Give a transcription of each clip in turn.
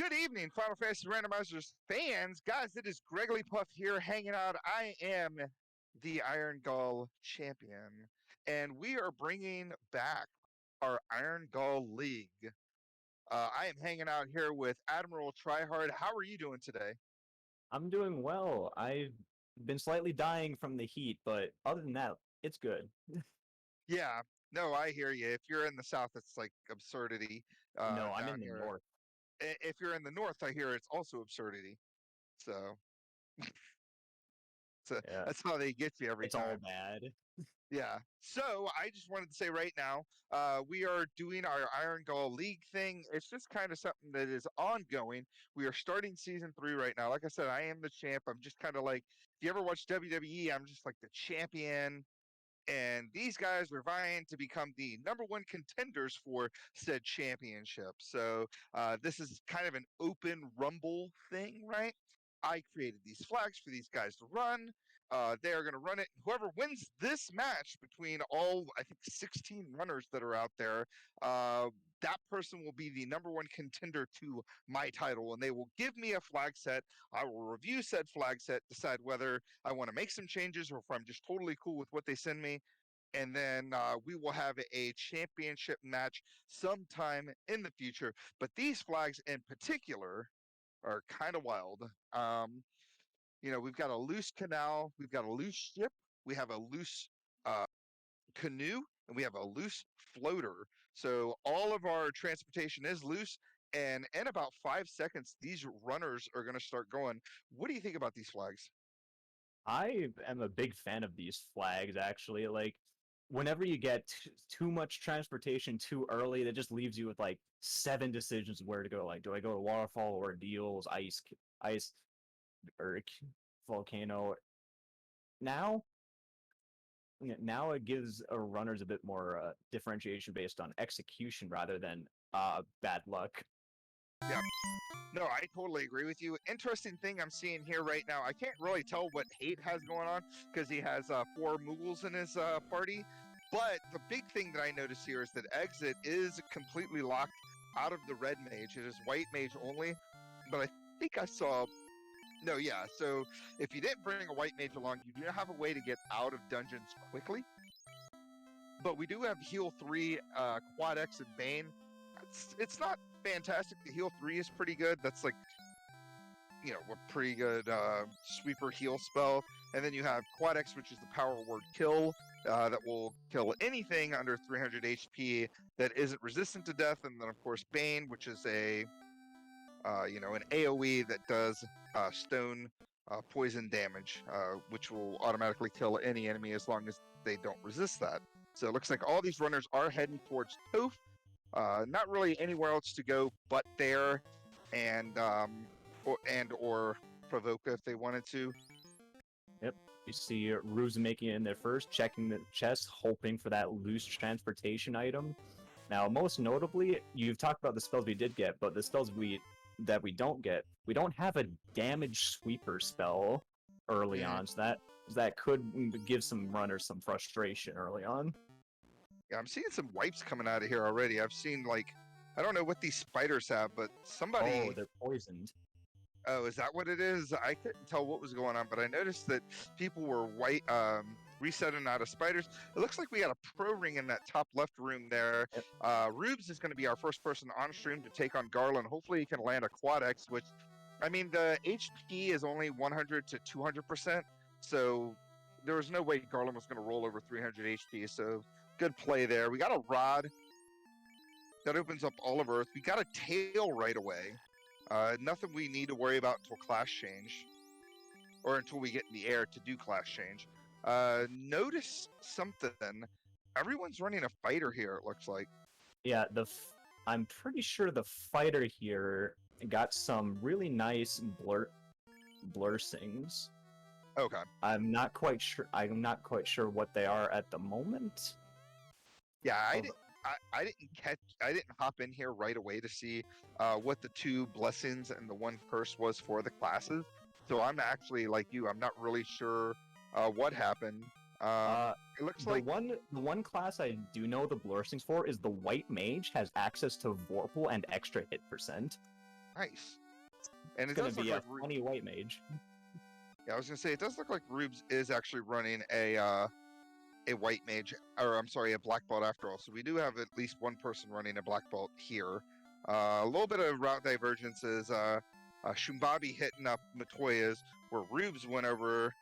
Good evening, Final Fantasy Randomizers fans. Guys, it is Gregory Puff here hanging out. I am the Irongol champion, and we are bringing back our Irongol League. I am hanging out here with Admiral Tryhard. How are you doing today? I'm doing well. I've been slightly dying from the heat, but other than that, it's good. Yeah, no, I hear you. If you're in the South, it's like absurdity No, I'm down in the here. north. If you're in the North, I hear it's also absurdity. So, so Yeah, that's how they get you every it's all time. bad. Yeah. So I just wanted to say right now, we are doing our Iron Gall League thing. It's just kind of something that is ongoing. We are starting season 3 right now. Like I said, I am the champ. I'm just kind of like, if you ever watch WWE, I'm just like the champion. And these guys are vying to become the number one contenders for said championship. So this is kind of an open rumble thing, right? I created these flags for these guys to run. They are going to run it. Whoever wins this match between all, I think, 16 runners that are out there, uh, that person will be the number one contender to my title. And they will give me a flag set. I will review said flag set, decide whether I want to make some changes or if I'm just totally cool with what they send me. And then we will have a championship match sometime in the future. But these flags in particular are kind of wild. We've got a loose canal, we've got a loose ship, we have a loose uh, canoe, and we have a loose floater. So all of our transportation is loose. And in about 5 seconds, these runners are going to start going. What do you think about these flags? I am a big fan of these flags, actually. Like, whenever you get too much transportation too early, that just leaves you with like 7 decisions where to go. Like, do I go to waterfall, ordeals, ice, or volcano? Now, now it gives runners a bit more differentiation based on execution rather than bad luck. Yeah. No, I totally agree with you. Interesting thing I'm seeing here right now. I can't really tell what Hate has going on because he has 4 Mughals in his party. But the big thing that I notice here is that Exit is completely locked out of the red mage. It is white mage only. But I think I saw. No, yeah. So if you didn't bring a white mage along, you do not have a way to get out of dungeons quickly. But we do have heal 3, Quad X, and Bane. It's not fantastic. The heal 3 is pretty good. That's like a pretty good sweeper heal spell. And then you have Quad X, which is the power word kill, that will kill anything under 300 HP that isn't resistant to death. And then, of course, Bane, which is an AoE that does stone poison damage, which will automatically kill any enemy as long as they don't resist that. So it looks like all these runners are heading towards Toph. Not really anywhere else to go but there, and or Provoka if they wanted to. Yep. You see Ruse making it in there first, checking the chest, hoping for that loose transportation item. Now, most notably, you've talked about the spells we did get, but the spells that we don't get, we don't have a damage sweeper spell early Mm-hmm. on, so that could give some runners some frustration early on. Yeah, I'm seeing some wipes coming out of here already. I've seen I don't know what these spiders have, but Oh, somebody. they're poisoned. Oh, is that what it is? I couldn't tell what was going on, but I noticed that people were resetting out of spiders. It looks like we got a pro ring in that top left room there. Yep. Rubes is going to be our first person on stream to take on Garland. Hopefully, he can land a Quad X, which, I mean, the HP is only 100 to 200%. So there was no way Garland was going to roll over 300 HP. So good play there. We got a rod that opens up all of Earth. We got a tail right away. Nothing we need to worry about until class change, or until we get in the air to do class change. Notice something. Everyone's running a fighter here, it looks like. Yeah, I'm pretty sure the fighter here got some really nice blursings. Okay. I'm not quite sure. I'm not quite sure what they are at the moment. Yeah, Of I didn't hop in here right away to see what the 2 blessings and the 1 curse was for the classes. So I'm actually like you. I'm not really sure what happened. uh, It looks the like. one class I do know the blursings for is the white mage has access to Vorpal and extra hit percent. Nice. And It's it gonna does look be like a funny white mage. yeah, I was gonna say it does look like Rubes is actually running a white mage, or I'm sorry, a black belt after all. So we do have at least one person running a black belt here. A little bit of route divergences. Shumbabi hitting up Matoya's, where Rubes went over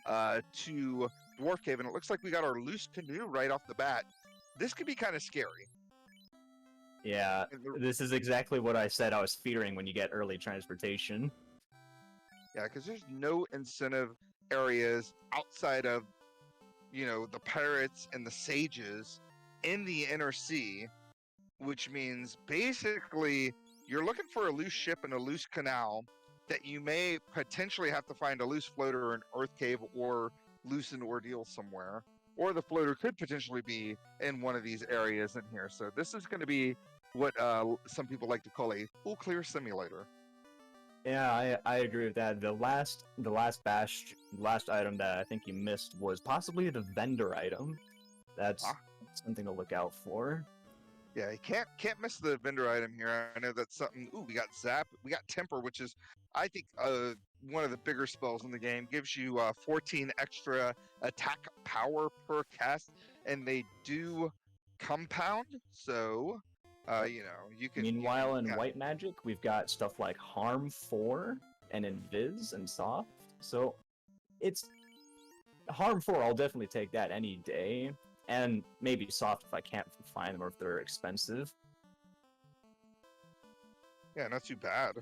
to Dwarf Cave, and it looks like we got our loose canoe right off the bat. This could be kind of scary. Yeah, this is exactly what I said I was fearing when you get early transportation. Yeah, because there's no incentive areas outside of, the pirates and the sages in the inner sea, which means basically you're looking for a loose ship in a loose canal that you may potentially have to find a loose floater or an earth cave or loosen ordeal somewhere. Or the floater could potentially be in one of these areas in here. So this is going to be what some people like to call a full clear simulator. Yeah, I agree with that. The last last item that I think you missed was possibly the vendor item. That's something to look out for. Yeah, you can't miss the vendor item here. I know that's something. Ooh, we got Zap, we got Temper, which is I think one of the bigger spells in the game. Gives you 14 extra attack power per cast, and they do compound. So, you can. Meanwhile, in white magic, we've got stuff like Harm 4 and Invis and Soft. So it's Harm 4, I'll definitely take that any day. And maybe Soft if I can't find them or if they're expensive. Yeah, not too bad.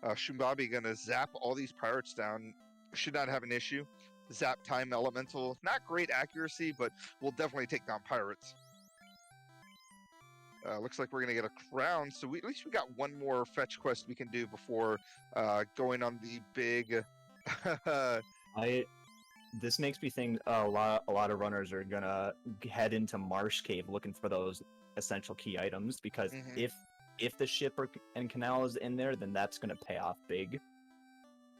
Shumbabi gonna zap all these pirates down. Should not have an issue. Zap time elemental, not great accuracy, but we'll definitely take down pirates. Looks like we're gonna get a crown, so at least we got one more fetch quest we can do before going on the big. This makes me think a lot of runners are gonna head into Marsh Cave looking for those essential key items because if the ship and canal is in there, then that's gonna pay off big.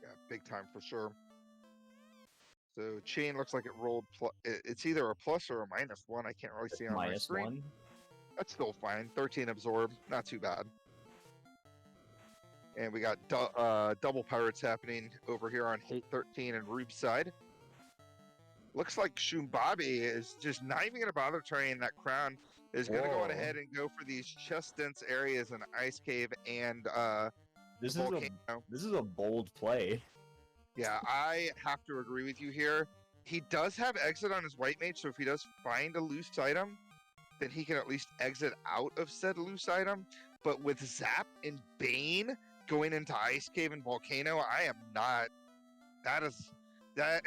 Yeah, big time for sure. So chain looks like it rolled. It's either a plus or a -1. I can't really see on my screen. -1. That's still fine. 13 absorb, not too bad. And we got double pirates happening over here on Hate 13 and Rube's side. Looks like Shumbabi is just not even going to bother trying that crown. Is going to go on ahead and go for these chest dense areas in Ice Cave and this Volcano. This is a bold play. Yeah, I have to agree with you here. He does have exit on his white mage, so if he does find a loose item, then he can at least exit out of said loose item. But with Zap and Bane going into Ice Cave and Volcano, I am not. That is that.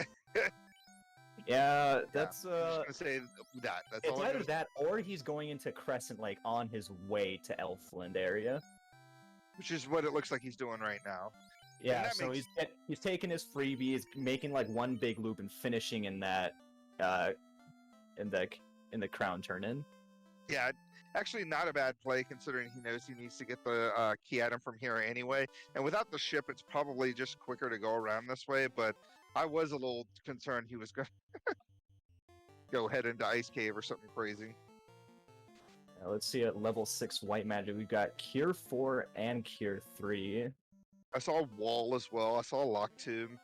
Yeah, that's I'm just gonna say that. That's it's all. either that or he's going into Crescent, like on his way to Elfland area, which is what it looks like he's doing right now. Yeah, so he's taking his freebie, he's making like one big loop and finishing in that in the crown turn in. Yeah, actually not a bad play considering he knows he needs to get the key item from here anyway. And without the ship, it's probably just quicker to go around this way. But I was a little concerned he was going to go head into Ice Cave or something crazy. Now, let's see at level 6 white magic. We've got Cure 4 and Cure 3. I saw Wall as well. I saw Lock Tomb.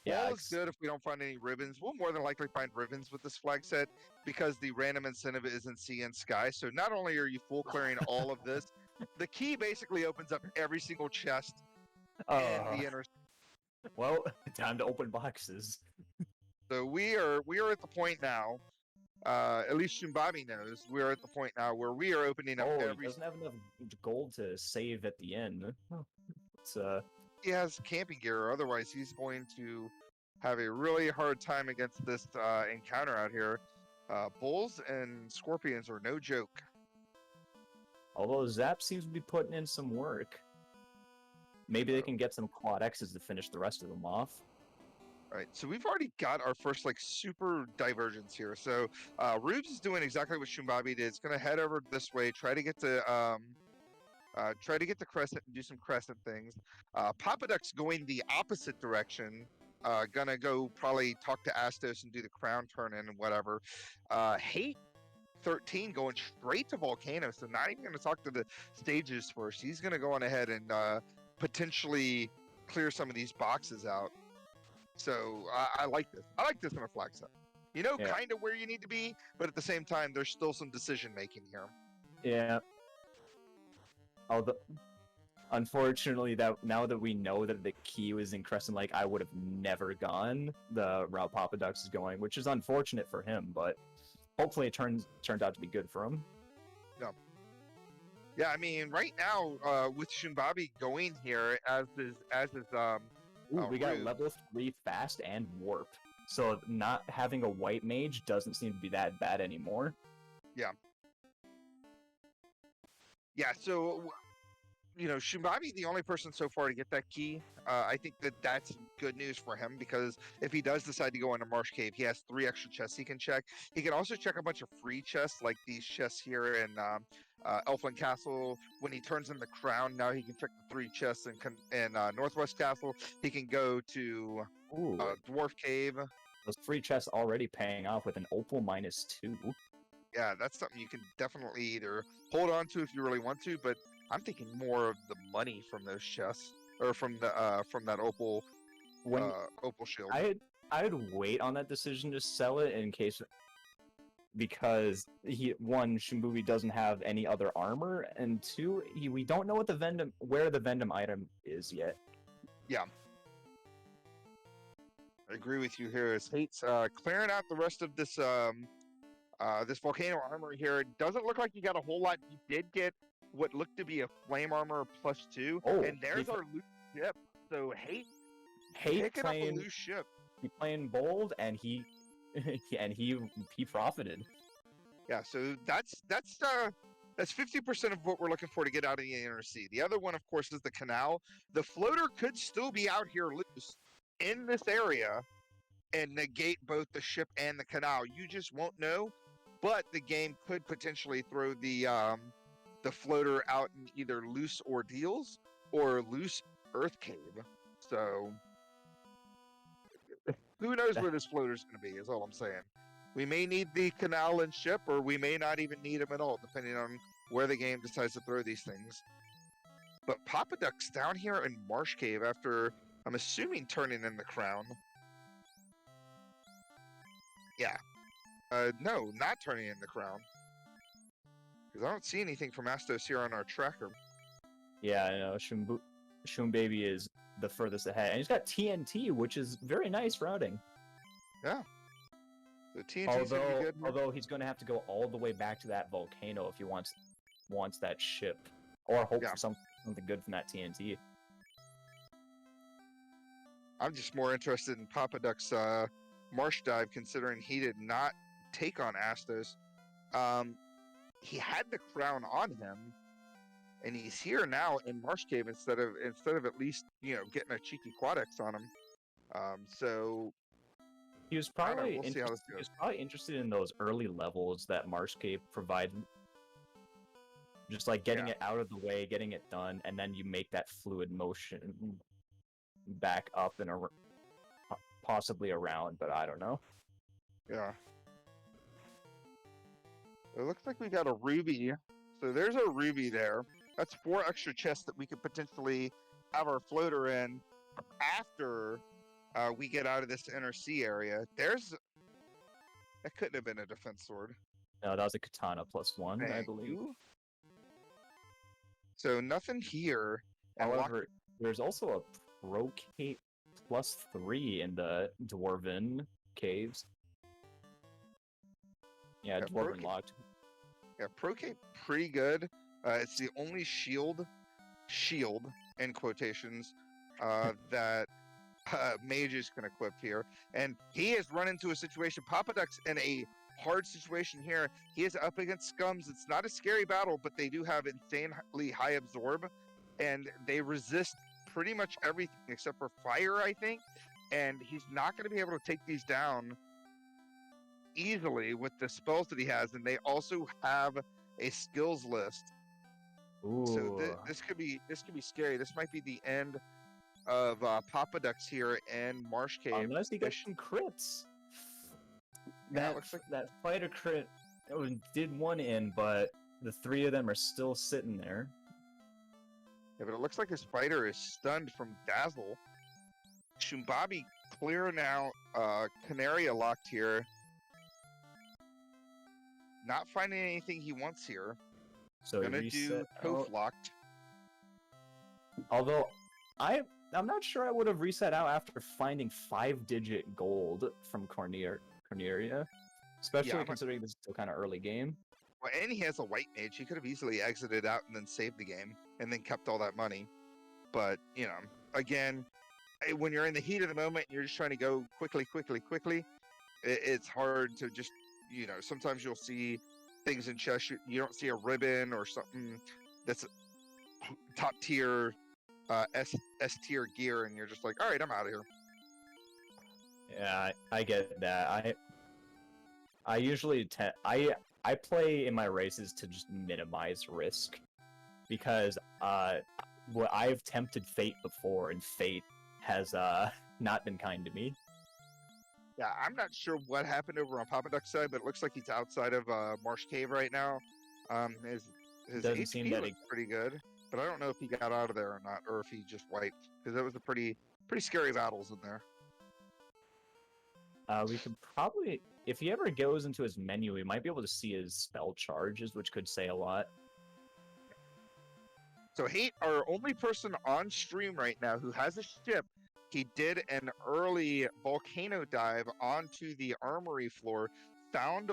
Yeah, Wall is good if we don't find any ribbons. We'll more than likely find ribbons with this flag set because the random incentive is in Sea and Sky. So not only are you full clearing all of this, the key basically opens up every single chest in the inner. Well, time to open boxes. So we are at the point now. At least Shumbabi knows we are at the point now where we are opening up He doesn't have enough gold to save at the end. It's He has camping gear, otherwise he's going to have a really hard time against this encounter out here. Bulls and scorpions are no joke. Although Zap seems to be putting in some work. Maybe they can get some quad X's to finish the rest of them off. All right, so we've already got our first super divergence here. So Rubes is doing exactly what Shumbabi did. It's going to head over this way, try to get to Crescent and do some Crescent things. Papa Duck's going the opposite direction. Gonna go probably talk to Astos and do the crown turn in and whatever. Hate 13 going straight to Volcano, so not even going to talk to the stages first. He's going to go on ahead and potentially clear some of these boxes out. So I like this. I like this in a flag set. You know, Yeah. kind of where you need to be, but at the same time, there's still some decision making here. Yeah. Although, unfortunately, that now that we know that the key was in Crescent Lake, I would have never gone the route Papa Ducks is going, which is unfortunate for him, but hopefully it turned out to be good for him. Yeah, I mean, right now with Shunbabi going here as is Ooh, we got Rube. level 3 fast and warp. So not having a white mage doesn't seem to be that bad anymore. Yeah. Yeah, so you know, Shumbabi, the only person so far to get that key. I think that's good news for him because if he does decide to go into Marsh Cave, he has 3 extra chests he can check. He can also check a bunch of free chests like these chests here in Elfland Castle. When he turns in the crown, now he can check the 3 chests in Northwest Castle. He can go to Dwarf Cave. Those free chests already paying off with an opal -2. Yeah, that's something you can definitely either hold on to if you really want to, but I'm thinking more of the money from those chests or from that opal opal shield. I'd wait on that decision to sell it in case, because Shimbubi doesn't have any other armor, and 2, we don't know what where the Vendom item is yet. Yeah. I agree with you here. As Hate's clearing out the rest of this this volcano armor here. It doesn't look like you got a whole lot. You did get what looked to be a flame armor +2, and there's our loose ship. So Hate picking up a loose ship. He playing bold, and he profited. Yeah, so that's 50% of what we're looking for to get out of the inner sea. The other one, of course, is the canal. The floater could still be out here loose in this area and negate both the ship and the canal. You just won't know, but the game could potentially throw the floater out in either loose ordeals or loose earth cave. So who knows where this floater's going to be is all I'm saying. We may need the canal and ship, or we may not even need them at all, depending on where the game decides to throw these things. But Papa Duck's down here in Marsh Cave after, I'm assuming, turning in the crown. Yeah. No, not turning in the crown. Because I don't see anything from Astos here on our tracker. Yeah, I know. Shumbaby is the furthest ahead. And he's got TNT, which is very nice routing. Yeah. The TNT's gonna be good. Although he's going to have to go all the way back to that volcano if he wants that ship. Or hope for something good from that TNT. I'm just more interested in Papa Duck's Marsh Dive, considering he did not take on Astos. He had the crown on him, and he's here now in Marsh Cave instead of at least getting a cheeky Quadex on him. So he was probably interested in those early levels that Marsh Cave provided. Just like getting it out of the way, getting it done, and then you make that fluid motion back up and possibly around, but I don't know. Yeah. It looks like we got a ruby. So there's a ruby there. That's 4 extra chests that we could potentially have our floater in after we get out of this inner sea area. That couldn't have been a defense sword. No, that was a katana +1, I believe. So nothing here. However, there's also a Procate +3 in the Dwarven caves. Yeah, Dwarven locked. Yeah, Procate pretty good. It's the only shield in quotations that mages can equip here, and he has run into a situation. Papa Duck's in a hard situation here. He is up against scums. It's not a scary battle, but they do have insanely high absorb, and they resist pretty much everything except for fire, I think. And he's not going to be able to take these down easily with the spells that he has, and they also have a skills list. Ooh. So this could be scary. This might be the end of Papa Ducks here in Marsh Cave. Unless he gets some crits. That fighter crit did one in, but the three of them are still sitting there. Yeah, but it looks like his fighter is stunned from Dazzle. Shumbabi clearing out Canaria locked here. Not finding anything he wants here. So Gonna do Toph locked. Although I'm not sure I would have reset out after finding 5-digit gold from Corneria, especially considering this is still kind of early game. Well, and he has a white mage. He could have easily exited out and then saved the game and then kept all that money. But, you know, again, when you're in the heat of the moment, you're just trying to go quickly, it's hard to just, you know, sometimes you'll see things in chess. You don't see a ribbon or something that's top tier, S tier gear, and you're just like, all right, I'm out of here. Yeah, I get that. I usually I play in my races to just minimize risk, because I've tempted fate before, and fate has not been kind to me. Yeah, I'm not sure what happened over on Papa Duck's side, but it looks like he's outside of Marsh Cave right now. His Doesn't HP seem that looks pretty good, but I don't know if he got out of there or not, or if he just wiped, because that was a pretty scary battles in there. We could probably, if he ever goes into his menu, we might be able to see his spell charges, which could say a lot. So Hate, our only person on stream right now who has a ship, he did an early volcano dive onto the armory floor, found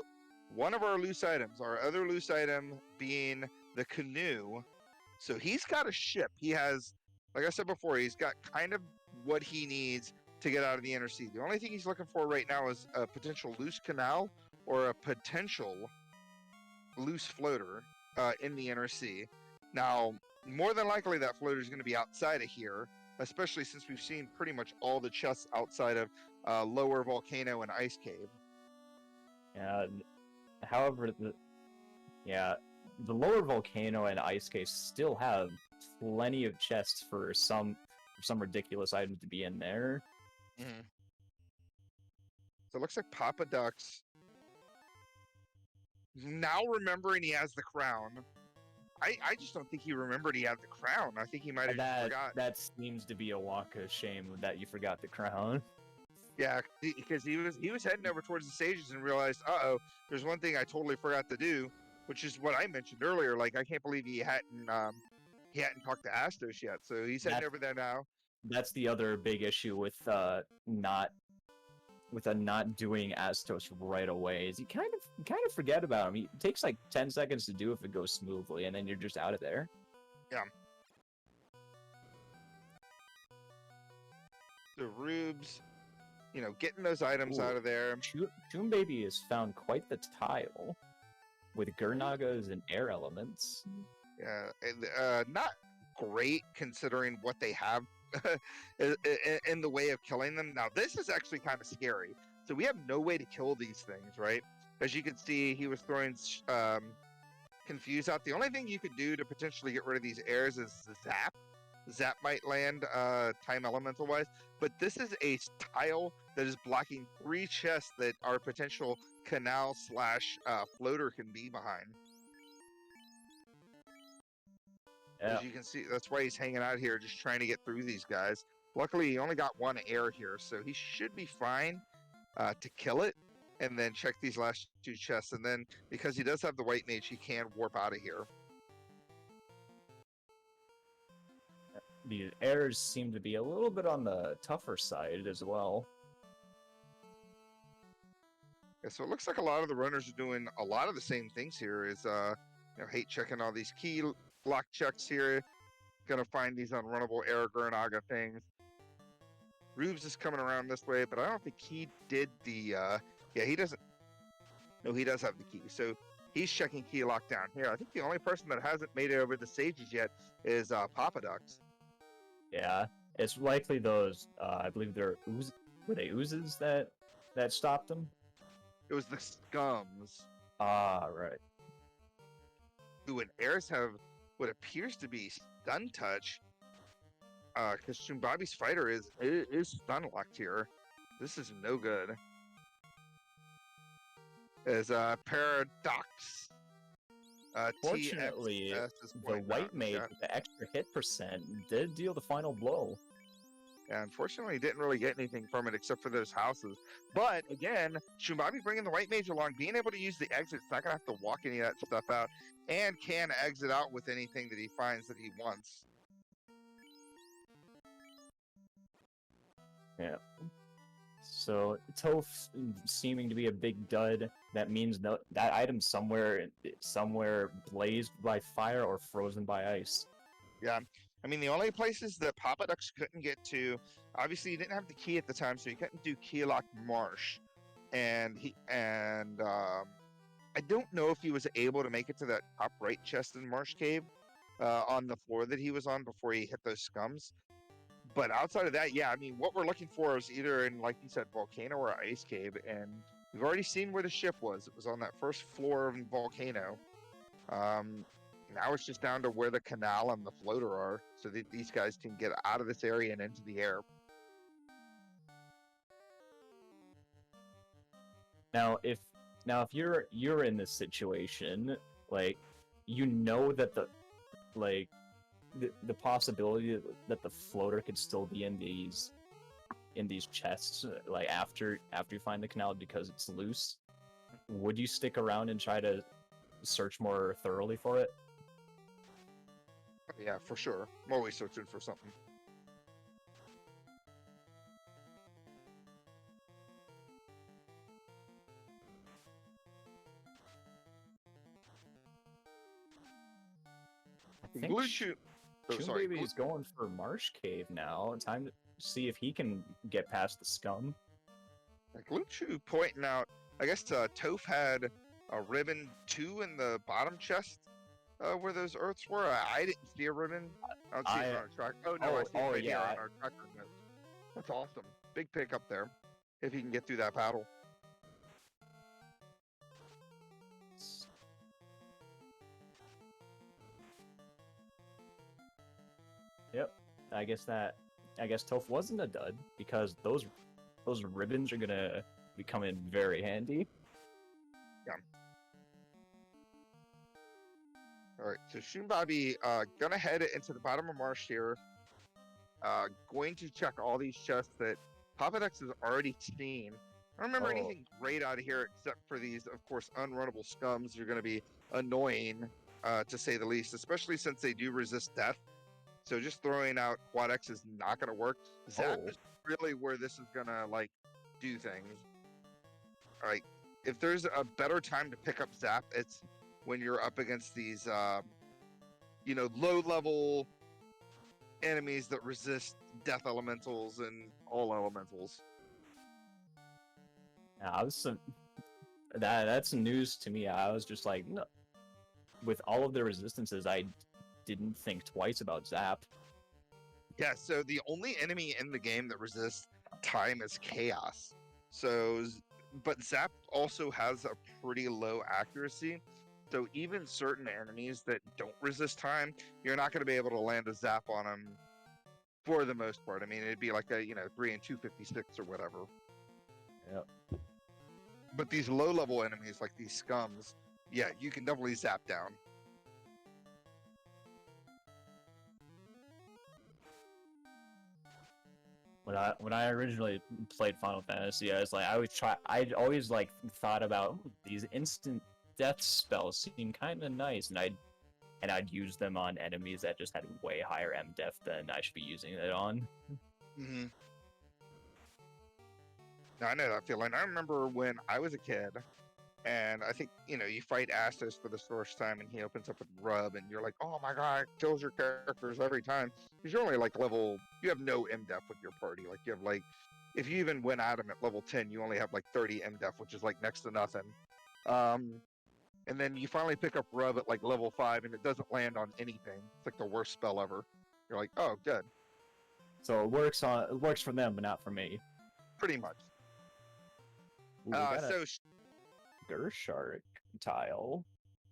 one of our loose items, our other loose item being the canoe. So he's got a ship. He has, like I said before, he's got kind of what he needs to get out of the inner sea. The only thing he's looking for right now is a potential loose canal or a potential loose floater in the inner sea. Now, more than likely that floater is going to be outside of here, especially since we've seen pretty much all the chests outside of Lower Volcano and Ice Cave. Yeah. However, the Lower Volcano and Ice Cave still have plenty of chests for some ridiculous items to be in there. Mm-hmm. So it looks like Papa Duck's now remembering he has the crown. I just don't think he remembered he had the crown. I think he might have forgot. That seems to be a walk of shame that you forgot the crown. Yeah, because he was heading over towards the stages and realized, there's one thing I totally forgot to do, which is what I mentioned earlier. Like, I can't believe he hadn't talked to Astos yet. So he's heading over there now. That's the other big issue with not doing Astos right away, is you kind of forget about him. It takes like 10 seconds to do if it goes smoothly, and then you're just out of there. Yeah. The Rubes, you know, getting those items out of there. Toon Baby has found quite the tile with Gurnagas and air elements. Yeah, not great considering what they have in the way of killing them. Now, this is actually kind of scary. So we have no way to kill these things, right? As you can see, he was throwing Confuse out. The only thing you could do to potentially get rid of these airs is Zap. Zap might land time elemental wise, but this is a tile that is blocking 3 chests that our potential canal / floater can be behind. Yeah. As you can see, that's why he's hanging out here, just trying to get through these guys. Luckily, he only got 1 air here, so he should be fine to kill it, and then check these last 2 chests. And then, because he does have the white mage, he can warp out of here. The airs seem to be a little bit on the tougher side as well. Yeah, so it looks like a lot of the runners are doing a lot of the same things here. Is Hate checking all these key lock checks here. Gonna find these unrunnable air Gurnaga things. Rubes is coming around this way, but I don't think he did the he doesn't. No, he does have the key. So he's checking key lockdown here. I think the only person that hasn't made it over the stages yet is Papa Ducks. Yeah, it's likely those. I believe they're were they oozes that stopped them. It was the scums. Ah, right. Ooh, and airs have what appears to be stun touch. Because Shumbabi's fighter is stun locked here. This is no good. is Paradox. Fortunately, TXS is the pointing out white in the mage chat. with the extra hit percent did deal the final blow. Yeah, unfortunately, didn't really get anything from it except for those houses. But again, Shumabi bringing the white mage along, being able to use the exits, not gonna have to walk any of that stuff out, and can exit out with anything that he finds that he wants. Yeah. So Toph seeming to be a big dud. That means that item somewhere blazed by fire or frozen by ice. Yeah, I mean the only places that Papa Ducks couldn't get to, obviously he didn't have the key at the time, so he couldn't do Keylog Marsh, and I don't know if he was able to make it to that top right chest in Marsh Cave on the floor that he was on before he hit those scums. But outside of that, yeah, I mean, what we're looking for is either in, like you said, Volcano or Ice Cave, and we've already seen where the ship was. It was on that first floor of Volcano. Now it's just down to where the canal and the floater are, so that these guys can get out of this area and into the air. Now, if you're in this situation, like you know that the possibility that the floater could still be in these chests, like after you find the canal because it's loose, would you stick around and try to search more thoroughly for it? Yeah, for sure. I'm always searching for something. I think Baby is going for Marsh Cave now. Time to see if he can get past the scum. Like Luchu pointing out, I guess Toph had a ribbon 2 in the bottom chest where those earths were. I didn't see a ribbon. I don't see it on our track. Oh no, I see it right here on our tracker note. That's awesome. Big pick up there. If he can get through that battle. Yep. I guess Toph wasn't a dud because those ribbons are gonna be coming very handy. Yeah. All right, so Shunbabi gonna head into the bottom of Marsh here. Going to check all these chests that Papadex has already seen. I don't remember anything great out of here except for these, of course, unrunnable scums. You're going to be annoying, to say the least, especially since they do resist death. So just throwing out Quad X is not going to work. Zap is really where this is going to, like, do things. All right, if there's a better time to pick up Zap, it's when you're up against these, low-level enemies that resist death elementals and all elementals. Yeah, that's news to me. I was just like, no. With all of the resistances, I didn't think twice about Zap. Yeah, so the only enemy in the game that resists time is Chaos. But Zap also has a pretty low accuracy. So even certain enemies that don't resist time, you're not going to be able to land a Zap on them for the most part. I mean, it'd be like a 3 and 256 or whatever. Yep. But these low-level enemies, like these scums, yeah, you can definitely Zap down. When I originally played Final Fantasy, I'd always like thought about these instant death spells seem kind of nice, and I'd use them on enemies that just had way higher MDef than I should be using it on. Mm-hmm. Now, I know that feeling. I remember when I was a kid, and I think, you fight Astos for the first time, and he opens up with Rub, and you're like, oh my god, it kills your characters every time. Because you're only like you have no MDef with your party. Like, you have like, if you even went at him at level 10, you only have like 30 MDef, which is like next to nothing. And then you finally pick up Rub at like level 5, and it doesn't land on anything. It's like the worst spell ever. You're like, oh, good. So it works for them, but not for me. Pretty much. So Gershark tile.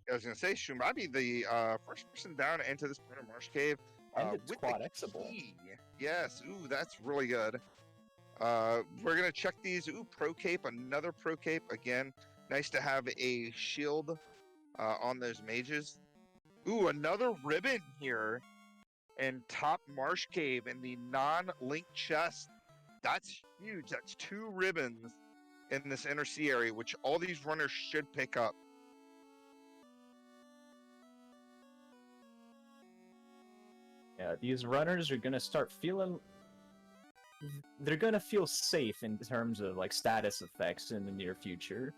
I was gonna say Shumabi, the first person down into this part of Marsh Cave and with quad the key. Yes, ooh, that's really good. We're gonna check these. Ooh, Pro Cape, another Pro Cape again. Nice to have a shield on those mages. Ooh, another ribbon here in top Marsh Cave in the non-linked chest. That's huge. That's 2 ribbons in this inner sea area, which all these runners should pick up. Yeah, these runners are gonna start feeling. They're gonna feel safe in terms of like status effects in the near future.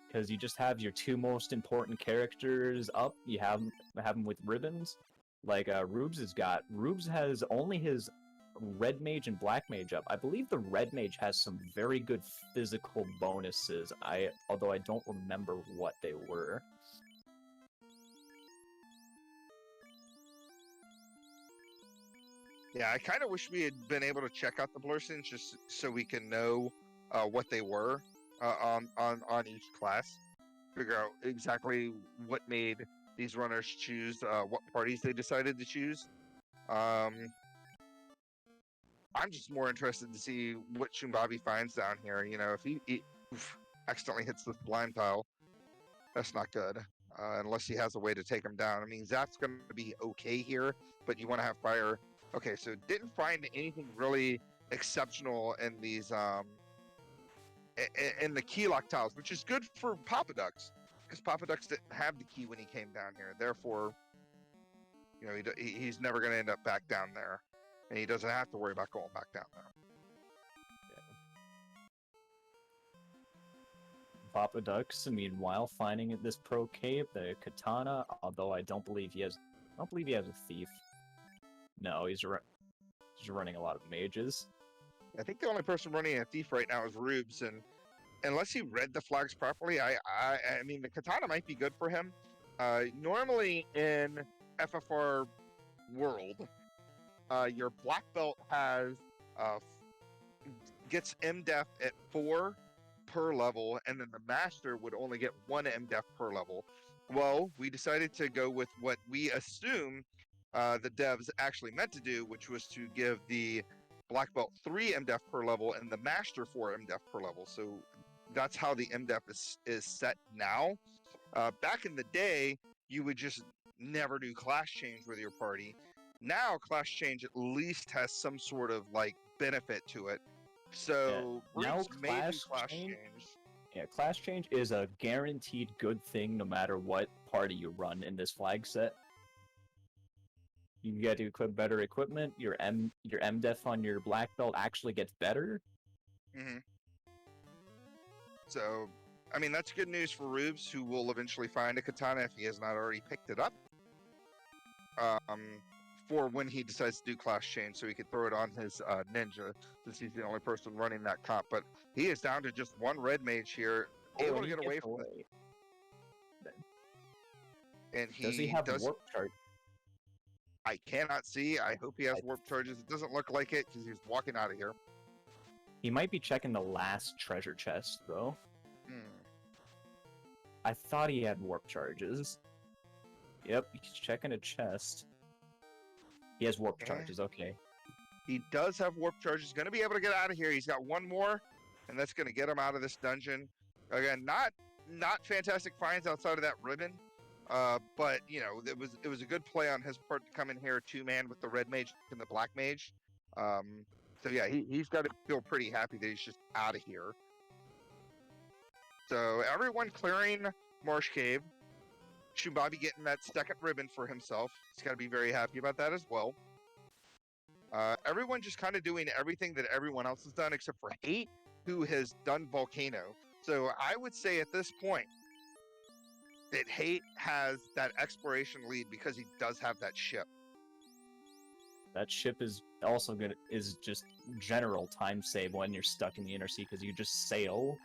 Because you just have your 2 most important characters up. You have them with ribbons. Like Rubes has only his red mage and black mage up. I believe the red mage has some very good physical bonuses. Although I don't remember what they were. Yeah, I kind of wish we had been able to check out the Blursons just so we can know what they were on each class. Figure out exactly what made these runners choose what parties they decided to choose. I'm just more interested to see what Shumbabi finds down here. You know, if he accidentally hits the blind pile, that's not good. Unless he has a way to take him down. I mean, Zap's going to be okay here, but you want to have fire. Okay, so didn't find anything really exceptional in these in the key lock tiles, which is good for Papa Ducks because Papa Ducks didn't have the key when he came down here. Therefore, you know, he's never going to end up back down there, and he doesn't have to worry about going back down there. Papa Ducks, meanwhile, finding this pro cape, the katana. Although I don't believe he has a thief. No, he's running a lot of mages. I think the only person running a thief right now is Rubes, and unless he read the flags properly, I mean the katana might be good for him. Normally in FFR world, your black belt has gets MDef at 4 per level, and then the master would only get 1 MDef per level. Well, we decided to go with what we assume the devs actually meant to do, which was to give the black belt 3 MDef per level and the master 4 MDef per level. So that's how the MDef is set now. Back in the day, you would just never do class change with your party. Now class change at least has some sort of like benefit to it. So now may do class change. Yeah, class change is a guaranteed good thing no matter what party you run in this flag set. You get to equip better equipment. Your MDef on your black belt actually gets better. Mm-hmm. So, I mean, that's good news for Rubes, who will eventually find a katana if he has not already picked it up. For when he decides to do class change, so he could throw it on his ninja, since he's the only person running that comp. But he is down to just 1 red mage here, able to get away from it. And does he have warp charge? I cannot see. I hope he has warp charges. It doesn't look like it because he's walking out of here. He might be checking the last treasure chest, though. I thought he had warp charges. Yep, he's checking a chest. He has warp charges, okay. He does have warp charges. Going to be able to get out of here. He's got 1 more, and that's going to get him out of this dungeon. Again, not fantastic finds outside of that ribbon. But you know, it was a good play on his part to come in here 2-man with the red mage and the black mage. So yeah, he's got to feel pretty happy that he's just out of here. So everyone clearing Marsh Cave. Shumbabi getting that 2nd ribbon for himself. He's got to be very happy about that as well. Everyone just kind of doing everything that everyone else has done except for Hate, who has done Volcano. So I would say at this point that Hate has that exploration lead because he does have that ship. That ship is also is just general time save when you're stuck in the inner sea, because you just sail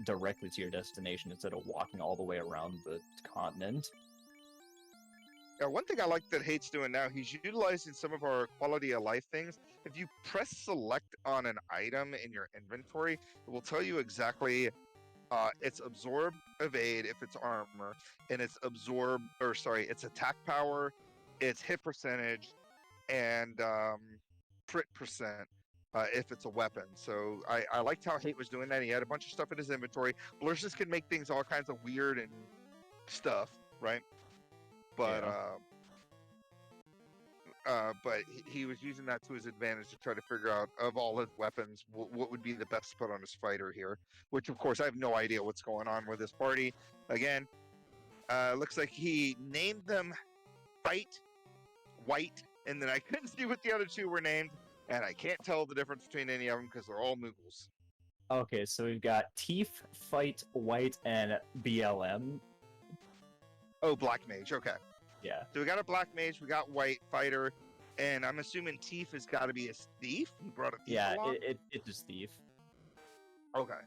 directly to your destination instead of walking all the way around the continent. Yeah, one thing I like that Hate's doing now, he's utilizing some of our quality of life things. If you press select on an item in your inventory, it will tell you exactly its absorb, evade if it's armor, and its its attack power, its hit percentage, and crit percent. if it's a weapon. So I liked how Hate was doing that. He had a bunch of stuff in his inventory. Blursus can make things all kinds of weird and stuff, right? But Yeah. he was using that to his advantage to try to figure out, of all his weapons, what would be the best to put on his fighter here. Which, of course, I have no idea what's going on with this party. Again, looks like he named them Fight, White, and then I couldn't see what the other two were named, and I can't tell the difference between any of them because they're all Moogles. Okay, so we've got Teeth, Fight, White, and BLM. Oh, Black Mage. Okay. Yeah. So we got a Black Mage, we got White Fighter, and I'm assuming Teeth has got to be a thief. He brought a thief Yeah, along? it's just Thief. Okay.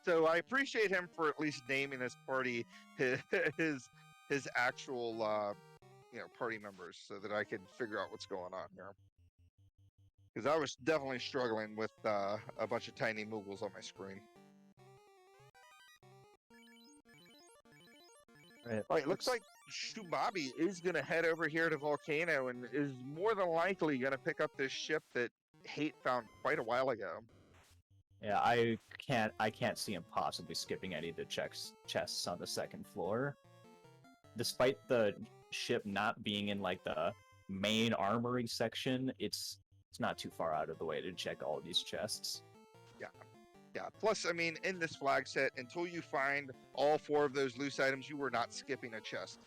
So I appreciate him for at least naming his party his actual party members, so that I can figure out what's going on here. Because I was definitely struggling with a bunch of tiny Moogles on my screen. Right, looks like Shubabi is going to head over here to Volcano and is more than likely going to pick up this ship that Hate found quite a while ago. Yeah, I can't see him possibly skipping any of the chests on the second floor. Despite the ship not being in like the main armory section, it's not too far out of the way to check all of these chests. Yeah, plus, I mean, in this flag set, until you find all 4 of those loose items, you were not skipping a chest.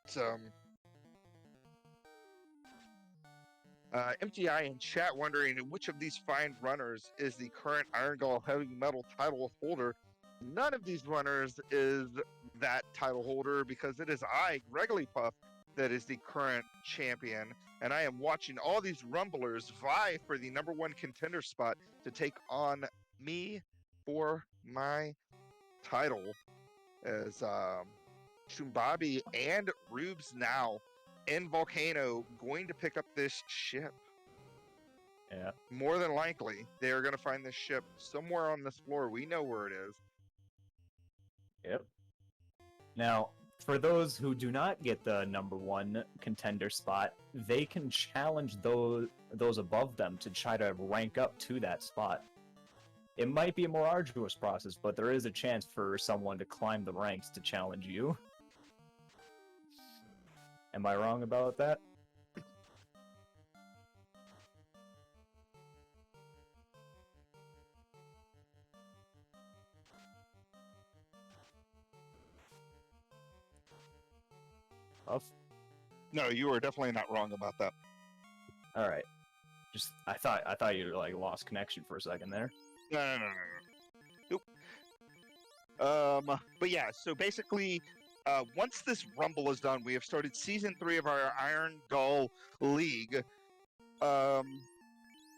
So... MTI in chat wondering which of these fine runners is the current Irongol Heavy Metal title holder. None of these runners is that title holder, because it is I, Gregory Puff, that is the current champion, and I am watching all these rumblers vie for the #1 contender spot to take on me for my title, as Shumbabi and Rubes now in Volcano going to pick up this ship. Yeah. More than likely, they are going to find this ship somewhere on this floor. We know where it is. Yep. Now, for those who do not get the #1 contender spot, they can challenge those above them to try to rank up to that spot. It might be a more arduous process, but there is a chance for someone to climb the ranks to challenge you. Am I wrong about that? Puff? No, you are definitely not wrong about that. All right. Just I thought you like lost connection for a second there. No. Nope. But yeah, so basically, once this Rumble is done, we have started Season 3 of our Irongol League.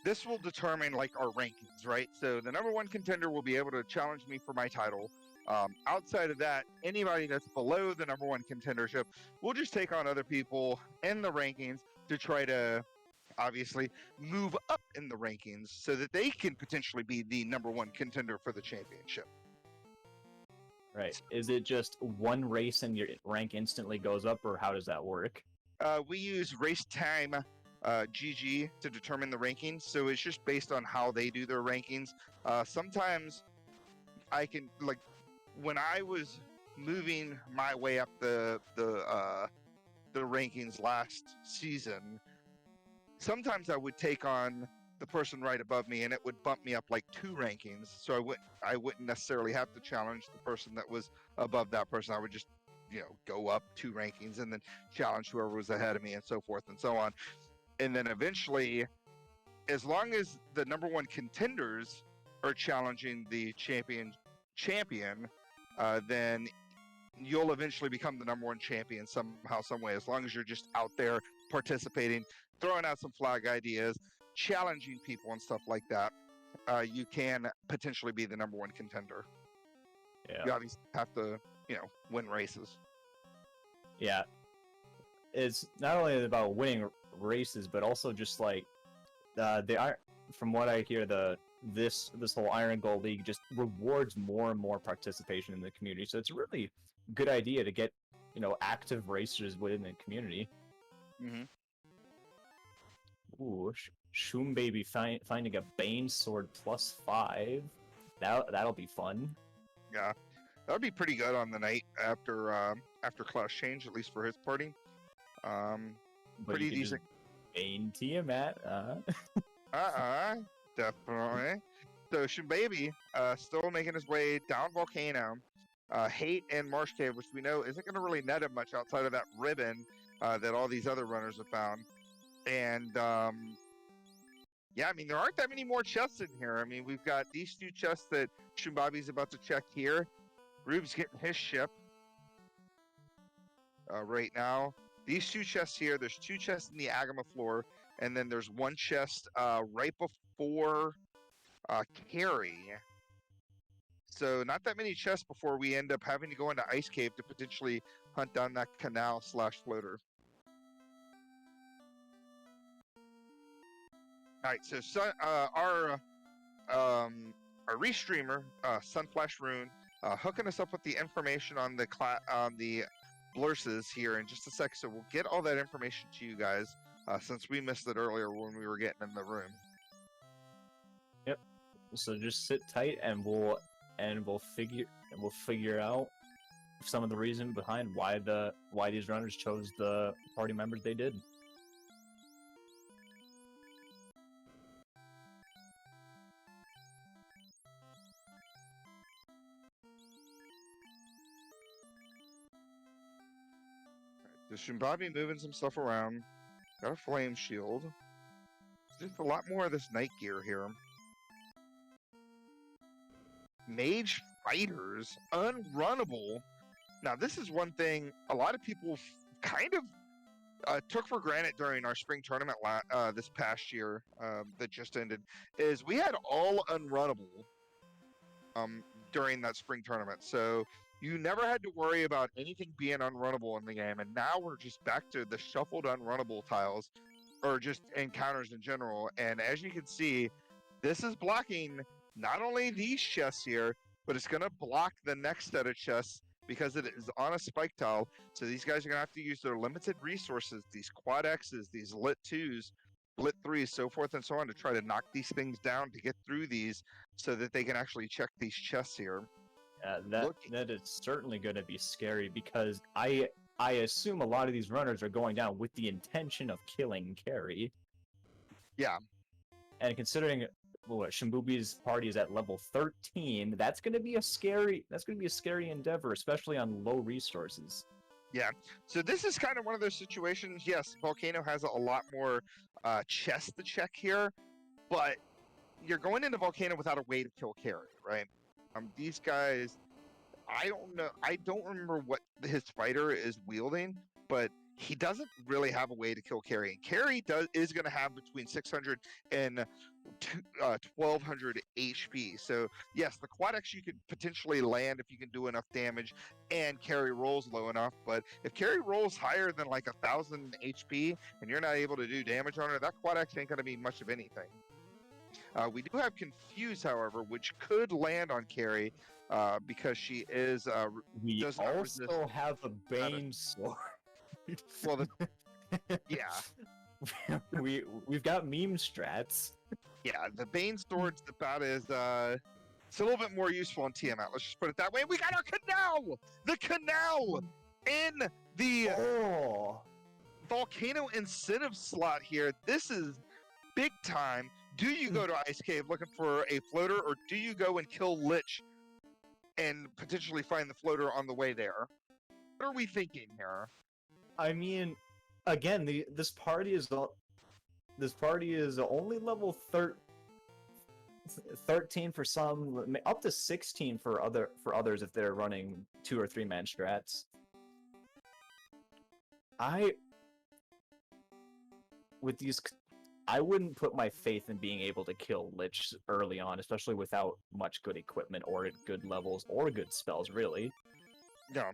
This will determine like our rankings, right? So the #1 contender will be able to challenge me for my title. Outside of that, anybody that's below the #1 contendership will just take on other people in the rankings to try to obviously move up in the rankings so that they can potentially be the #1 contender for the championship. Right. Is it just one race and your rank instantly goes up, or how does that work? We use race time GG to determine the rankings, so it's just based on how they do their rankings. Sometimes I can, like, when I was moving my way up the rankings last season, sometimes I would take on the person right above me, and it would bump me up like 2 rankings. So I wouldn't necessarily have to challenge the person that was above that person. I would just, go up 2 rankings and then challenge whoever was ahead of me, and so forth and so on. And then eventually, as long as the #1 contenders are challenging the champion, then you'll eventually become the #1 champion somehow, some way. As long as you're just out there participating, throwing out some flag ideas, challenging people and stuff like that, you can potentially be the #1 contender. Yeah. You obviously have to, win races. Yeah. It's not only about winning races, but also just like from what I hear, this whole Irongol League just rewards more and more participation in the community. So it's a really good idea to get active racers within the community. Mm-hmm. Ooh, Shoom Baby finding a Bane sword +5. That'll be fun. Yeah, that would be pretty good on the night after class change, at least for his party. But Pretty you can decent. just Bane Tiamat. Definitely. So Shimbaby, still making his way down Volcano. Hate and Marsh Cave, which we know isn't going to really net him much outside of that ribbon that all these other runners have found. And yeah, I mean, there aren't that many more chests in here. I mean, we've got these two chests that Shumbabi's about to check here. Rube's getting his ship right now. These two chests here, there's two chests in the Agama floor, and then there's one chest right before Carry. So not that many chests before we end up having to go into Ice Cave to potentially hunt down that canal / floater. All right, so our restreamer, Sunflash Rune, hooking us up with the information on the blurses here in just a sec. So we'll get all that information to you guys since we missed it earlier when we were getting in the room. Yep. So just sit tight, and we'll figure out some of the reason behind why these runners chose the party members they did. So Shumbabi moving some stuff around. Got a flame shield. Just a lot more of this night gear here. Mage fighters, unrunnable. Now, this is one thing a lot of people kind of took for granted during our spring tournament this past year that just ended, is we had all unrunnable during that spring tournament. So you never had to worry about anything being unrunnable in the game. And now we're just back to the shuffled unrunnable tiles, or just encounters in general. And as you can see, this is blocking not only these chests here, but it's going to block the next set of chests because it is on a spike tile. So these guys are going to have to use their limited resources, these quad X's, these lit 2s, lit 3s, so forth and so on, to try to knock these things down to get through these so that they can actually check these chests here. That is certainly going to be scary, because I assume a lot of these runners are going down with the intention of killing Carrie. Yeah. And considering Shimbubi's party is at level 13, that's going to be a scary endeavor, especially on low resources. Yeah. So this is kind of one of those situations. Yes, Volcano has a lot more chests to check here, but you're going into Volcano without a way to kill Carrie, right? These guys, I don't know. I don't remember what his fighter is wielding, but he doesn't really have a way to kill Carrie. And Carrie is going to have between 600 and 1200 HP. So yes, the quad X you could potentially land if you can do enough damage and Carrie rolls low enough. But if Carrie rolls higher than like 1000 HP and you're not able to do damage on her, that quad X ain't going to be much of anything. We do have Confuse, however, which could land on Carrie because she is. We also have a Bane sword. Well, yeah. We've got meme strats. Yeah, the Bane sword's about as it's a little bit more useful in Tiamat. Let's just put it that way. We got our canal, the canal in the Volcano incentive slot here. This is big time. Do you go to Ice Cave looking for a floater, or do you go and kill Lich and potentially find the floater on the way there? What are we thinking here? I mean, again, this party is only level 13 for some, up to 16 for others if they're running 2 or 3 man strats. I wouldn't put my faith in being able to kill Lich early on, especially without much good equipment or good levels or good spells, really. Yeah.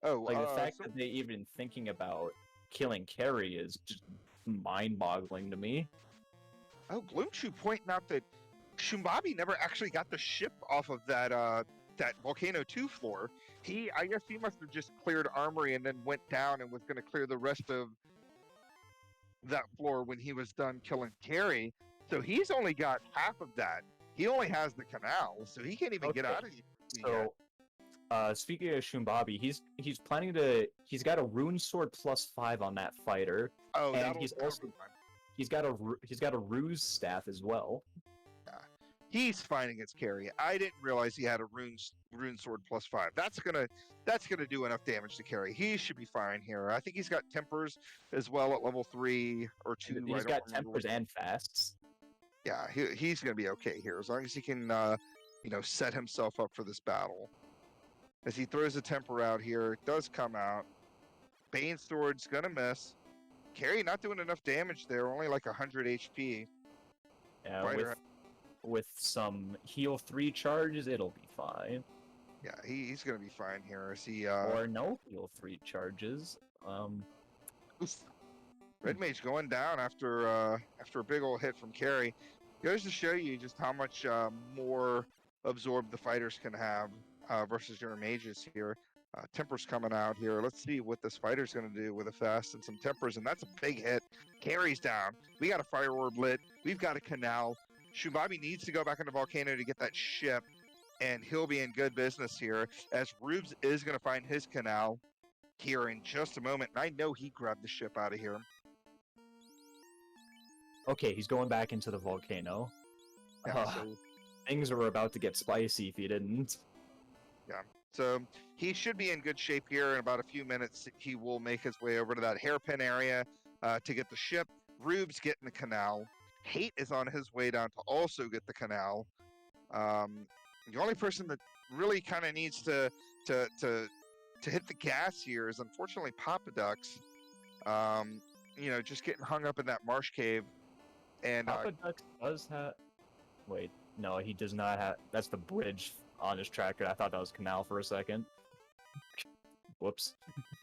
Oh, like the fact that they even thinking about killing Carrie is just mind-boggling to me. Oh, Gloomchew pointing out that Shumbabi never actually got the ship off of that Volcano 2 floor. I guess he must have just cleared Armory and then went down and was going to clear the rest of that floor when he was done killing Carrie. So he's only got half of that. He only has the canal, so he can't even get Okay, out of here yet. so speaking of Shumbabi, he's planning to he's got a rune sword +5 on that fighter, Oh, and that'll be fine. he's got a ruse staff as well. Yeah. He's fine against Carrie. I didn't realize he had a rune sword +5. That's gonna do enough damage to Carrie. He should be fine here. I think he's got tempers as well at level 3 or 2. He's I don't got remember tempers which. and fasts. Yeah, he's gonna be okay here as long as he can, set himself up for this battle. As he throws a temper out here, it does come out. Bane Sword's gonna miss. Carrie not doing enough damage there, only like 100 HP. Yeah, Fighter, with some heal 3 charges, it'll be fine. yeah, he's gonna be fine here. As he Or no heal 3 charges. Red Mage going down after a big old hit from Carrie. Goes to show you just how much more absorb the fighters can have versus your mages here. Temper's coming out here. Let's see what this fighter's going to do with a fast and some tempers, and that's a big hit. Carrie's down. We got a fire orb lit. We've got a canal. Shumbabi needs to go back into Volcano to get that ship, and he'll be in good business here, as Rubes is going to find his canal here in just a moment. And I know he grabbed the ship out of here. Okay, he's going back into the volcano. Yeah, so things were about to get spicy if he didn't. Yeah, so he should be in good shape here. In about a few minutes, he will make his way over to that hairpin area to get the ship. Rubes getting the canal. Hate is on his way down to also get the canal. The only person that really kind of needs to hit the gas here is unfortunately Papa Ducks. Just getting hung up in that marsh cave. And Papa Ducks does have. Wait, no, he does not have. That's the bridge on his tractor. I thought that was canal for a second. Whoops.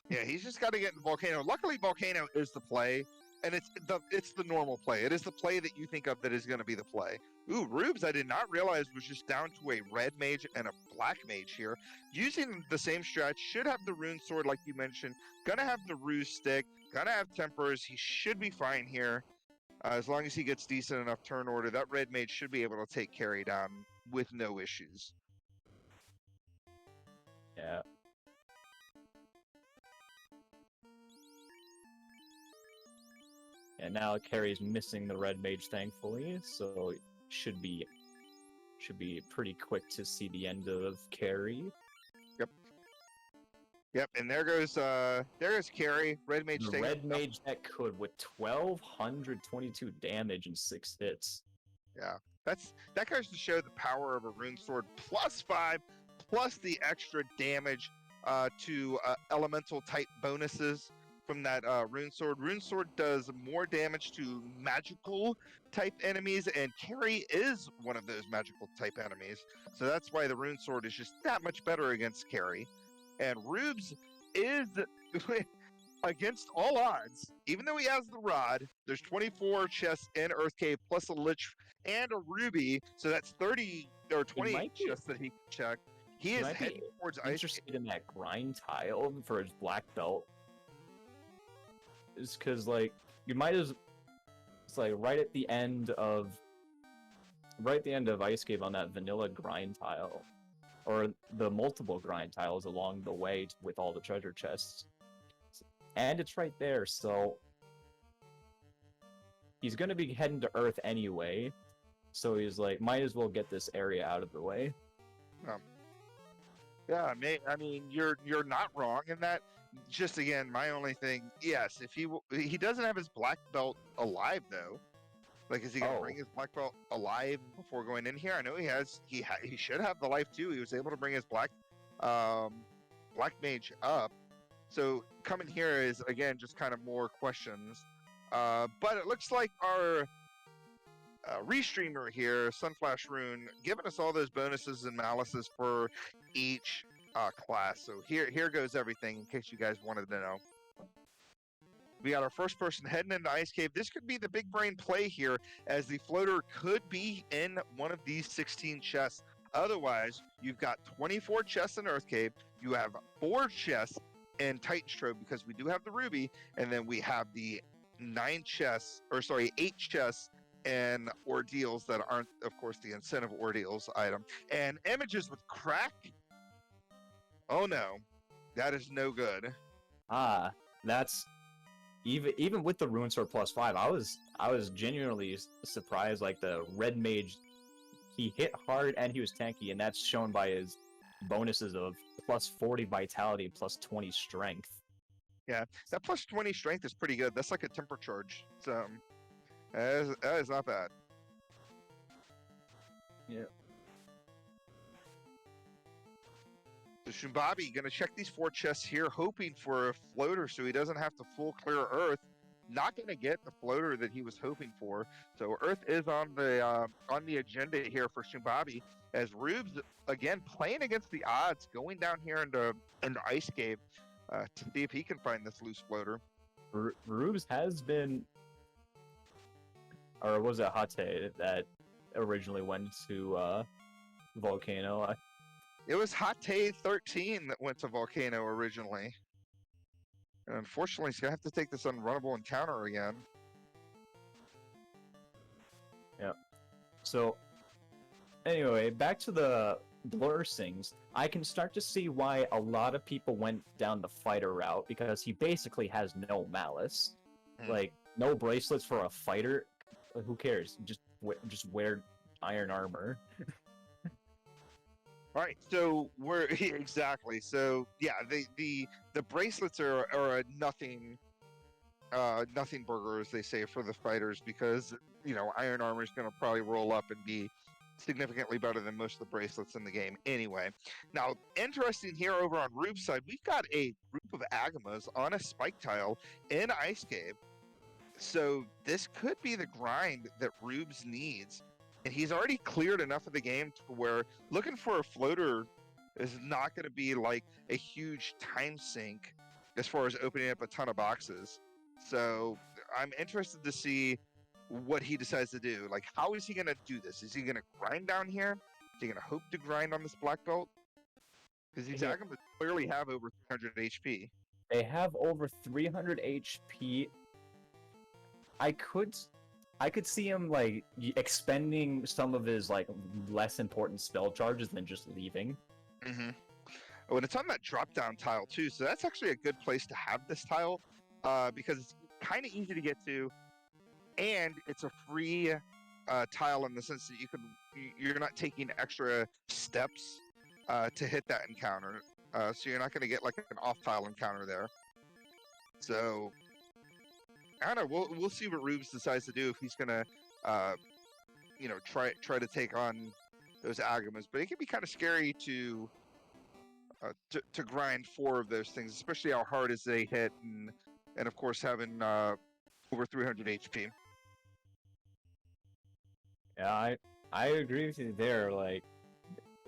Yeah, he's just got to get in the volcano. Luckily, volcano is the play, and it's the normal play. It is the play that you think of that is going to be the play. Ooh, Rubes, I did not realize was just down to a red mage and a black mage here. Using the same strat, should have the rune sword like you mentioned. Gonna have the ruse stick. Gonna have tempers. He should be fine here. As long as he gets decent enough turn order, that red mage should be able to take Carrie down with no issues. Yeah. And now Carrie's missing the red mage, thankfully, so it should be pretty quick to see the end of Carrie. Yep, and there goes Carrie. Red mage. The red mage that could with 1,222 damage and 6 hits. Yeah, that goes to show the power of a rune sword +5, plus the extra damage to elemental type bonuses from that rune sword. Rune sword does more damage to magical type enemies, and Carrie is one of those magical type enemies. So that's why the rune sword is just that much better against Carrie. And Rubes is against all odds, even though he has the rod. There's 24 chests in Earth Cave plus a lich and a ruby, so that's 30 or 20 chests that he can check. He is heading towards ice. Interested in that grind tile for his black belt. Is because you might as it's right at the end of Ice Cave on that vanilla grind tile. Or the multiple grind tiles along the way with all the treasure chests. And it's right there, so he's gonna be heading to Earth anyway. So he's might as well get this area out of the way. Yeah, I mean, you're not wrong in that. Just again, my only thing, yes, if he doesn't have his black belt alive though. Is he gonna bring his black belt alive before going in here? I know he has. He should have the life too. He was able to bring his black mage up. So coming here is again just kind of more questions. But it looks like our restreamer here, Sunflash Rune, giving us all those bonuses and malices for each class. So here goes everything in case you guys wanted to know. We got our first person heading into Ice Cave. This could be the big brain play here, as the floater could be in one of these 16 chests. Otherwise, you've got 24 chests in Earth Cave. You have 4 chests in Titan's Trove because we do have the ruby, and then we have the eight chests and ordeals that aren't, of course, the incentive ordeals item. And images with crack. Oh no, that is no good. Ah, that's even with the rune sword +5. I was genuinely surprised. Like the red mage, he hit hard and he was tanky, and that's shown by his bonuses of +40 vitality, +20 strength. Yeah, that plus 20 strength is pretty good. That's like a temper charge. So that is not bad. Yeah. So Shumbabi gonna check these 4 chests here, hoping for a floater so he doesn't have to full clear Earth. Not gonna get the floater that he was hoping for. So Earth is on the agenda here for Shumbabi, as Rubes again playing against the odds, going down here into Ice Cave to see if he can find this loose floater. Rubes has been, or was it Hate that originally went to Volcano? It was Hate 13 that went to Volcano originally. And unfortunately, he's gonna have to take this unrunnable encounter again. Yeah. So, anyway, back to the blur sings. I can start to see why a lot of people went down the fighter route, because he basically has no malice. Like, no bracelets for a fighter. Who cares? Just wear iron armor. All right, so we're exactly. So yeah, the bracelets are a nothing burger, as they say, for the fighters, because iron armor is going to probably roll up and be significantly better than most of the bracelets in the game anyway. Now, interesting here over on Rube's side, we've got a group of Agamas on a spike tile in Ice Cave. So this could be the grind that Rubes needs. And he's already cleared enough of the game to where looking for a floater is not going to be like a huge time sink as far as opening up a ton of boxes. So I'm interested to see what he decides to do. Like, how is he going to do this? Is he going to grind down here? Is he going to hope to grind on this black belt? Because these Agamas clearly have over 300 HP. They have over 300 HP. I could see him like expending some of his like less important spell charges than just leaving. Mm-hmm. Oh, and it's on that drop down tile too, so that's actually a good place to have this tile, because it's kind of easy to get to, and it's a free tile in the sense that you're not taking extra steps to hit that encounter, so you're not going to get like an off tile encounter there. So I don't know. We'll see what Rubes decides to do, if he's gonna, try to take on those Agamas. But it can be kind of scary to grind 4 of those things, especially how hard as they hit, and of course having over 300 HP. Yeah, I agree with you there. Like,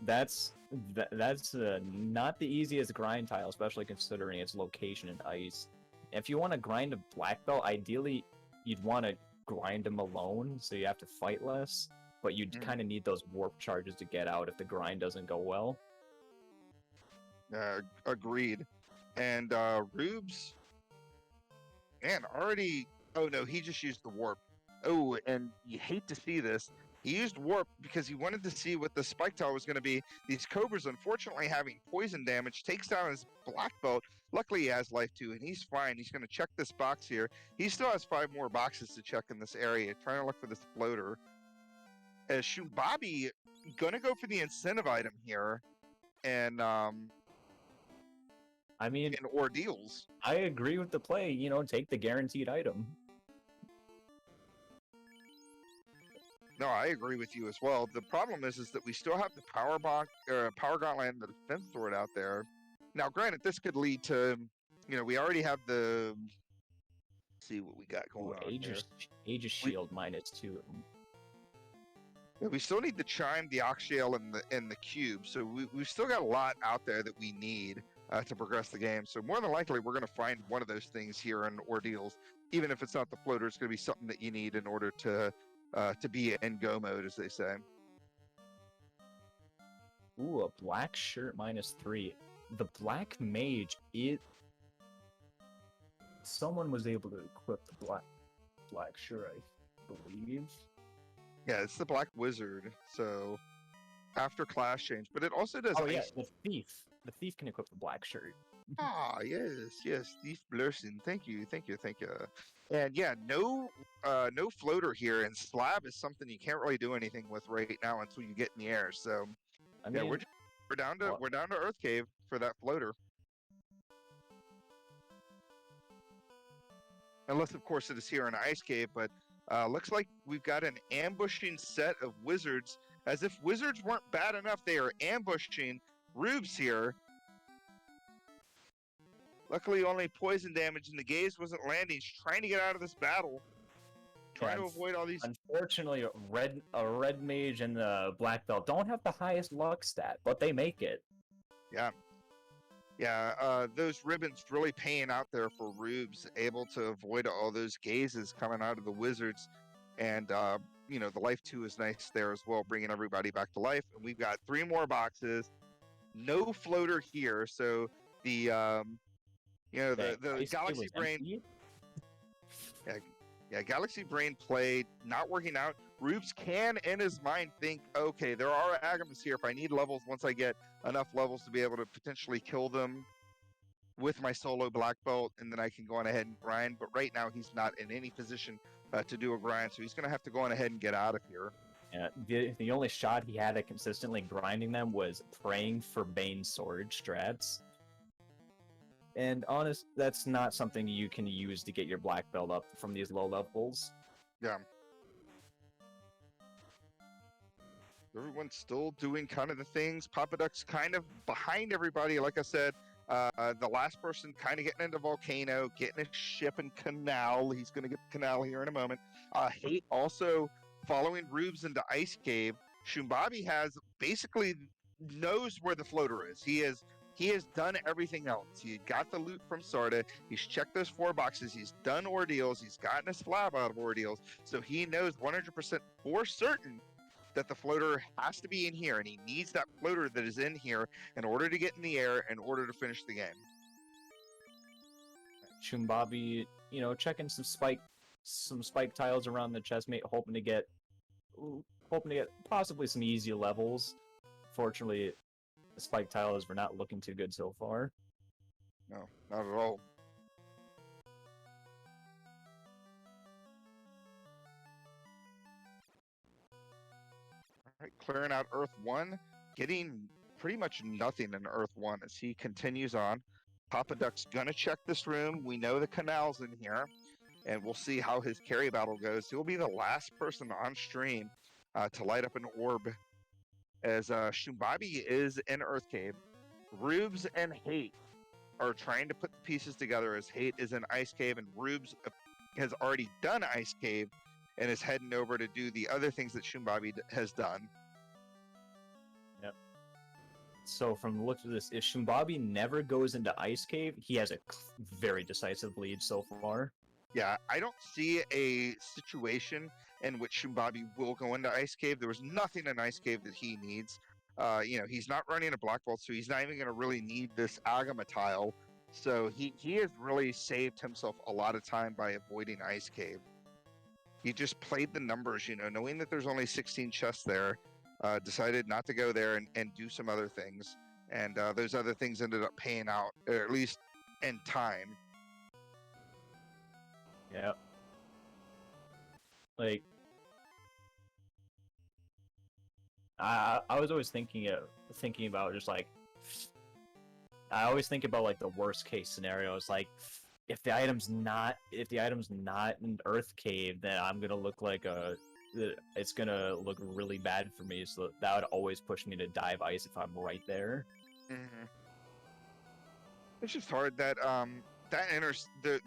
that's not the easiest grind tile, especially considering its location in ice. If you want to grind a black belt, ideally you'd want to grind him alone, so you have to fight less. But you'd kind of need those warp charges to get out if the grind doesn't go well. Agreed. And Rubes, man, already. Oh no, he just used the warp. Oh, and you hate to see this. He used warp because he wanted to see what the spike tile was going to be. These Cobras, unfortunately, having poison damage, takes down his black belt. Luckily, he has life too, and he's fine. He's going to check this box here. He still has 5 more boxes to check in this area, trying to look for this floater. As Shumbabi going to go for the incentive item here, and I mean, in ordeals. I agree with the play. Take the guaranteed item. No, I agree with you as well. The problem is that we still have the power gauntlet and the defense sword out there. Now, granted, this could lead to, we already have the. Let's see what we got going on here. Aegis Shield -2. Yeah, we still need the chime, the oxshell, and the cube. So we've still got a lot out there that we need to progress the game. So more than likely, we're going to find one of those things here in ordeals. Even if it's not the floater, it's going to be something that you need in order to be in go mode, as they say. Ooh, a black shirt -3. The black mage, someone was able to equip the black. black shirt, I believe. Yeah, it's the Black Wizard. So after class change, but it also does Oh yeah, ice. the thief. The thief can equip the black shirt. Ah, yes, Thief Blurson. Thank you. And yeah, no floater here, and slab is something you can't really do anything with right now until you get in the air. So I yeah, mean, what? we're down to Earth Cave for that floater. Unless of course it is here in Ice Cave, but looks like we've got an ambushing set of wizards. As if wizards weren't bad enough, they are ambushing Rubes here. Luckily, only poison damage, and the gaze wasn't landing. He's trying to get out of this battle, trying Yeah, to avoid all these. unfortunately, a red mage and the black belt don't have the highest luck stat, but they make it. Yeah, those ribbons really paying out there for Rubes, able to avoid all those gazes coming out of the wizards, and the life 2 is nice there as well, bringing everybody back to life. And we've got 3 more boxes, no floater here, so the the Ice Cave Galaxy was Brain. empty. Yeah, Galaxy Brain play not working out. Rubes can, in his mind, think, okay, there are Agamas here. If I need levels, once I get enough levels to be able to potentially kill them with my solo black belt, and then I can go on ahead and grind. But right now, he's not in any position to do a grind, so he's going to have to go on ahead and get out of here. Yeah, the only shot he had at consistently grinding them was praying for Bane sword strats. And honest, that's not something you can use to get your black belt up from these low levels. Yeah. Everyone's still doing kind of the things. Papa Duck's kind of behind everybody. Like I said, the last person kind of getting into Volcano, getting a ship in Canal. He's going to get the Canal here in a moment. Hate also following Rubes into Ice Cave. Shumbabi has basically knows where the floater is. He has done everything else. He got the loot from Sarda. He's checked those 4 boxes. He's done ordeals. He's gotten his slab out of ordeals. So he knows 100% for certain that the floater has to be in here, and he needs that floater that is in here in order to get in the air, in order to finish the game. Shumbabi, checking some spike tiles around the chestmate, hoping to get possibly some easy levels. Fortunately, the spike tiles were not looking too good so far. No, not at all. All right, clearing out Earth 1, getting pretty much nothing in Earth 1 as he continues on. Papa Duck's gonna check this room. We know the Canal's in here, and we'll see how his carry battle goes. He'll be the last person on stream to light up an orb, as Shumbabi is in Earth Cave. Rubes and Hate are trying to put the pieces together, as Hate is in Ice Cave, and Rubes has already done Ice Cave and is heading over to do the other things that Shumbabi has done. Yep. So from the looks of this, if Shumbabi never goes into Ice Cave, he has a very decisive lead so far. Yeah, I don't see a situation in which Shumbabi will go into Ice Cave. There was nothing in Ice Cave that he needs. He's not running a black belt, so he's not even going to really need this Agama tile. So he has really saved himself a lot of time by avoiding Ice Cave. He just played the numbers, knowing that there's only 16 chests there, decided not to go there and do some other things. And those other things ended up paying out, or at least in time. Yeah. Like, I was always thinking about just like, I always think about like the worst case scenarios. Like, if the item's not in Earth Cave, then I'm gonna look like it's gonna look really bad for me. So that would always push me to dive ice if I'm right there. Mm-hmm. It's just hard that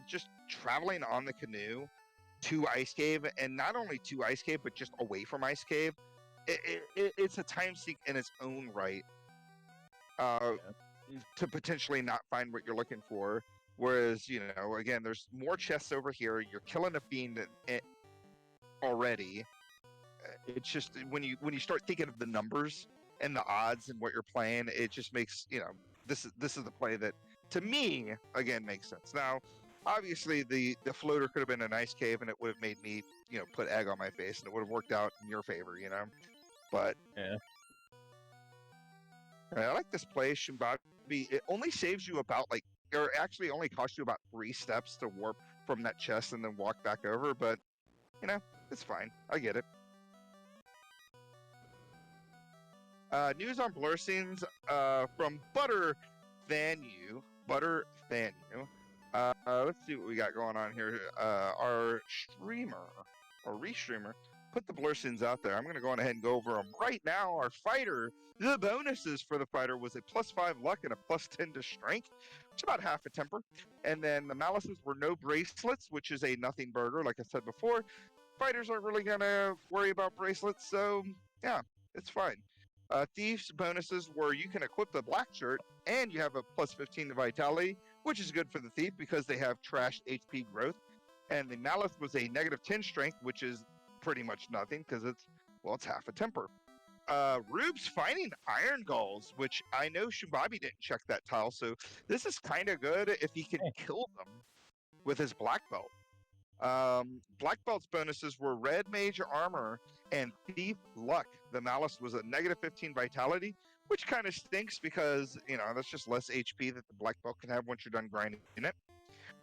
just traveling on the canoe to Ice Cave, and not only to Ice Cave, but just away from Ice Cave. It's a time sink in its own right. To potentially not find what you're looking for. Whereas, again, there's more chests over here. You're killing a fiend already. It's just when you start thinking of the numbers and the odds and what you're playing, it just makes this is the play that to me again makes sense. Now, Obviously, the floater could have been an ice cave, and it would have made me, put egg on my face, and it would have worked out in your favor, But Yeah. I like this play, Shimbabi. It only saves you about or actually only costs you about 3 steps to warp from that chest and then walk back over. But it's fine. I get it. News on blur scenes from Butter Than You. Butter Than You. Let's see what we got going on here. Our streamer or restreamer put the blur scenes out there. I'm going to go on ahead and go over them right now. Our fighter, the bonuses for the fighter was a +5 luck and a +10 to strength, which is about half a temper. And then the malices were no bracelets, which is a nothing burger, like I said before. Fighters aren't really going to worry about bracelets, so yeah, it's fine. Thieves bonuses were you can equip the black shirt and you have a +15 to vitality, which is good for the thief because they have trashed HP growth. And the malice was a -10 strength, which is pretty much nothing because it's half a temper. Rube's finding Irongols, which I know Shubabi didn't check that tile, so this is kind of good if he can kill them with his black belt. Black belt's bonuses were red mage armor and thief luck. The malice was a -15 vitality, which kind of stinks because that's just less HP that the black belt can have once you're done grinding it.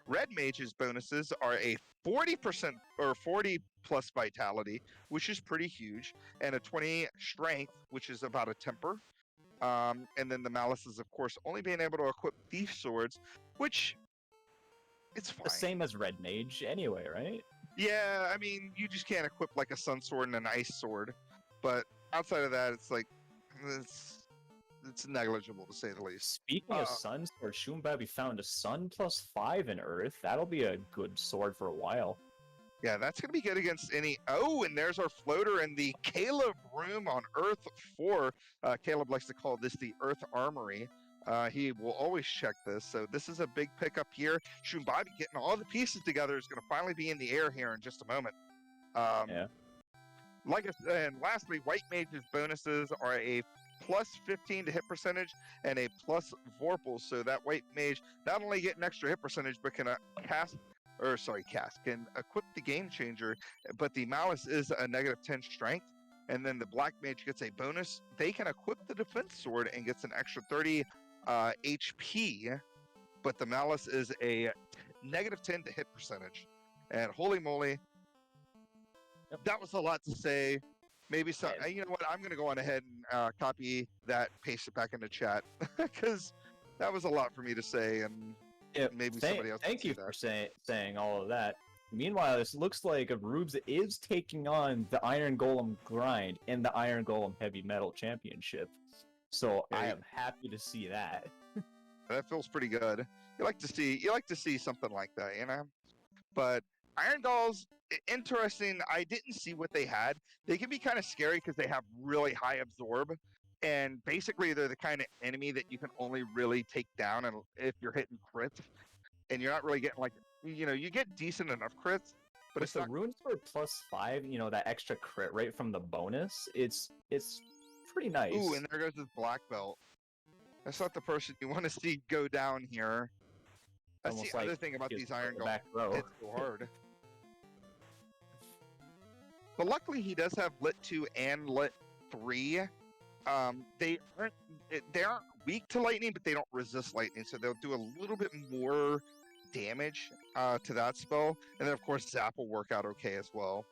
Red mage's bonuses are a 40% or 40 plus vitality, which is pretty huge, and a 20 strength, which is about a temper. And then the malice is, of course, only being able to equip thief swords, which it's fine. The same as red mage anyway, right? Yeah, I mean, you just can't equip like a sun sword and an ice sword, but outside of that, it's like it's negligible to say the least. Speaking of sun sword, Shumbabi found a sun +5 in Earth. That'll be a good sword for a while. Yeah, that's gonna be good against any. Oh, and there's our floater in the Caleb room on Earth 4. Caleb likes to call this the Earth Armory. He will always check this, so this is a big pickup here. Shumbabi getting all the pieces together is going to finally be in the air here in just a moment. Yeah. Like I said, and lastly, White Mage's bonuses are a +15 to hit percentage and a plus Vorpal, so that White Mage not only get an extra hit percentage, but can can equip the Game Changer, but the Malice is a -10 strength. And then the Black Mage gets a bonus. They can equip the Defense Sword and gets an extra 30 HP, but the Malice is a -10 to hit percentage. And holy moly, that was a lot to say. Maybe some. You know what? I'm going to go on ahead and copy that, paste it back into chat because that was a lot for me to say, and maybe somebody else. Thank you for saying all of that. Meanwhile, this looks like Rubes is taking on the Iron Golem grind in the Iron Golem Heavy Metal Championship. So I am happy to see that. That feels pretty good. You like to see something like that, But Iron Golls, interesting. I didn't see what they had. They can be kind of scary because they have really high absorb, and basically they're the kind of enemy that you can only really take down and if you're hitting crits, and you're not really getting you get decent enough crits, but with the Rune Sword +5, that extra crit rate from the bonus, it's pretty nice. Ooh, and there goes his black belt. That's not the person you want to see go down here. That's almost the other thing about these Iron Golem. It's so hard. But luckily, he does have Lit 2 and Lit 3. They aren't weak to lightning, but they don't resist lightning, so they'll do a little bit more damage to that spell. And then, of course, Zap will work out okay as well.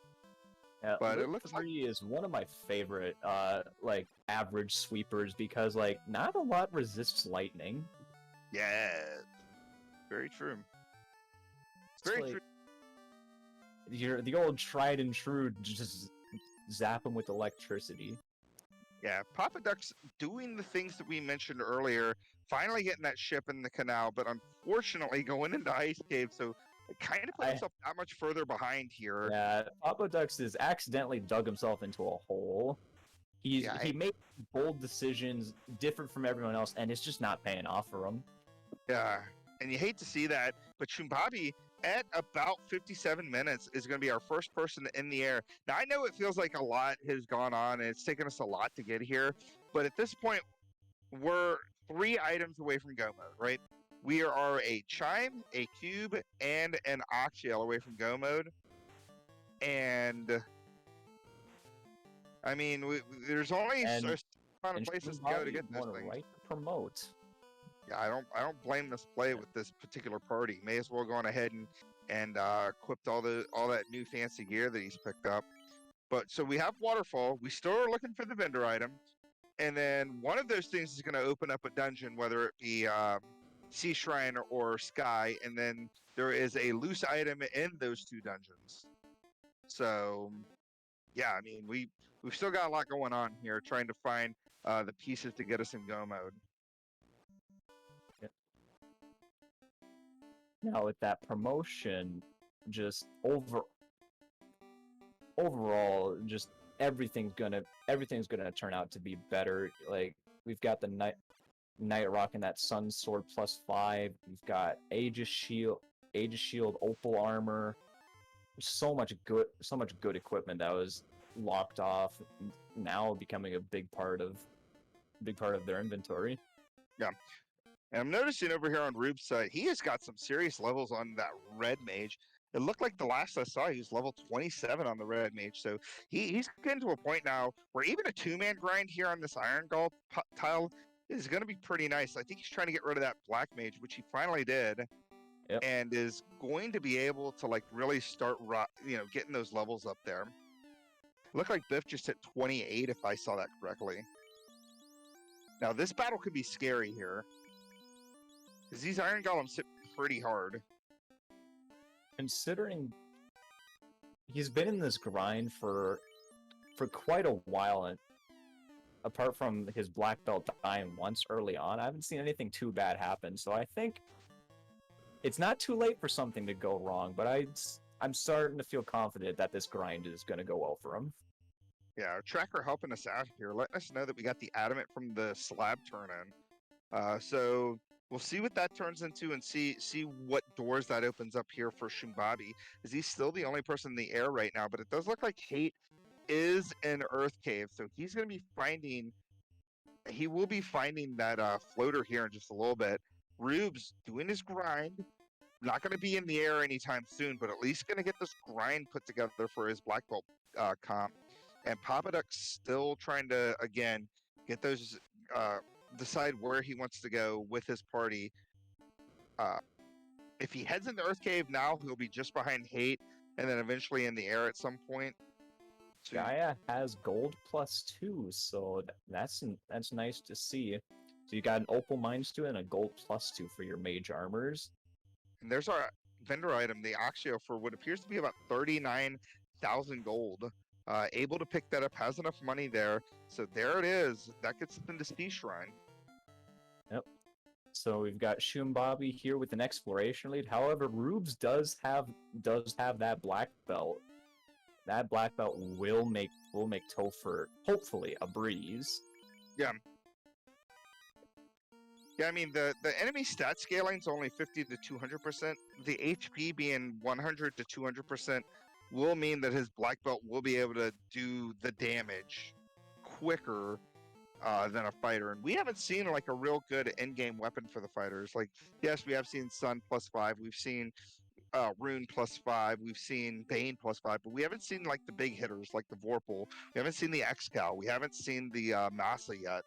Yeah, but it looks 3 is one of my favorite average sweepers because not a lot resists lightning. Yeah, very true. Very true. You're the old tried and true, just zap them with electricity. Yeah, Papa Duck's doing the things that we mentioned earlier, finally getting that ship in the canal, but unfortunately going into Ice Cave, so it kind of put himself that much further behind here. Yeah, Papa Duck's has accidentally dug himself into a hole. He made bold decisions different from everyone else, and it's just not paying off for him. Yeah, and you hate to see that, but Shumbabi, at about 57 minutes, is going to be our first person in the air. Now, I know it feels like a lot has gone on, and it's taken us a lot to get here, but at this point, we're 3 items away from go mode, right? We are a Chime, a Cube, and an Oxyel away from Go mode. And I mean, there's only a And amount of and places to go to Bobby get those going things. right to promote. Yeah, I don't blame this play with this particular party. May as well go on ahead and equipped all that new fancy gear that he's picked up. But so we have waterfall. We still are looking for the vendor item, and then one of those things is going to open up a dungeon, whether it be sea shrine or sky, and then there is a loose item in those two dungeons. So yeah, I mean we've still got a lot going on here, trying to find the pieces to get us in go mode. Now with that promotion, just overall, just everything's gonna turn out to be better. Like we've got the Night rocking that Sun Sword +5. We've got Aegis Shield, Opal armor. So much good equipment that was locked off. Now becoming a big part of their inventory. Yeah. And I'm noticing over here on Rube's side, he has got some serious levels on that red mage. It looked like the last I saw, he was level 27 on the red mage. So he's getting to a point now where even a 2-man grind here on this Irongol tile is going to be pretty nice. I think he's trying to get rid of that black mage, which he finally did. Yep. And is going to be able to like really start, getting those levels up there. It looked like Biff just hit 28 if I saw that correctly. Now this battle could be scary here, because these Iron Golems hit pretty hard. Considering he's been in this grind for quite a while, and apart from his black belt dying once early on, I haven't seen anything too bad happen. So I think it's not too late for something to go wrong, but I'm starting to feel confident that this grind is going to go well for him. Yeah, our tracker helping us out here, letting us know that we got the adamant from the slab turn in. So we'll see what that turns into and see what doors that opens up here for Shumbabi. Is he still the only person in the air right now? But it does look like Hate is in Earth Cave, so he's going to be finding. He will be finding that floater here in just a little bit. Rube's doing his grind. Not going to be in the air anytime soon, but at least going to get this grind put together for his black belt comp. And Papa Duck's still trying to, again, get those, decide where he wants to go with his party. If he heads into Earth Cave now, he'll be just behind Hate, and then eventually in the air at some point. Gaia has gold +2, so that's nice to see. So you got an Opal Mines 2 and a gold +2 for your mage armors. And there's our vendor item, the Oxio, for what appears to be about 39,000 gold. Able to pick that up, has enough money there. So there it is. That gets us into Sea Shrine. Yep. So we've got Shumbabi here with an exploration lead. However, Rubes does have that black belt. That black belt will make Topher hopefully a breeze. Yeah. Yeah, I mean the enemy stat scaling is only 50 to 200%. The HP being 100 to 200% will mean that his black belt will be able to do the damage quicker than a fighter. And we haven't seen like a real good end-game weapon for the fighters. Like, yes, we have seen Sun +5, we've seen Rune +5, we've seen Bane +5, but we haven't seen like the big hitters like the Vorpal. We haven't seen the Excal. We haven't seen the Massa yet.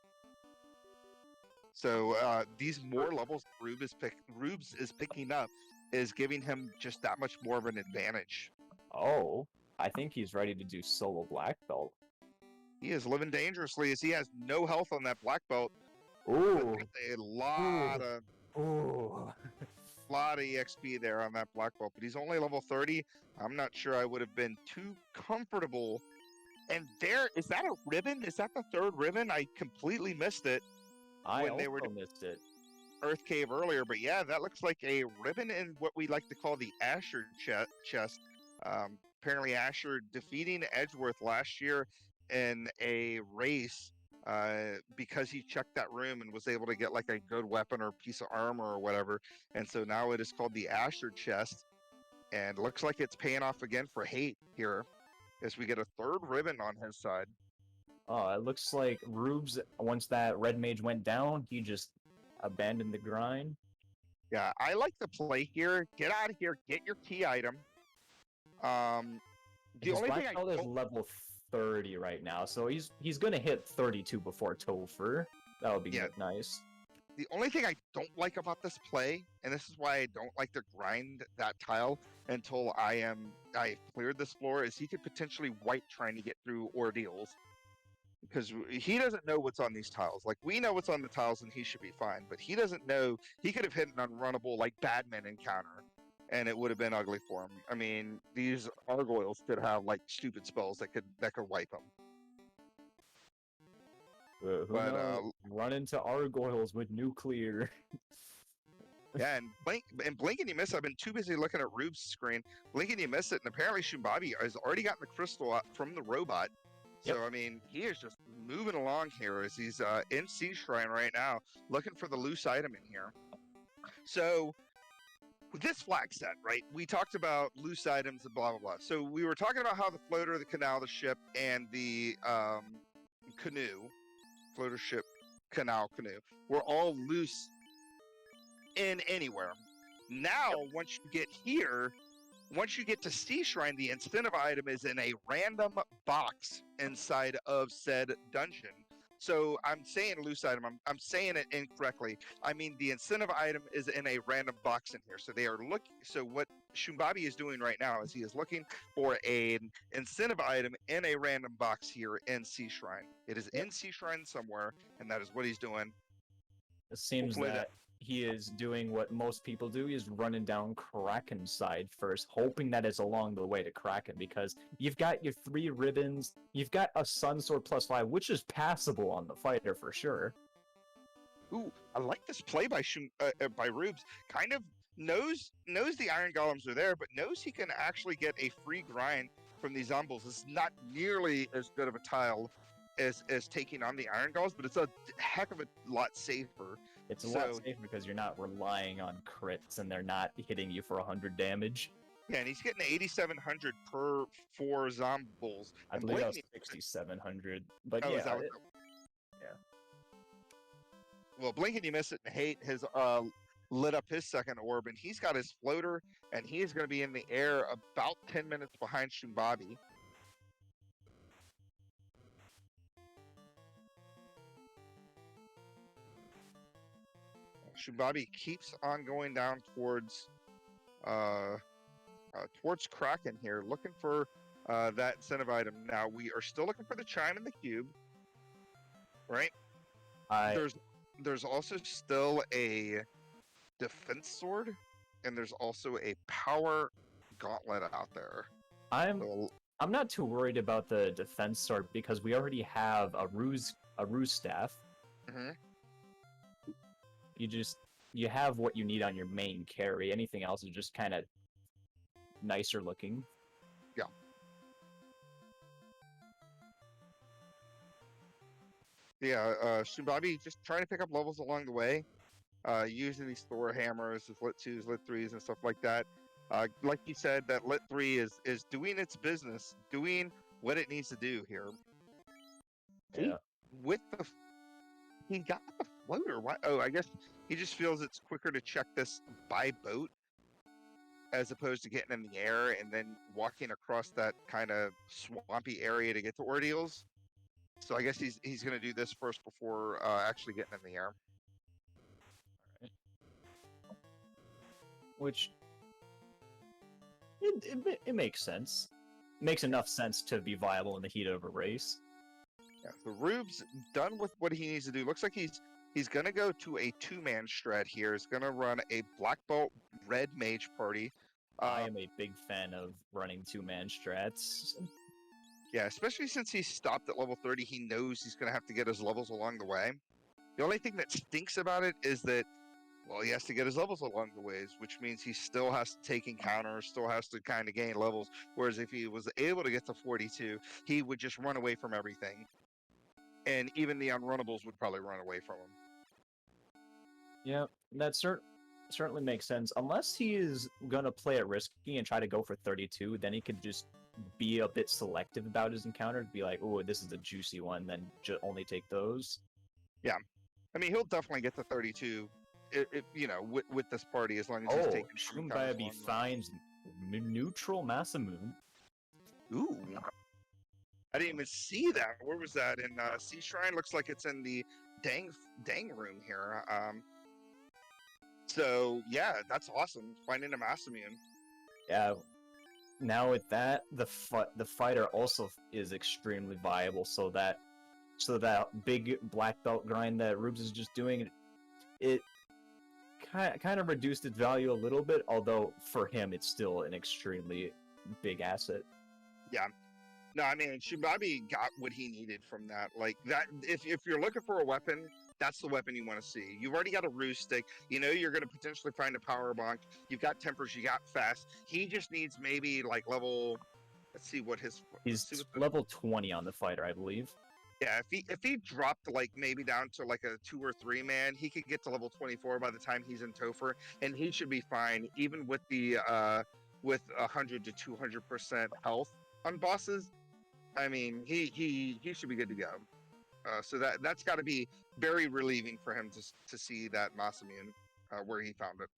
So these more levels Rubes is picking up is giving him just that much more of an advantage. Oh, I think he's ready to do solo black belt. He is living dangerously as he has no health on that black belt. Ooh, a lot of lot of EXP there on that black belt, but he's only level 30. I'm not sure I would have been too comfortable. And there is that a ribbon? Is that the third ribbon? I completely missed it. I also missed it. Earth Cave earlier, but yeah, that looks like a ribbon in what we like to call the Asher chest. Apparently, Asher defeating Edgeworth last year in a race because he checked that room and was able to get like a good weapon or piece of armor or whatever. And so now it is called the Asher chest, and looks like it's paying off again for Hate here as we get a third ribbon on his side. Oh, it looks like Rubes, once that red mage went down, he just abandoned the grind. Yeah, I like the play here. Get out of here. Get your key item. Um, the His only thing black I belt is don't level 30 right now, so he's gonna hit 32 before Topher. That would be yeah, nice. the only thing I don't like about this play, and this is why I don't like to grind that tile until I cleared this floor, is he could potentially wipe trying to get through ordeals because he doesn't know what's on these tiles. Like we know what's on the tiles, and he should be fine, but he doesn't know. He could have hit an unrunnable like Badman encounter, and it would have been ugly for him. I mean, these gargoyles could have like stupid spells that could wipe him. Who But knows? Run into Argoyles with nuclear. yeah, and blink and you miss. I've been too busy looking at Rube's screen. Blink and you miss it, and apparently Shumbabi has already gotten the crystal out from the robot. So Yep. I mean, he is just moving along here as he's in Sea Shrine right now, looking for the loose item in here. So with this flag set, right? We talked about loose items and blah blah blah. So we were talking about how the floater, the canal, the ship, and the canoe, floater, ship, canal, canoe, were all loose in anywhere. Now, once you get here, once you get to Sea Shrine, the incentive item is in a random box inside of said dungeon. So I'm saying loose item. I'm saying it incorrectly. I mean the incentive item is in a random box in here. So they are looking. So what Shumbabi is doing right now is he is looking for an incentive item in a random box here in Sea Shrine. It is Yep. in Sea Shrine somewhere, and that is what he's doing. It seems Hopefully that he is doing what most people do. He's running down Kraken's side first, hoping that it's along the way to Kraken, because you've got your 3 ribbons, you've got a Sun Sword +5, which is passable on the fighter for sure. Ooh, I like this play by Rubes. Kind of knows the Iron Golems are there, but knows he can actually get a free grind from these Zombies. It's not nearly as good of a tile as taking on the Iron Golems, but it's a heck of a lot safer. It's a So lot safer because you're not relying on crits and they're not hitting you for 100 damage. yeah, and he's getting 8,700 per 4 Zombies. I And believe that was Blake, 6,700, but oh, yeah, is that what? yeah. Well, Blink and You Miss It and Hate has lit up his second orb, and he's got his floater, and he's going to be in the air about 10 minutes behind Shumbabi. Shumbabi keeps on going down towards Kraken here, looking for that incentive item. Now we are still looking for the chime and the cube, right? There's also still a defense sword, and there's also a power gauntlet out there. I'm not too worried about the defense sword because we already have a ruse staff. Mm-hmm. You have what you need on your main carry. Anything else is just kind of nicer looking. Yeah. Yeah, Shumbabi just trying to pick up levels along the way, using these Thor hammers, his Lit 2s, Lit 3s, and stuff like that. Like you said, that Lit 3 is doing its business, doing what it needs to do here. Yeah. He got the floater. Why? Oh, I guess he just feels it's quicker to check this by boat as opposed to getting in the air and then walking across that kind of swampy area to get to ordeals. So I guess he's going to do this first before actually getting in the air. Which it makes sense. It makes enough sense to be viable in the heat of a race. Yeah, so Rube's done with what he needs to do. Looks like he's going to go to a 2-man strat here. He's going to run a Black Belt Red Mage party. I am a big fan of running 2-man strats. Yeah, especially since he stopped at level 30, he knows he's going to have to get his levels along the way. The only thing that stinks about it is that, well, he has to get his levels along the ways, which means he still has to take encounters, still has to kind of gain levels. Whereas if he was able to get to 42, he would just run away from everything. And even the unrunnables would probably run away from him. Yeah, that certainly makes sense. Unless he is going to play it risky and try to go for 32, then he could just be a bit selective about his encounters. Be like, oh, this is a juicy one, then only take those. Yeah. I mean, he'll definitely get to 32 with this party as long as he's Oh, taking some encounters Shumbayabi along the way. finds neutral Masamune. Ooh, I didn't even see that. Where was that? In Sea Shrine? Looks like it's in the dang dang room here. So yeah, that's awesome. Finding a Masamune. Yeah. Now with that, the fighter also is extremely viable. So that big black belt grind that Rubes is just doing, it kind of reduced its value a little bit. Although for him, it's still an extremely big asset. Yeah. No, I mean Shubabi got what he needed from that. Like that, if you're looking for a weapon, that's the weapon you want to see. You've already got a roost stick. You know you're going to potentially find a power bonk. You've got tempers. You got fast. He just needs maybe like level. Let's see what his. Let's see He's what the. level 20 on the fighter, I believe. Yeah, if he dropped like maybe down to like a 2 or 3 man, he could get to level 24 by the time he's in Topher, and he should be fine even with the with 100 to 200% health on bosses. I mean, he should be good to go. So that's got to be very relieving for him to see that Masamune where he found it.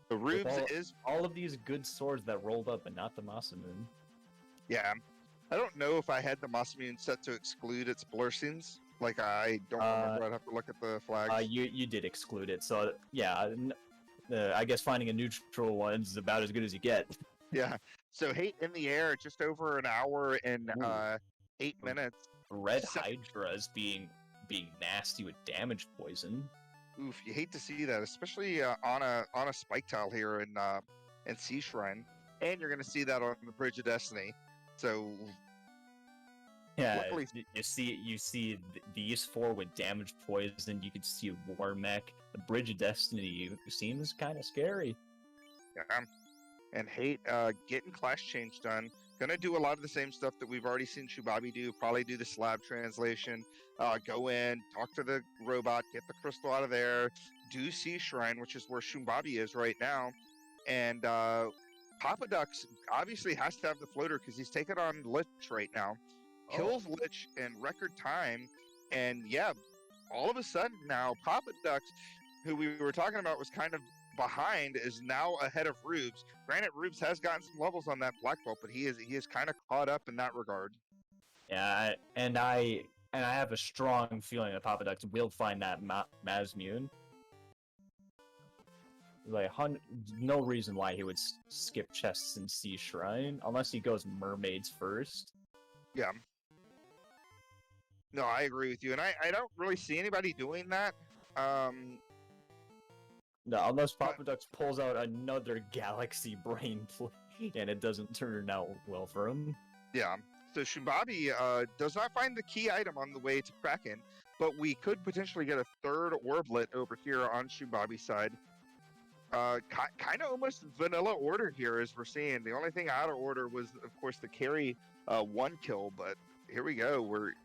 The With Rubes is all of these good swords that rolled up, and not the Masamune. yeah. I don't know if I had the Masamune set to exclude its blessings. Like I don't remember. I'd have to look at the flags. You did exclude it, so yeah. I guess finding a neutral one is about as good as you get. Yeah. So hate in the air, just over an hour and Ooh. 8 minutes. Red Se- Hydra is being nasty with damage poison. Oof, you hate to see that, especially on a spike tile here in Sea Shrine, and you're going to see that on the Bridge of Destiny. So Yeah, luckily, you see these four with damage poison. You could see War Mech. The Bridge of Destiny seems kind of scary. yeah, and hate getting class change done. Gonna do a lot of the same stuff that we've already seen Shubabi do. Probably do the slab translation. Go in, talk to the robot, get the crystal out of there. Do Sea Shrine, which is where Shumbabi is right now, and Papa Ducks obviously has to have the floater because he's taking on Lich right now. Kills Lich in record time, and yeah, all of a sudden now Papa Ducks, who we were talking about was kind of behind, is now ahead of Rubes. Granted, Rubes has gotten some levels on that black belt, but he is kind of caught up in that regard. Yeah, and I have a strong feeling that Papa Ducks will find that Mazmune. Like, no reason why he would skip chests and Sea Shrine unless he goes mermaids first. Yeah. No, I agree with you, and I don't really see anybody doing that. No, unless Papa Ducks pulls out another galaxy brain play and it doesn't turn out well for him. Yeah. So Shumbabi does not find the key item on the way to Kraken, but we could potentially get a third orblet over here on Shumbabi's side. Kind of almost vanilla order here as we're seeing. The only thing out of order was, of course, the carry one kill, but here we go.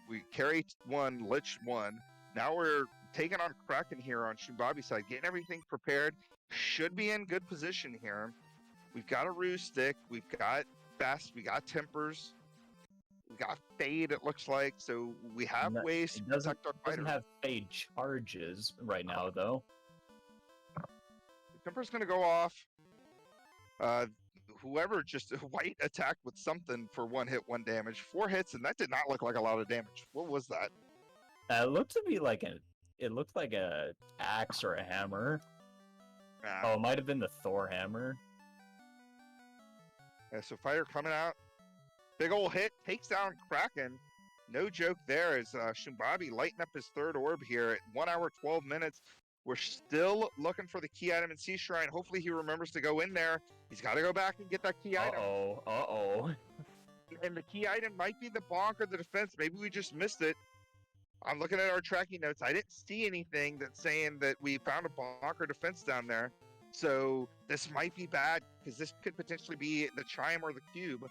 We carry one, Lich one. Now we're taking on Kraken here on Shumbabi's side, getting everything prepared. Should be in good position here. We've got a roost stick. We've got fast. We got tempers. We got fade. It looks like so. We have ways to protect our fighter. Doesn't have fade charges right now though. Temper's gonna go off. Whoever just white attacked with something for 1 hit, 1 damage, 4 hits, and that did not look like a lot of damage. What was that? It looked to be like it looked like a axe or a hammer. Oh, it might have been the Thor hammer. Yeah, so fighter coming out, big old hit, takes down Kraken. No joke there as Shumbabi lighting up his third orb here at 1 hour 12 minutes. We're still looking for the key item in Sea Shrine. Hopefully he remembers to go in there. He's got to go back and get that key item. Uh-oh. And the key item might be the bonk or the defense. Maybe we just missed it. I'm looking at our tracking notes. I didn't see anything that's saying that we found a bonk or defense down there. So this might be bad because this could potentially be the chime or the cube.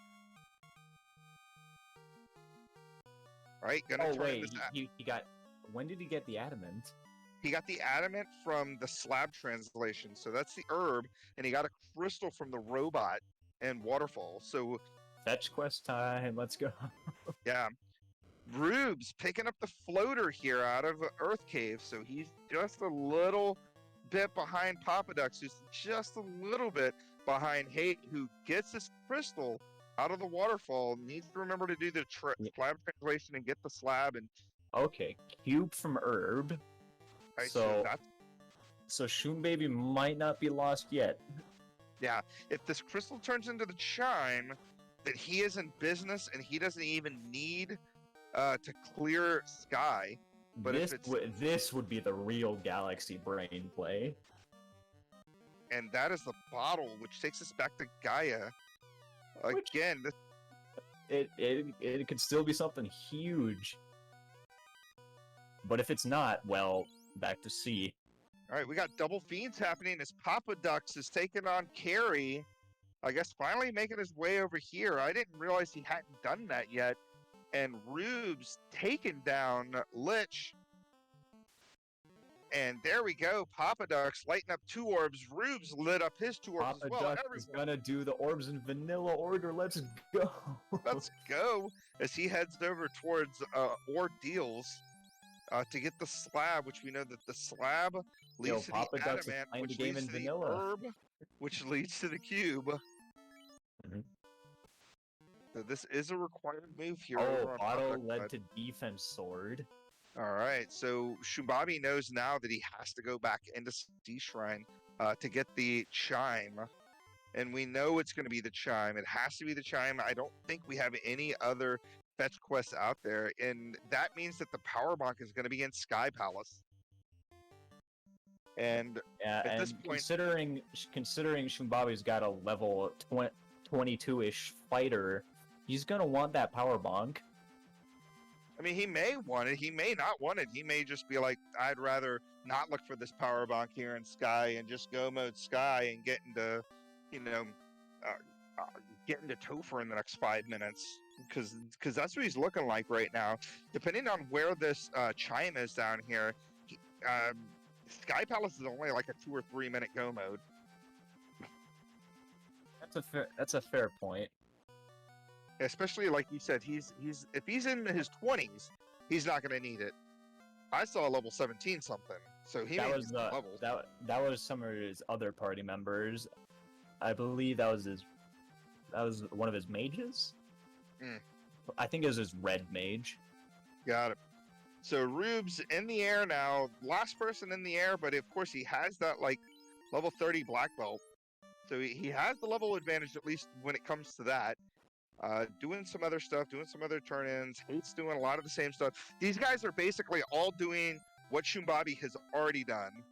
All right, gonna turn wait, this. he got. When did he get the adamant? He got the adamant from the slab translation, so that's the herb, and he got a crystal from the robot. and Waterfall. So Fetch quest time. Let's go. yeah, Rubes picking up the floater here out of Earth Cave. So he's just a little bit behind Papadux, who's just a little bit behind Hate, who gets his crystal out of the waterfall. Needs to remember to do the slab translation and get the slab. And Okay, cube from Herb. right, So that's Shoon Baby might not be lost yet. yeah. If this crystal turns into the chime, then he is in business, and he doesn't even need to clear Sky. But This would be the real Galaxy Brain play. And that is the bottle, which takes us back to Gaia. Again, it could still be something huge. But if it's not, well, back to C. All right, we got double fiends happening as Papadux is taking on Carrie. I guess finally making his way over here. I didn't realize he hadn't done that yet. And Rubes taking down Lich. And there we go. Papadux lighting up 2 orbs. Rubes lit up his 2 orbs as well. Papadux is gonna do the orbs in vanilla order. Let's go. Let's go. As he heads over towards Ordeals to get the slab, which we know that the slab leads to the adamant, which leads to the herb, which leads to the cube. So this is a required move here. Oh, Bottle led to defense sword. All right, so Shumbabi knows now that he has to go back into Sea Shrine to get the chime. And we know it's going to be the chime. It has to be the chime. I don't think we have any other fetch quests out there. And that means that the power bonk is going to be in Sky Palace. And at this point, considering Shumbabi's got a level 22-ish fighter, he's going to want that power bonk. I mean, he may want it. He may not want it. He may just be like, I'd rather not look for this power bonk here in Sky and just go mode Sky and get into, get into Topher in the next 5 minutes. Because that's what he's looking like right now. Depending on where this chime is down here, Sky Palace is only like a 2 or 3 minute go mode. That's a fair point. Especially like you said, if he's in his 20s, he's not going to need it. I saw level 17 something, so he may need levels. That was some of his other party members. I believe that was one of his mages. I think it was his red mage. Got it. So Rubes in the air now, last person in the air, but of course he has that like level 30 black belt, so he has the level advantage at least when it comes to that. Doing some other stuff, doing some other turn-ins. Hate's doing a lot of the same stuff. These guys are basically all doing what Shumbabi has already done.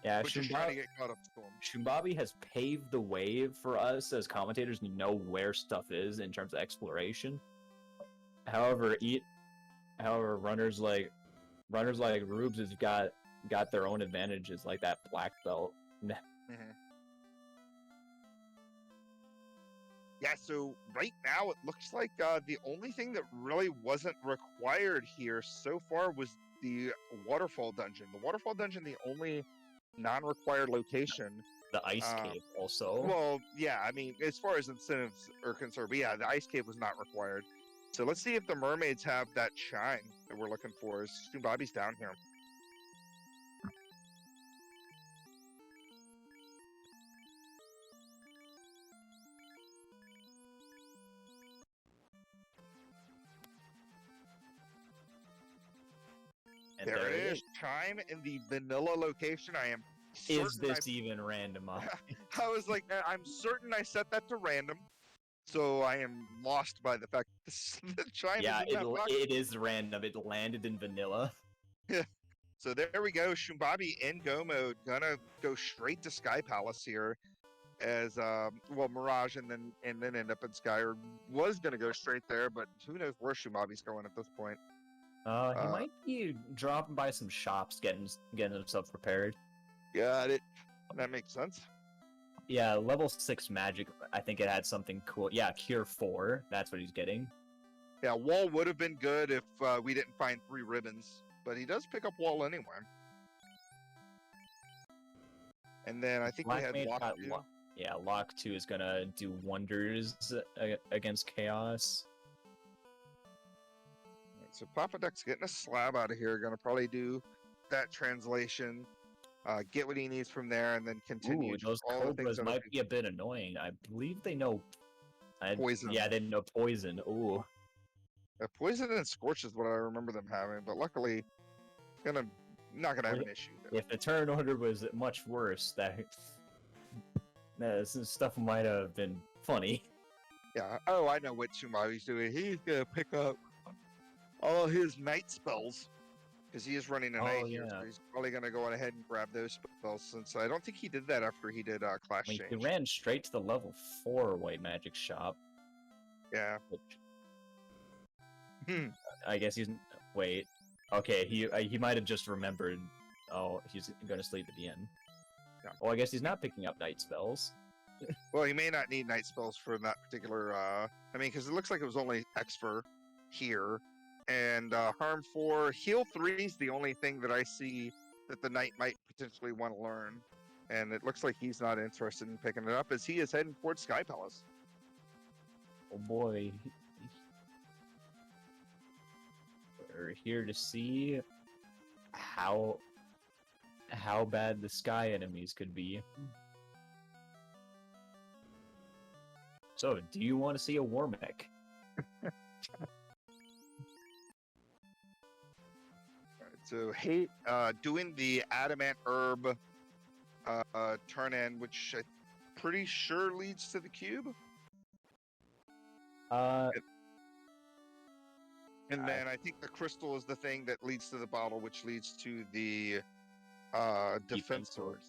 Yeah, trying to get caught up to him. Shumbabi has paved the way for us as commentators to know where stuff is in terms of exploration. However, runners like Rubes has got their own advantages, like that black belt. Yeah, so right now it looks like the only thing that really wasn't required here so far was the waterfall dungeon. The waterfall dungeon, the only non-required location. The ice cave also. Well, yeah, I mean, as far as incentives are concerned, but yeah, the ice cave was not required. So let's see if the mermaids have that shine that we're looking for. As Shumbabi's down here. And there it is. Chime in the vanilla location. I am certain. Is this even random? I was like, I'm certain I set that to random. So I am lost by the fact that the chime is in that box. It is random. It landed in vanilla. Yeah. So there we go. Shumbabi in go mode. Gonna go straight to Sky Palace here. As Mirage and then end up in Sky, or was gonna go straight there, but who knows where Shumbabi's going at this point. He might be dropping by some shops, getting himself prepared. Got it. That makes sense. Yeah, level 6 magic. I think it had something cool. Yeah, Cure 4. That's what he's getting. Yeah, Wall would have been good if we didn't find 3 ribbons, but he does pick up Wall anyway. And then I think we had Lock. Yeah, Lock 2 is gonna do wonders against Chaos. So Papa Duck's getting a slab out of here. Going to probably do that translation, get what he needs from there, and then continue Ooh, just those all the things Cobras that are might be a bit annoying. I believe they know... poison. Yeah, they know Poison. Ooh. Poison and Scorch is what I remember them having, but luckily, not gonna have an issue there. If the turn order was much worse, this stuff might have been funny. Yeah. Oh, I know what Shumabi's doing. He's gonna pick up all his night spells because he is running a night here. So he's probably gonna go on ahead and grab those spells. Since I don't think he did that after he did Clash Change. He ran straight to the level 4 White Magic shop. Yeah. I guess he's... Wait. Okay, he might have just remembered... Oh, he's gonna sleep at the end. Yeah. Well, I guess he's not picking up night spells. Well, he may not need night spells for that particular... I mean, because it looks like it was only Exfer here. And Harm 4, Heal 3 is the only thing that I see that the Knight might potentially want to learn. And it looks like he's not interested in picking it up as he is heading towards Sky Palace. Oh boy. We're here to see how bad the sky enemies could be. So, do you want to see a Warmech? So Hate doing the Adamant Herb turn in, which I'm pretty sure leads to the cube. And then I think the crystal is the thing that leads to the bottle, which leads to the defense sword.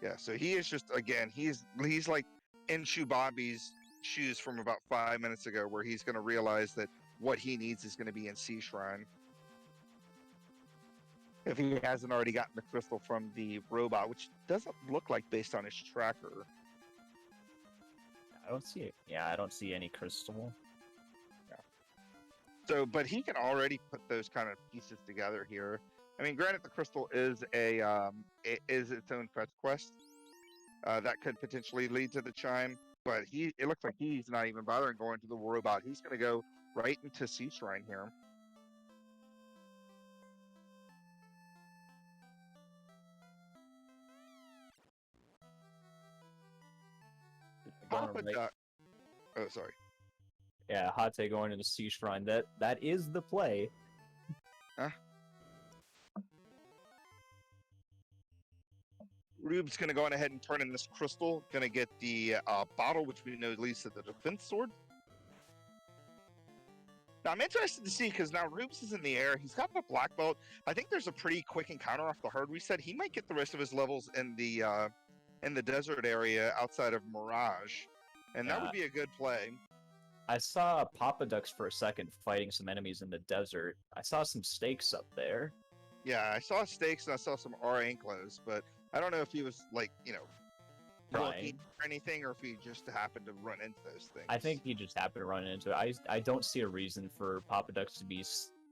Yeah, so he is just, again, he's like in Shubabi's shoes from about 5 minutes ago, where he's going to realize that what he needs is going to be in Sea Shrine. If he hasn't already gotten the crystal from the robot, which doesn't look like based on his tracker. I don't see it. Yeah, I don't see any crystal. So, but he can already put those kind of pieces together here. I mean, granted, the crystal is is its own fetch quest that could potentially lead to the chime, but it looks like he's not even bothering going to the robot. He's going to go right into Sea Shrine here. Papa Duck. Oh, sorry. Yeah, Hate going into Sea Shrine. That is the play. Huh? Rube's going to go on ahead and turn in this crystal. Going to get the bottle, which we know leads to the defense sword. Now, I'm interested to see, because now Rube's is in the air. He's got the black belt. I think there's a pretty quick encounter off the hard reset. He might get the rest of his levels in the desert area outside of Mirage. And that would be a good play. I saw Papa Ducks for a second fighting some enemies in the desert. I saw some stakes up there. Yeah, I saw stakes and I saw some Irongol, but I don't know if he was, like, looking or anything, or if he just happened to run into those things. I think he just happened to run into it. I don't see a reason for Papa Ducks to be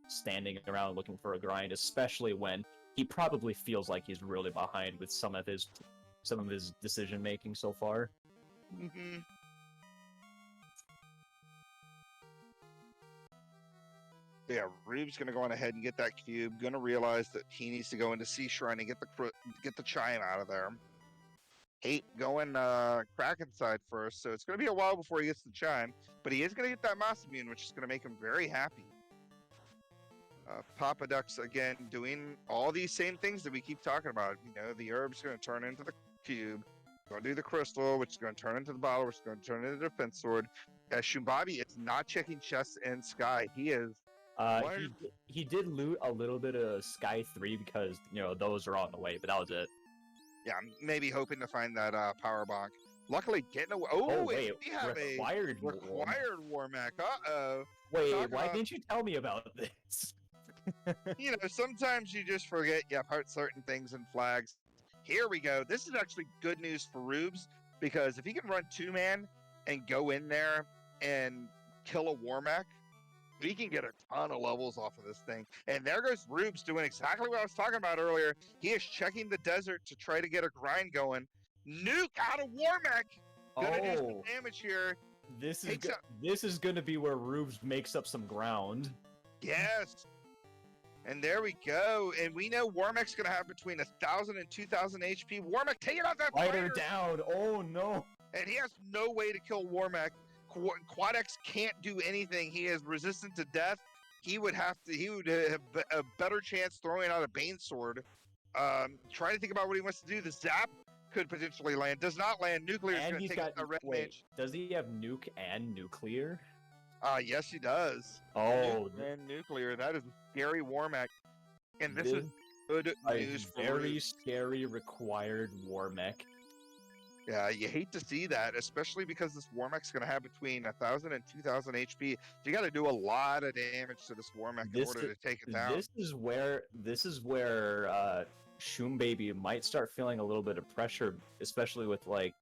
standing around looking for a grind, especially when he probably feels like he's really behind with some of his decision making so far. Mm-hmm. Yeah, Rube's going to go on ahead and get that cube. Going to realize that he needs to go into Sea Shrine and get the chime out of there. Hate going Kraken side first, so it's going to be a while before he gets the chime. But he is going to get that Moss Immune, which is going to make him very happy. Papa Duck's, again, doing all these same things that we keep talking about. The herb's going to turn into the cube. Going to do the crystal, which is going to turn into the bottle, which is going to turn into the defense sword. Shumbabi is not checking chests in Sky. He is... He did loot a little bit of Sky 3 because, those are on the way, but that was it. Yeah, maybe hoping to find that power bonk. Luckily, getting away. Oh, wait, we have required Warmech. Uh-oh. Wait, why didn't you tell me about this? Sometimes you just forget you have certain things and flags. Here we go. This is actually good news for Rubes, because if he can run 2-man and go in there and kill a Warmech, we can get a ton of levels off of this thing. And there goes Rubes doing exactly what I was talking about earlier. He is checking the desert to try to get a grind going. Nuke out of Warmech! Gonna do some Oh, damage here. Takes out. this is gonna be where Rubes makes up some ground. Yes. And there we go. And we know Warmech's going to have between 1,000 and 2,000 HP. Warmech taking out that Fighter fighter! down. Oh no. And he has no way to kill Warmech. Quadex can't do anything. He is resistant to death. He would have a better chance throwing out a Bane Sword. Trying to think about what he wants to do. The Zap could potentially land. Does not land. Nuclear is And going to he's take got a Red wait. Mage. Does he have nuke and nuclear? Yes, he does. Oh, And nuclear. That is scary Warmech. And this is good news for very Rubes. scary required Warmech. Yeah, you hate to see that, especially because this Warmech's going to have between 1,000 and 2,000 HP. So you got to do a lot of damage to this Warmech in order to take it down. This is where Shoom Baby might start feeling a little bit of pressure, especially with like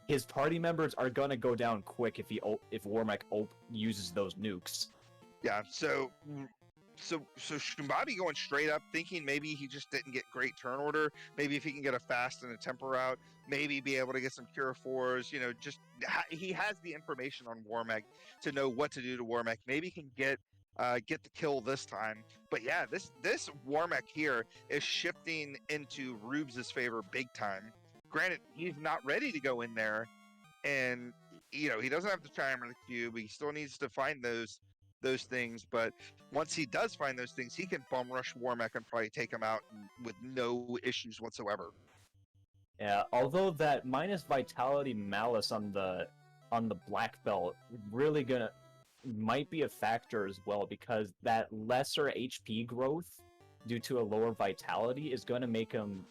his party members are gonna go down quick if Warmech uses those nukes. Yeah, so Shumbabi going straight up, thinking maybe he just didn't get great turn order. Maybe if he can get a fast and a temper out, maybe be able to get some cure 4s. You know, he has the information on Warmech to know what to do to Warmech. Maybe he can get the kill this time. But yeah, this Warmech here is shifting into Rubes' favor big time. Granted, he's not ready to go in there, and you know he doesn't have the Triumph of the Cube. He still needs to find those things, but once he does find those things, he can bum rush Warmech and probably take him out with no issues whatsoever. Yeah, although that minus vitality malice on the black belt really might be a factor as well, because that lesser HP growth due to a lower vitality is going to make him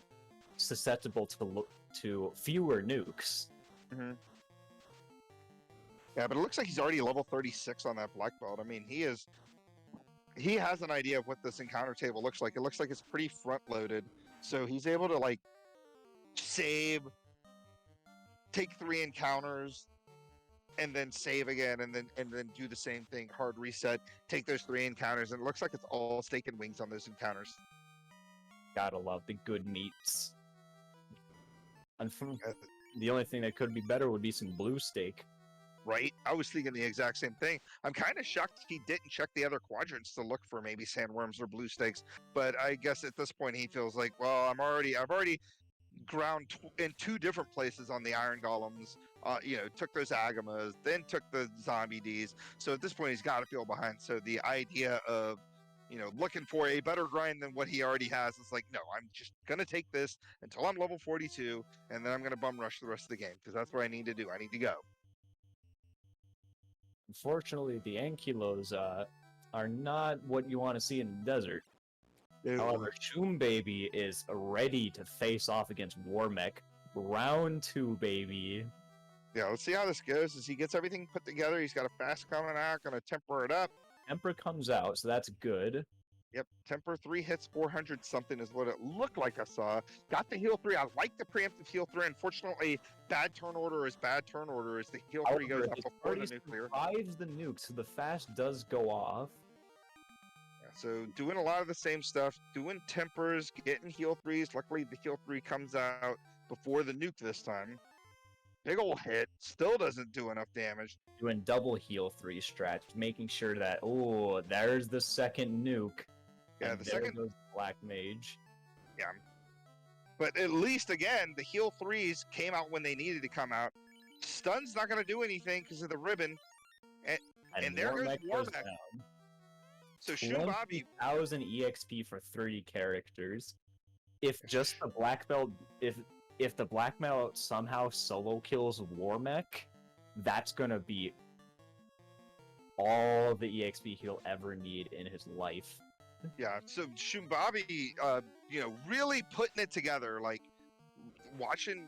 susceptible to fewer nukes. Mm-hmm. Yeah, but it looks like he's already level 36 on that black belt. I mean, he has an idea of what this encounter table looks like. It looks like it's pretty front loaded, so he's able to like save, take 3 encounters, and then save again, and then do the same thing, hard reset, take those 3 encounters, and it looks like it's all steak and wings on those encounters. Gotta love the good meats. And the only thing that could be better would be some blue steak. Right? I was thinking the exact same thing. I'm kind of shocked he didn't check the other quadrants to look for maybe sandworms or blue steaks, but I guess at this point he feels like, well, I've already ground in 2 different places on the Iron Golems. You know, took those Agamas, then took the Zombie Ds. So at this point he's got to feel behind. So the idea of, you know, looking for a better grind than what he already has, is like, no, I'm just gonna take this until I'm level 42, and then I'm gonna bum rush the rest of the game, because that's what I need to do. I need to go. Unfortunately, the Ankylos are not what you want to see in the desert. However, Shoom Baby is ready to face off against Warmech. Round 2, baby. Yeah, let's see how this goes. As he gets everything put together, he's got a fast coming out, gonna temper it up. Temper comes out, so that's good. Yep, temper 3 hits, 400 something is what it looked like I saw. Got the heal 3. I like the preemptive heal 3. Unfortunately, bad turn order is bad turn order as the heal 3 goes up before the nuclear. Survives the nuke, so the fast does go off. Yeah, so doing a lot of the same stuff, doing tempers, getting heal 3s. Luckily, the heal 3 comes out before the nuke this time. Big ol' hit, still doesn't do enough damage. Doing double heal 3 strat, making sure that, oh, there's the second nuke. Yeah, and the there second goes Black Mage. Yeah. But at least, again, the heal 3s came out when they needed to come out. Stun's not going to do anything because of the ribbon. And there goes Warmech. So Shumbabi... 20,000 EXP for 30 characters. If just the Black Belt... If the Black Belt somehow solo kills Warmech, that's going to be all the EXP he'll ever need in his life. Yeah, so Shumbabi, you know, really putting it together, like watching,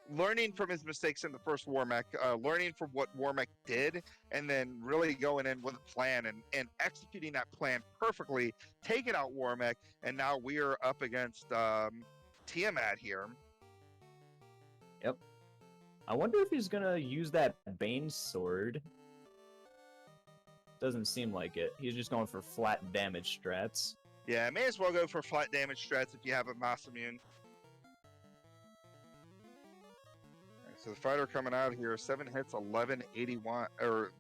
learning from his mistakes in the first Warmech, learning from what Warmech did, and then really going in with a plan and executing that plan perfectly, taking out Warmech, and now we are up against Tiamat here. Yep. I wonder if he's gonna use that Bane sword. Doesn't seem like it. He's just going for flat damage strats. Yeah, may as well go for flat damage strats if you have a mass immune. So So the fighter coming out here, 7 hits, 1181, or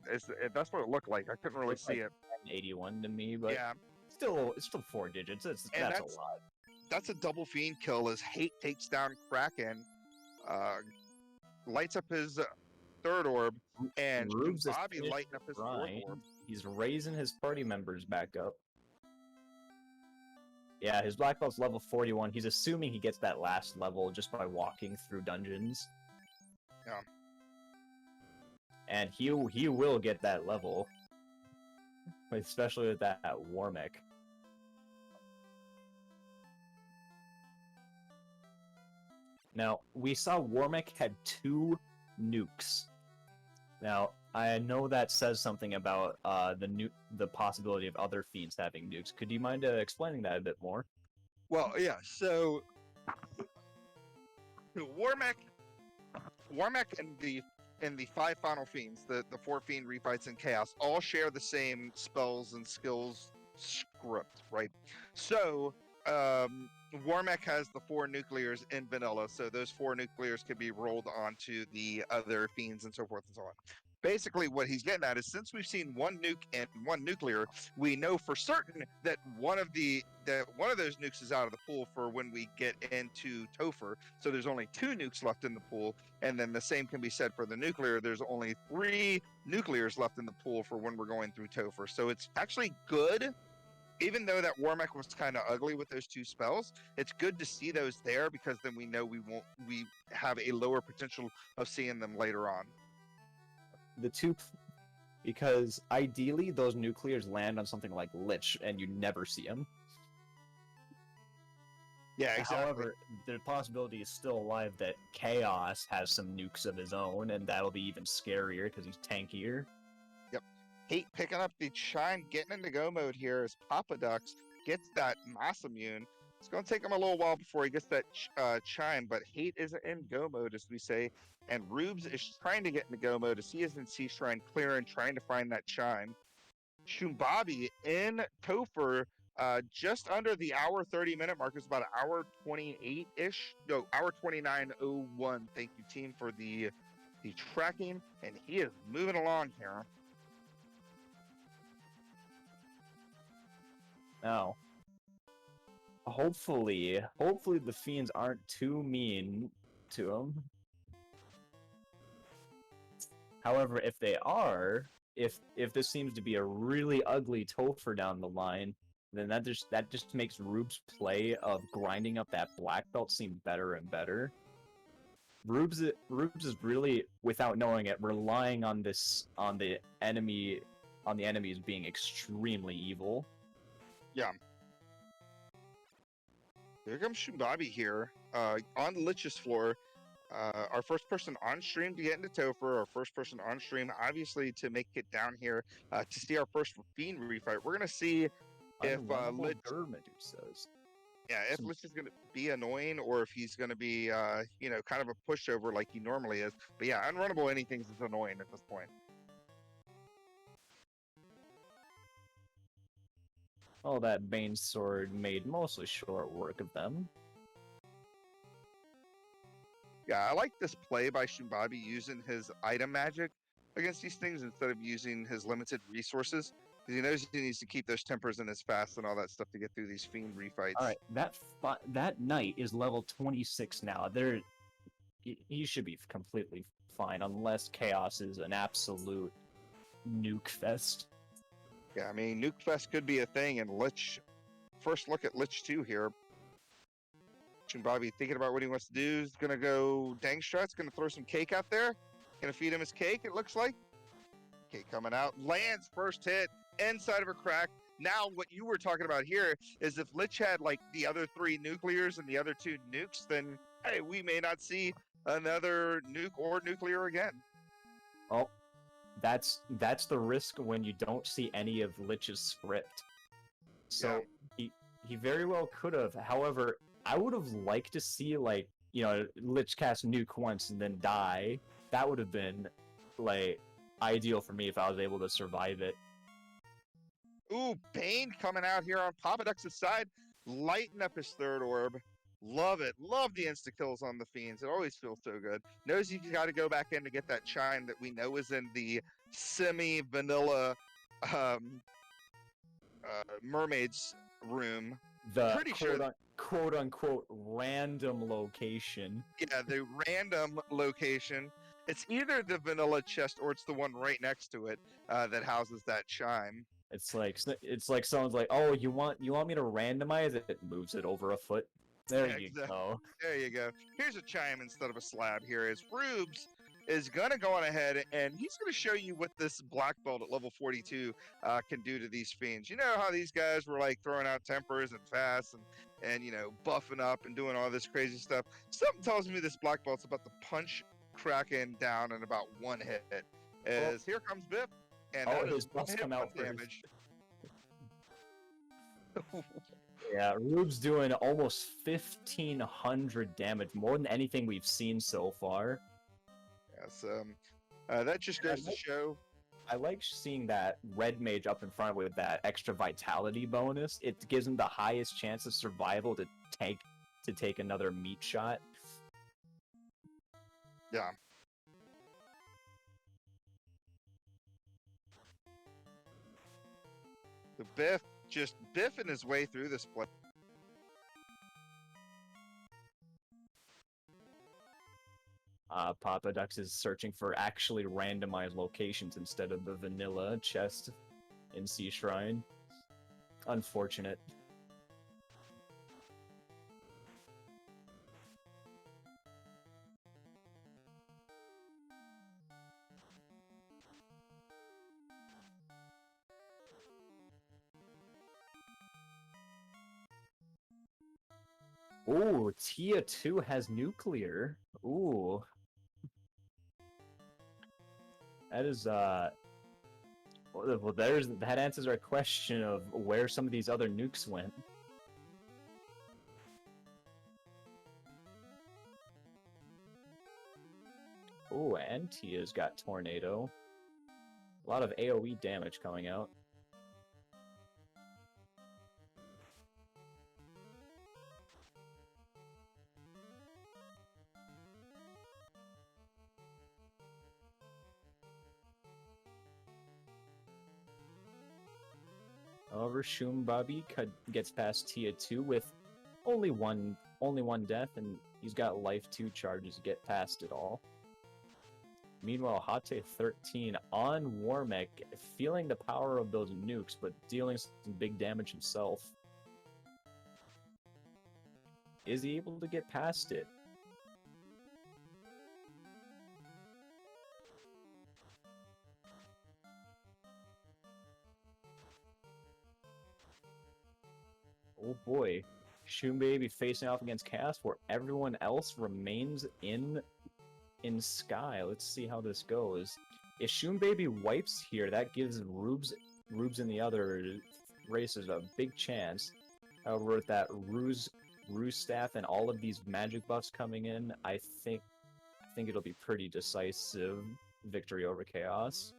that's what it looked like. I couldn't really Looks see like it. 81 to me, but Yeah, it's still 4 digits. and That's a lot. that's a double fiend kill as Hate takes down Kraken, uh, lights up his third orb, and Rubes is Bobby finished lighting the up his fourth grind. orb. He's raising his party members back up. Yeah, his black belt's level 41. He's assuming he gets that last level just by walking through dungeons. Yeah. And he will get that level, especially with that Warmech. Now, we saw Warmech had 2 nukes. Now, I know that says something about the possibility of other fiends having nukes. Could you mind explaining that a bit more? Well, yeah. So Warmech and the 5 final fiends, the 4 fiend refights and chaos, all share the same spells and skills script, right? So Warmech has the 4 nuclears in vanilla, so those 4 nuclears can be rolled onto the other fiends and so forth and so on. Basically, what he's getting at is since we've seen 1 nuke and 1 nuclear, we know for certain that one of those nukes is out of the pool for when we get into Topher. So there's only 2 nukes left in the pool, and then the same can be said for the nuclear. There's only 3 nuclears left in the pool for when we're going through Topher. So it's actually good. Even though that Warmech was kind of ugly with those 2 spells, it's good to see those there because then we know we have a lower potential of seeing them later on. Because ideally those nuclears land on something like Lich and you never see them. Yeah, exactly. However, the possibility is still alive that Chaos has some nukes of his own, and that'll be even scarier because he's tankier. Yep. Hate picking up the Chime, getting into go mode here as Papa Ducks gets that mass immune. It's going to take him a little while before he gets that Chime, but Hate is in go mode, as we say, and Rubes is trying to get into go mode as he is in Sea Shrine clear and trying to find that Chime. Shumbabi in Topher, just under the hour 30-minute mark. It's about an hour 28-ish. No, hour 29:01. Thank you, team, for the tracking, and he is moving along here. Now, hopefully the fiends aren't too mean to him. However, if they are, if this seems to be a really ugly Topher down the line, then that just makes Rube's play of grinding up that black belt seem better and better. Rubes is really, without knowing it, relying on the enemies being extremely evil. Yeah. Here comes Shumbabi here on Lich's floor. Our first person on stream to get into Topher, our first person on stream, obviously, to make it down here to see our first Fiend refight. We're going to see if Lich... says. Yeah, if Lich is going to be annoying or if he's going to be, kind of a pushover like he normally is. But yeah, unrunnable anything is annoying at this point. Oh, that Bane sword made mostly short work of them. Yeah, I like this play by Shumbabi using his item magic against these things instead of using his limited resources. Because he knows he needs to keep those tempers in his fast and all that stuff to get through these Fiend refights. Alright, that knight is level 26 now. He should be completely fine, unless Chaos is an absolute nuke fest. Yeah, I mean, Nuke Fest could be a thing, and Lich... First look at Lich 2 here. Shumbabi thinking about what he wants to do. He's going to go Dangstrut's going to throw some cake out there. Going to feed him his cake, it looks like. Cake coming out. Lands first hit inside of a crack. Now, what you were talking about here is if Lich had, like, the other 3 nuclears and the other 2 nukes, then, hey, we may not see another nuke or nuclear again. Oh, that's the risk when you don't see any of Lich's script. So he very well could have. However, I would have liked to see, like, Lich cast nuke once and then die. That would have been, like, ideal for me if I was able to survive it. Ooh, Bane coming out here on Papa Dux's side, lighting up his third orb. Love it. Love the insta kills on the fiends. It always feels so good. Knows you've got to go back in to get that chime that we know is in the semi vanilla um, mermaids room. The Pretty sure, quote unquote random location. yeah, the random location. It's either the vanilla chest or it's the one right next to it that houses that chime. It's like someone's like, "Oh, you want me to randomize it?" It moves it over a foot. There Yeah, you exactly. go. There you go. Here's a chime instead of a slab. Here is Rubes is gonna go on ahead and he's gonna show you what this black belt at level 42 can do to these fiends. You know how these guys were like throwing out tempers and fasts and you know buffing up and doing all this crazy stuff. Something tells me this black belt's about to punch Kraken down in about one hit. Oh, As here comes Biff, and that is his one buffs hit, come one out first. damage. Yeah, Rube's doing almost 1,500 damage, more than anything we've seen so far. Yes, that just goes to show. I like seeing that red mage up in front with that extra vitality bonus. It gives him the highest chance of survival to take another meat shot. Yeah. The Biff just biffing his way through this play. Papa Dux is searching for actually randomized locations instead of the vanilla chest in Sea Shrine. Unfortunate. Ooh, Tia 2 has nuclear. Ooh. That is, well, that answers our question of where some of these other nukes went. Ooh, and Tia's got Tornado. A lot of AoE damage coming out. However, Shumbabi gets past Tia 2 with only one death, and he's got life 2 charges to get past it all. Meanwhile, Hate 13 on Warmech, feeling the power of those nukes, but dealing some big damage himself. Is he able to get past it? Oh boy. Shumbaby facing off against Chaos where everyone else remains in Sky. Let's see how this goes. If Shumbaby wipes here, that gives Rubes and the other races a big chance. However, with that Ruse staff and all of these magic buffs coming in, I think it'll be pretty decisive victory over Chaos.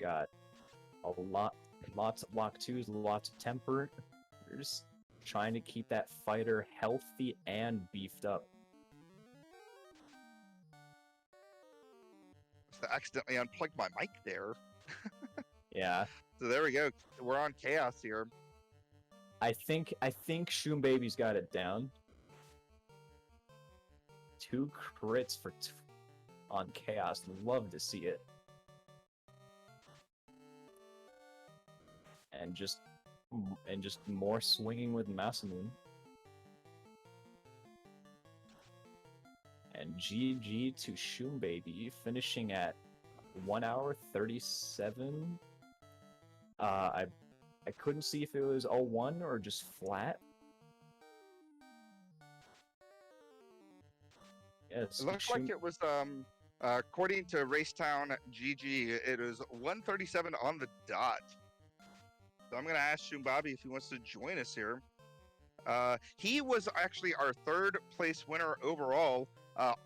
Got lots of block 2s, lots of temper. We're just trying to keep that fighter healthy and beefed up. I accidentally unplugged my mic there. Yeah. So there we go. We're on Chaos here. I think Shumbaby's got it down. 2 crits on Chaos. Love to see it. And just more swinging with Masamune. And GG to Shumbaby, finishing at 1 hour 37. I couldn't see if it was 0-1 or just flat. Yes, It looks like it was according to Racetown GG, it was 137 on the dot. So I'm gonna ask Shumbabi if he wants to join us here. He was actually our 3rd place winner overall.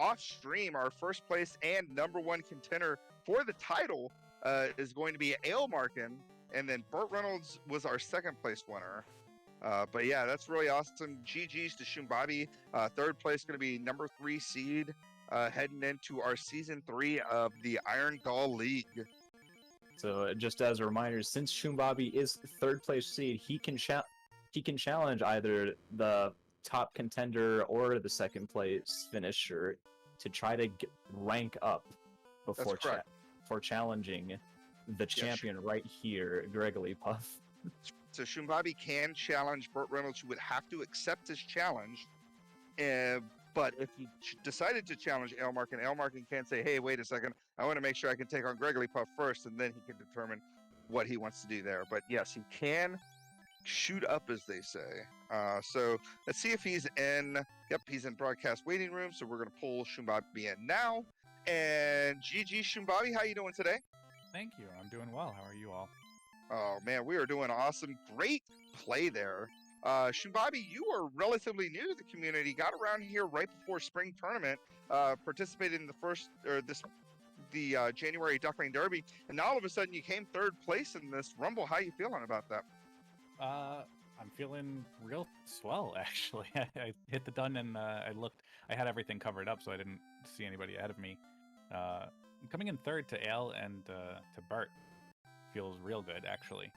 Off stream, our 1st place and #1 contender for the title is going to be Ale Markin, and then Burt Reynolds was our second place winner. But yeah, that's really awesome. GG's to Shumbabi. Third place going to be number 3 seed heading into our season 3 of the Irongol League. So just as a reminder, since Shumbabi is third place seed, he can challenge either the top contender or the second place finisher to try to rank up before for challenging the champion right here, Gregory Puff. So Shumbabi can challenge Burt Reynolds, who would have to accept his challenge. But if he decided to challenge Elmarkin can say, hey, wait a second, I want to make sure I can take on Gregory Puff first, and then he can determine what he wants to do there. But yes, he can shoot up, as they say. So let's see if he's in. Yep, he's in broadcast waiting room. So we're going to pull Shumbabi in now. And GG Shumbabi, how you doing today? Thank you. I'm doing well. How are you all? Oh man, we are doing awesome. Great play there. Shumbabi, you are relatively new to the community. Got around here right before spring tournament. Participated in the January Duckling Derby, and now all of a sudden you came third place in this Rumble. How you feeling about that? I'm feeling real swell, actually. I hit the done and I looked. I had everything covered up, so I didn't see anybody ahead of me. Coming in third to Ale and to Bart feels real good, actually.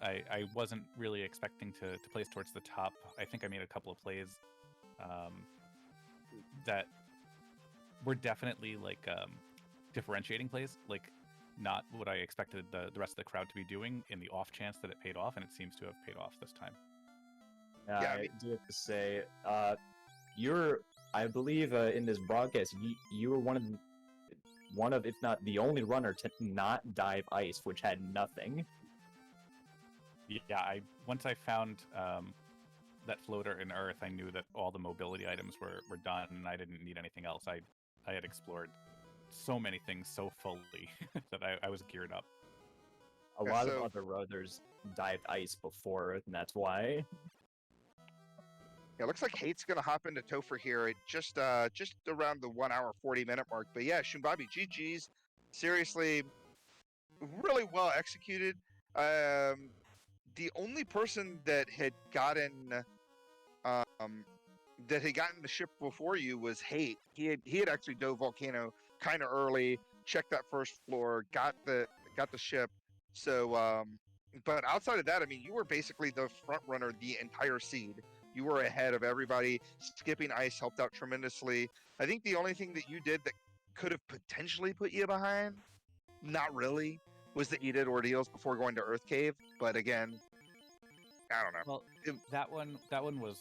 I wasn't really expecting to place towards the top. I think I made a couple of plays that were definitely like differentiating plays, like not what I expected the rest of the crowd to be doing in the off chance that it paid off, and it seems to have paid off this time. I do have to say, I believe in this broadcast, you were one of, if not the only runner to not dive ice, which had nothing. Yeah, once I found that floater in Earth, I knew that all the mobility items were done, and I didn't need anything else. I had explored so many things so fully that I was geared up. A lot of other runners dived ice before, and that's why. Yeah, it looks like Hate's going to hop into Topher here at just around the 1 hour 40-minute mark. But yeah, Shumbabi, GG's. Seriously, really well executed. The only person that had gotten the ship before you was Hate. He had actually dove Volcano kind of early, checked that first floor, got the ship. So, but outside of that, I mean, you were basically the front runner the entire seed. You were ahead of everybody. Skipping ice helped out tremendously. I think the only thing that you did that could have potentially put you behind, not really, was that you did ordeals before going to Earth Cave. But again, I don't know. Well, that one was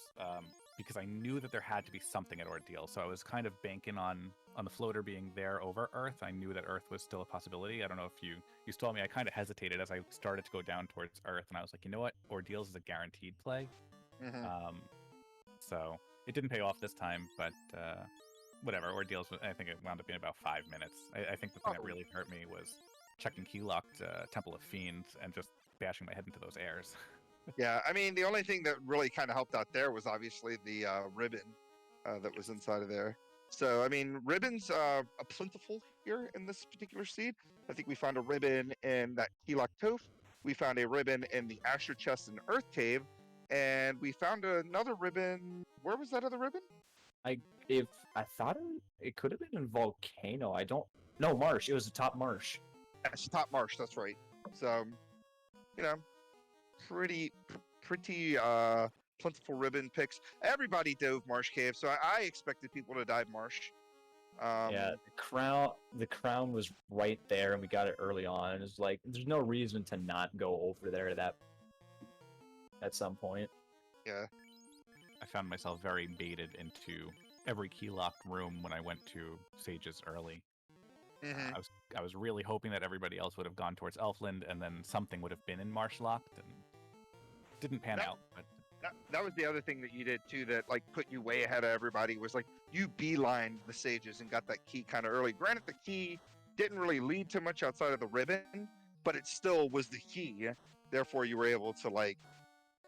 because I knew that there had to be something at ordeal, so I was kind of banking on the floater being there over Earth. I knew that Earth was still a possibility. I don't know if you told me. I kind of hesitated as I started to go down towards Earth, and I was like, you know what, ordeals is a guaranteed play. Mm-hmm. So it didn't pay off this time, but whatever. Ordeals, I think it wound up being about 5 minutes. I think the thing that really hurt me was checking key locked Temple of Fiends and just bashing my head into those airs. Yeah, I mean, the only thing that really kind of helped out there was obviously the ribbon that was inside of there. So, I mean, ribbons are plentiful here in this particular seed. I think we found a ribbon in that Keylok Toph. We found a ribbon in the Asher Chest and Earth Cave. And we found another ribbon. Where was that other ribbon? I thought it could have been in Volcano. No, Marsh. It was the top Marsh. Yes, top Marsh. That's right. So, you know, pretty plentiful ribbon picks. Everybody dove Marsh Cave, so I expected people to dive Marsh. Yeah, the crown was right there, and we got it early on. It's like there's no reason to not go over there at some point. Yeah. I found myself very baited into every key locked room when I went to Sage's early. Mm-hmm. I was really hoping that everybody else would have gone towards Elfland, and then something would have been in Marsh locked, and didn't pan out. But that was the other thing that you did too that like put you way ahead of everybody was like you beelined the Sages and got that key kind of early. Granted, the key didn't really lead to much outside of the ribbon, but it still was the key. Therefore, you were able to like,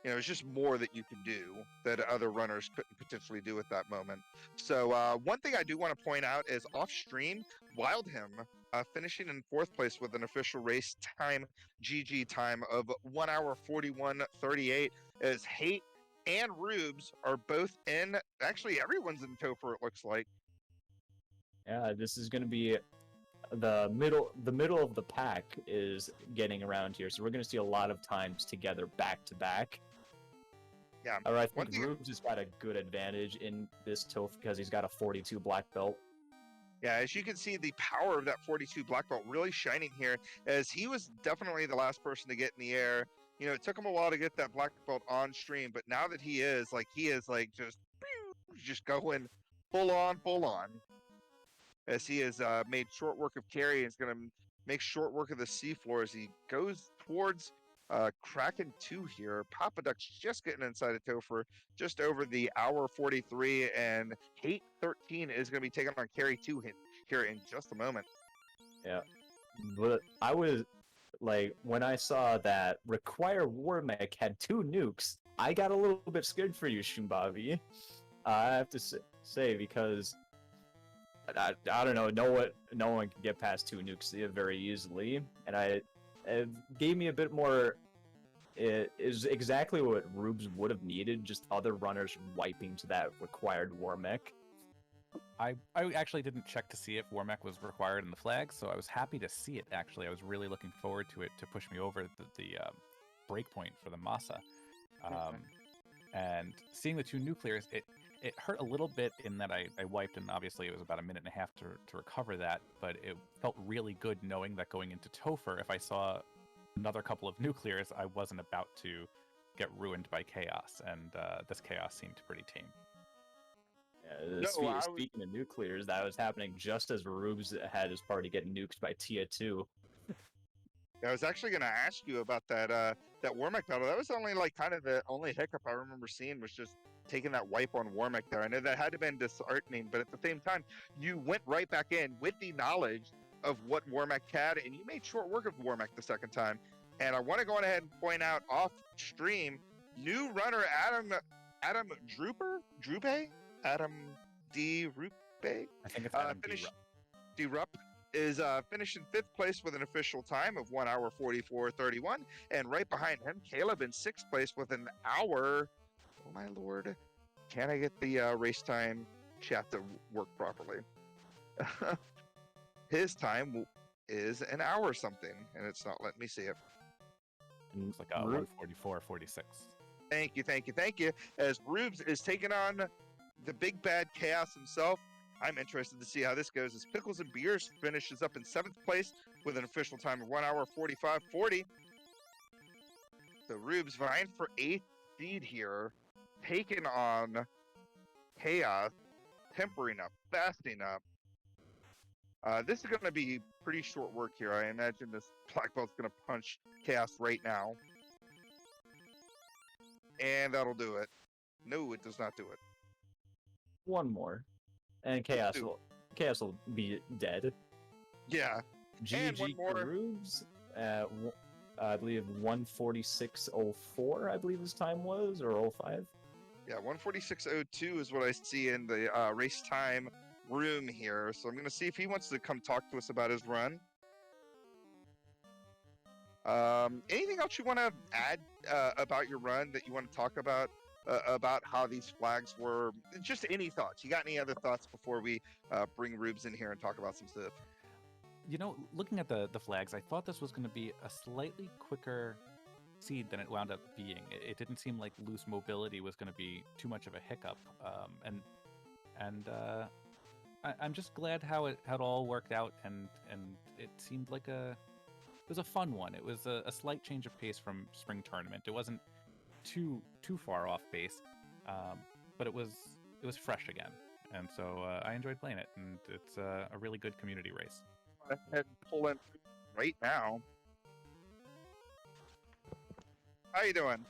you know, it's just more that you can do that other runners couldn't potentially do at that moment. So one thing I do want to point out is off stream, Wildham finishing in 4th place with an official race time GG time of 1 hour 41:38. As Hate and Rubes are both in. Actually, everyone's in Topher, it looks like. Yeah, this is going to be the middle of the pack is getting around here, so we're going to see a lot of times together back to back. Yeah. All right, I think Rubes has got a good advantage in this Toph because he's got a 42 black belt. Yeah, as you can see, the power of that 42 black belt really shining here, as he was definitely the last person to get in the air. You know, it took him a while to get that black belt on stream, but now that he is just going full on. As he has made short work of carry and is going to make short work of the seafloor as he goes towards Kraken 2 here. Papa Duck's just getting inside of Topher, just over the hour 43, and Hate 13 is going to be taking on Carry 2 here in just a moment. Yeah, but I was like, when I saw that Require Warmech had 2 nukes, I got a little bit scared for you, Shumbavi. I have to say, because I don't know, no one can get past 2 nukes very easily, and it gave me a bit more. It is exactly what Rubes would have needed, just other runners wiping to that required Warmech. I actually didn't check to see if Warmech was required in the flag, so I was happy to see it, actually. I was really looking forward to it to push me over the breakpoint for the Masa. And seeing the 2 nuclears, it hurt a little bit in that I wiped, and obviously it was about a minute and a half to recover that, but it felt really good knowing that going into Topher, if I saw another couple of nuclears, I wasn't about to get ruined by chaos, and this chaos seemed pretty tame. Yeah, speaking of nuclears, that was happening just as Rubes had his party get nuked by Tia 2. I was actually going to ask you about that Warmech battle. That was only like kind of the only hiccup I remember seeing was just taking that wipe on Warmech there. I know that had to have been disheartening, but at the same time, you went right back in with the knowledge of what Warmech had, and you made short work of Warmech the second time. And I want to go ahead and point out off stream, new runner Adam D. Rupe. I think it's Adam D. Rupp is finished in 5th place with an official time of 1 hour 44:31, and right behind him, Caleb in 6th place with an hour. Oh my lord! Can I get the race time chat to work properly? His time is an hour something, and it's not letting me see it. It's like 1:44:46. Thank you. As Rubes is taking on the big bad Chaos himself, I'm interested to see how this goes as Pickles and Beers finishes up in 7th place with an official time of 1 hour 45:40. So Rubes vying for 8th seed here, taking on Chaos, tempering up, fasting up. This is going to be pretty short work here. I imagine this black belt's going to punch Chaos right now. And that'll do it. No, it does not do it. One more. And Chaos will be dead. Yeah. GG Rubes, I believe 1:46:04, I believe his time was, or 05. Yeah, 1:46:02 is what I see in the race time room here. So I'm going to see if he wants to come talk to us about his run. Anything else you want to add about your run that you want to talk about how these flags were? Just any thoughts? You got any other thoughts before we bring Rubes in here and talk about some stuff? You know, looking at the flags, I thought this was going to be a slightly quicker seed than it wound up being. It didn't seem like loose mobility was going to be too much of a hiccup, I'm just glad how it all worked out, and it seemed like it was a fun one. It was a slight change of pace from spring tournament. It wasn't too far off base, but it was fresh again, and so I enjoyed playing it, and it's a really good community race. Go ahead and pull in right now. How you doing?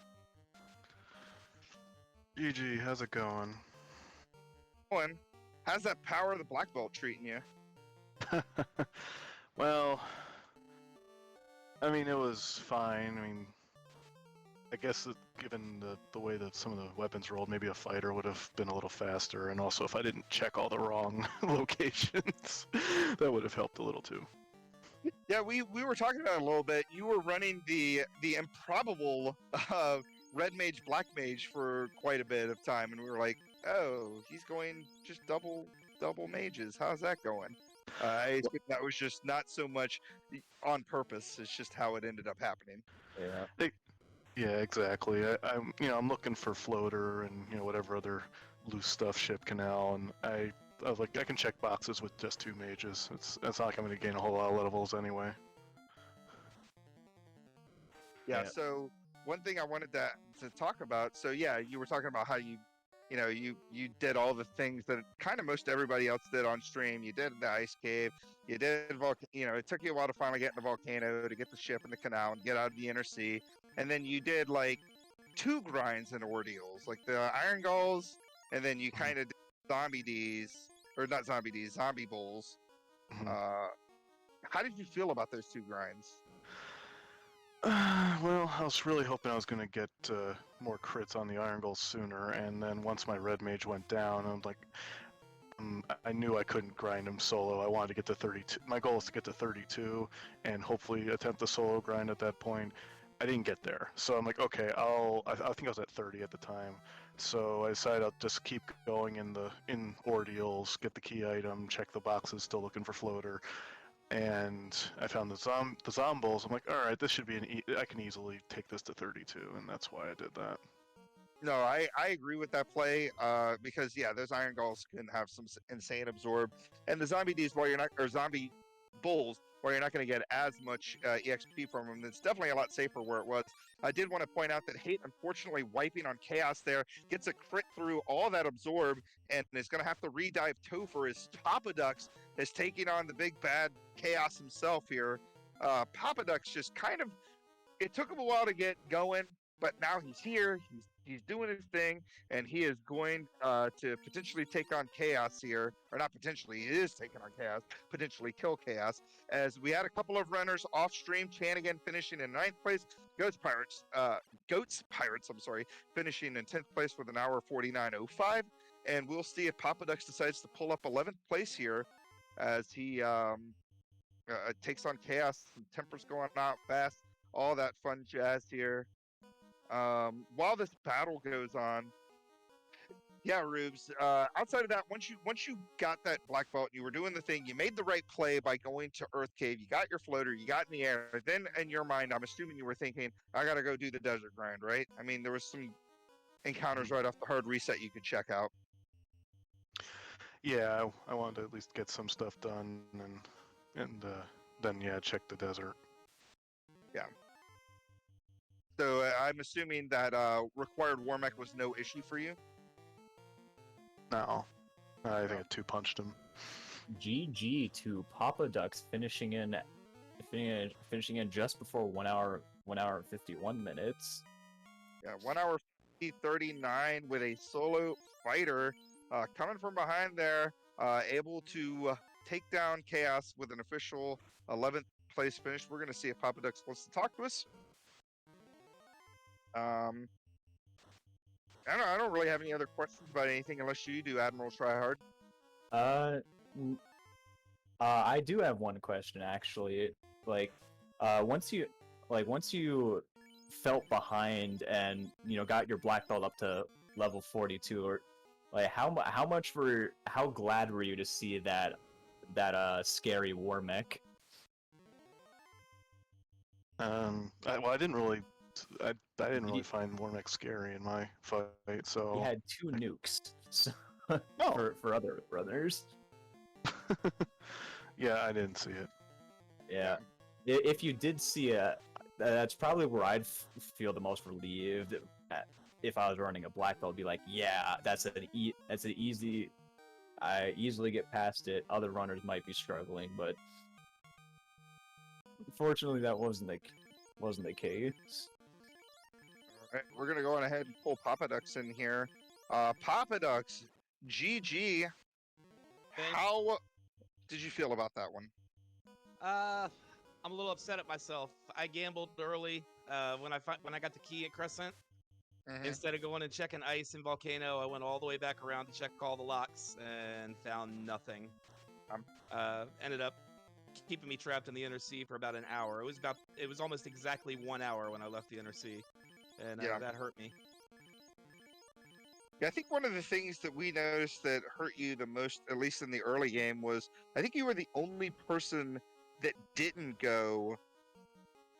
GG, how's it going? How's that power of the black belt treating you? Well, I mean, it was fine. I mean, I guess given the way that some of the weapons rolled, maybe a fighter would have been a little faster, and also if I didn't check all the wrong locations, that would have helped a little too. Yeah, we were talking about it a little bit. You were running the improbable red mage, black mage for quite a bit of time, and we were like, oh, he's going just double mages. How's that going? I think that was just not so much on purpose. It's just how it ended up happening. Yeah. Yeah, exactly. I'm looking for floater and whatever other loose stuff, ship canal, and I was like, I can check boxes with just 2 mages. It's not like I'm going to gain a whole lot of levels anyway. Yeah. Yeah. So one thing I wanted to talk about. So yeah, you were talking about how you did all the things that kind of most everybody else did on stream. You did the ice cave. You did it took you a while to finally get in the volcano, to get the ship in the canal and get out of the inner sea. And then you did like 2 grinds and ordeals, like the Irongols, and then you kind of did zombie D's, or not zombie D's, zombie bulls. Mhm. How did you feel about those 2 grinds? Well, I was really hoping I was going to get more crits on the Irongol sooner, and then once my red mage went down, I'm like, I knew I couldn't grind him solo. I wanted to get to 32. My goal is to get to 32 and hopefully attempt the solo grind at that point. I didn't get there, so I'm like, okay, I think I was at 30 at the time, so I decided I'll just keep going in ordeals, get the key item, check the boxes, still looking for floater, and I found the zombies. I'm like, all right, this should be I can easily take this to 32, and that's why I did that. No, I agree with that play, because yeah, those iron galls can have some insane absorb, and the zombie D's, while you're not, or zombie bulls, while you're not going to get as much EXP from them, it's definitely a lot safer where it was. I did want to point out that Hate, unfortunately, wiping on Chaos there, gets a crit through all that absorb, and is going to have to redive Topher as Papadux is taking on the big bad Chaos himself here. Papadux just kind of, it took him a while to get going, but now he's here. He's doing his thing, and he is going to potentially take on Chaos here, or not potentially. He is taking on Chaos, potentially kill Chaos. As we had a couple of runners off stream, Chanigan finishing in 9th place, Goats Pirates, I'm sorry, finishing in 10th place with an hour 49:05, and we'll see if Papadux decides to pull up 11th place here, as he takes on Chaos. Some tempers going out fast, all that fun jazz here. While this battle goes on, yeah, Rubes. Outside of that, once you got that black belt, you were doing the thing. You made the right play by going to Earth Cave. You got your floater. You got in the air. Then, in your mind, I'm assuming you were thinking, I gotta go do the desert grind, right? I mean, there was some encounters right off the hard reset you could check out. Yeah, I wanted to at least get some stuff done, and then check the desert. Yeah. So I'm assuming that required war mech was no issue for you. No, I think I 2-punched him. GG to Papadux finishing in just before 1 hour and 51 minutes. Yeah, 1 hour 39 with a solo fighter coming from behind there, able to take down Chaos with an official 11th place finish. We're going to see if Papadux wants to talk to us. I don't really have any other questions about anything unless you do, Admiral Tryhard. I do have one question actually. Once you felt behind and got your black belt up to level 42, or how glad were you to see that scary war mech? I didn't really find Warmech scary in my fight, so He had 2 nukes, so Oh. for other brothers. yeah, I didn't see it. Yeah, if you did see it, that's probably where I'd feel the most relieved. If I was running a black belt, be like, yeah, that's an easy. I easily get past it. Other runners might be struggling, but unfortunately, that wasn't the case. All right, we're gonna go on ahead and pull Papadux in here. Papadux, GG. Thanks. How did you feel about that one? I'm a little upset at myself. I gambled early. when I got the key at Crescent. Mhm. Instead of going and checking ice and volcano, I went all the way back around to check all the locks and found nothing. Ended up keeping me trapped in the inner sea for about an hour. It was almost exactly 1 hour when I left the inner sea, and Yeah. that hurt me. Yeah, I think one of the things that we noticed that hurt you the most, at least in the early game, was I think you were the only person that didn't go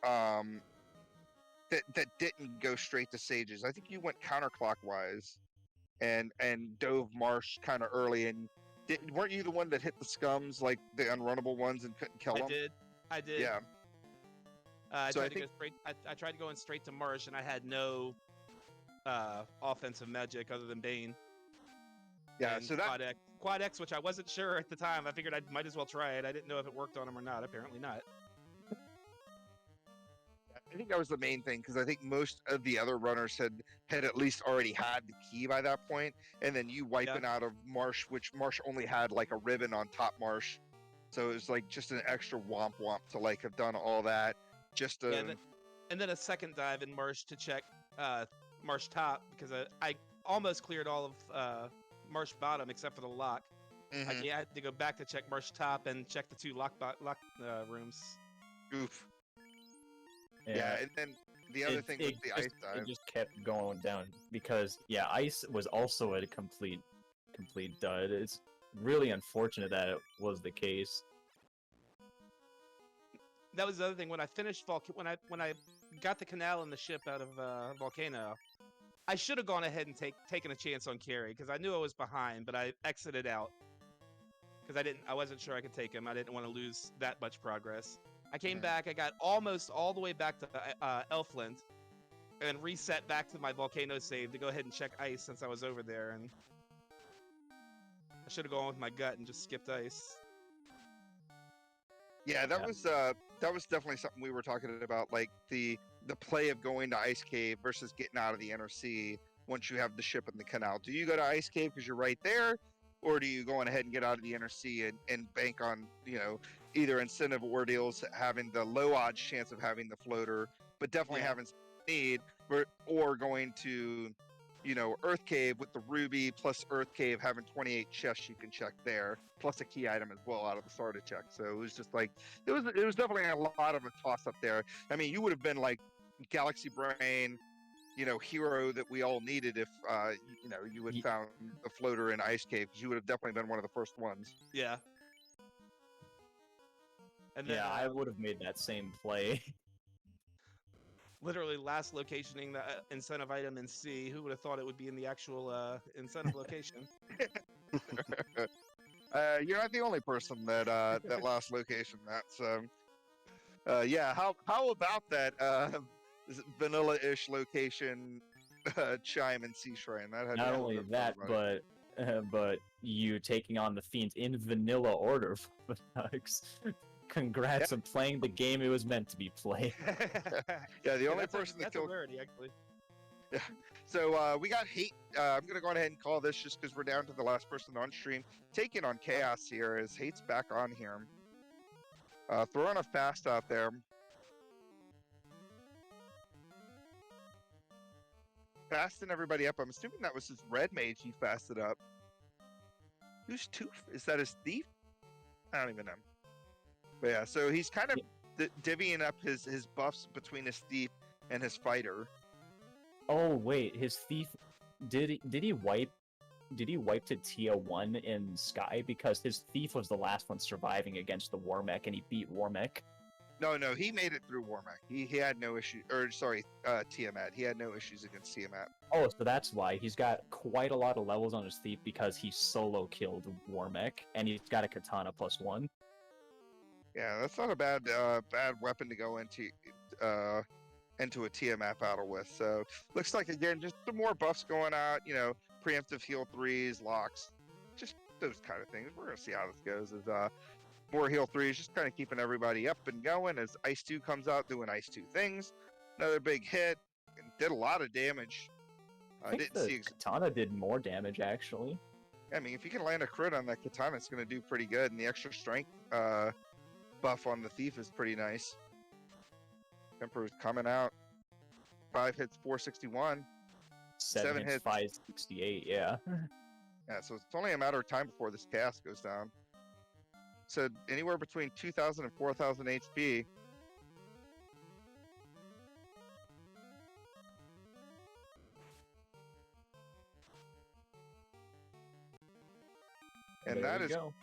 um that didn't go straight to Sages. I think you went counterclockwise and dove marsh kind of early, and weren't you the one that hit the scums, like the unrunnable ones, and couldn't kill them? I did. Yeah. I So I tried to think go straight. I tried to go in straight to Marsh, and I had no offensive magic other than Bane. yeah. And So that Quad X, which I wasn't sure at the time. I figured I might as well try it. I didn't know if it worked on him or not. Apparently not. I think that was the main thing, because I think most of the other runners had at least already had the key by that point, and then you wiping out of Marsh, which Marsh only had like a ribbon on top Marsh, so it was like just an extra womp womp to like have done all that just to. Yeah, and then a second dive in Marsh to check Marsh top, because I almost cleared all of Marsh bottom except for the lock. Mhm. I had to go back to check Marsh top and check the two lock rooms. Oof. Yeah, and then the other thing was the ice dive. It just kept going down because ice was also a complete dud. It's really unfortunate that it was the case. That was the other thing. When I finished when I got the canal and the ship out of Volcano, I should have gone ahead and taken a chance on Carrie, because I knew I was behind, but I exited out because I wasn't sure I could take him. I didn't want to lose that much progress. I came back. I got almost all the way back to Elfland, and reset back to my volcano save to go ahead and check ice since I was over there. And I should have gone with my gut and just skipped ice. Yeah, that was definitely something we were talking about, like the play of going to Ice Cave versus getting out of the inner sea once you have the ship in the canal. Do you go to Ice Cave because you're right there, or do you go on ahead and get out of the inner sea and bank on, either incentive or deals having the low odds chance of having the floater, but definitely having need, or going to Earth Cave with the ruby plus Earth Cave having 28 chests you can check there, plus a key item as well out of the starter check. So it was just like it was definitely a lot of a toss up there. I mean, you would have been like Galaxy Brain, hero that we all needed if you had found the floater in Ice Cave, because you would have definitely been one of the first ones. Yeah. And then, I would have made that same play. Literally last locationing the incentive item in C. Who would have thought it would be in the actual incentive location? You're not the only person that that last location. That's How about that vanilla-ish location chime and sea shrine? That had Not only that, but you taking on the fiends in vanilla order. Congrats on playing the game it was meant to be played. Yeah, the only person that that's killed. a rarity, actually. Yeah. So we got hate. I'm gonna go ahead and call this just because we're down to the last person on stream. Taking on Chaos here is Hate's back on here. Throwing a fast out there. Fasting everybody up. I'm assuming that was his red mage he fasted up. Who's Tooth? Is that his thief? I don't even know. But yeah, so he's kind of divvying up his buffs between his thief and his fighter. Oh wait, his thief did he wipe to Tia 1 in Sky, because his thief was the last one surviving against the Warmech and he beat Warmech? No, he made it through Warmech. He had no issue, or sorry, Tiamat. He had no issues against Tiamat. Oh, so that's why he's got quite a lot of levels on his thief, because he solo killed Warmech and he's got a katana +1. Yeah, that's not a bad weapon to go into a Tiamat battle with. So looks like, again, just some more buffs going out. Preemptive heal 3s, locks, just those kind of things. We're gonna see how this goes. As more heal 3s, just kind of keeping everybody up and going. As Ice 2 comes out doing Ice 2 things, another big hit, and did a lot of damage. I think the katana did more damage, actually. I mean, if you can land a crit on that katana, it's going to do pretty good, and the extra strength buff on the thief is pretty nice. Emperor's coming out. 5 hits, 461. 7 hits, hits. 568. Yeah. Yeah, so it's only a matter of time before this cast goes down. So anywhere between 2,000 and 4,000 HP. And There that we is go.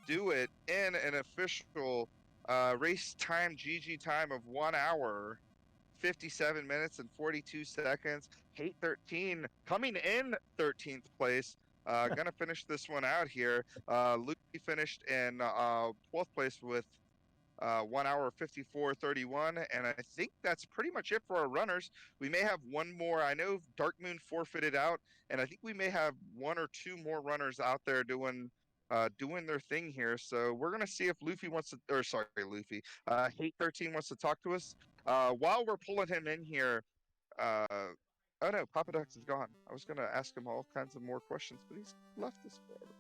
do it in an official race time GG time of 1 hour, 57 minutes and 42 seconds. Hate 13 coming in 13th place. Gonna finish this one out here. Lucy finished in 12th place with 1 hour 54:31, and I think that's pretty much it for our runners. We may have one more. I know Dark Moon forfeited out, and I think we may have 1 or 2 more runners out there doing their thing here. So we're gonna see if Luffy wants to, or sorry, Luffy, Hate 13 wants to talk to us. While we're pulling him in here, uh, oh no, Papa Ducks is gone. I was gonna ask him all kinds of more questions, but he's left us forever.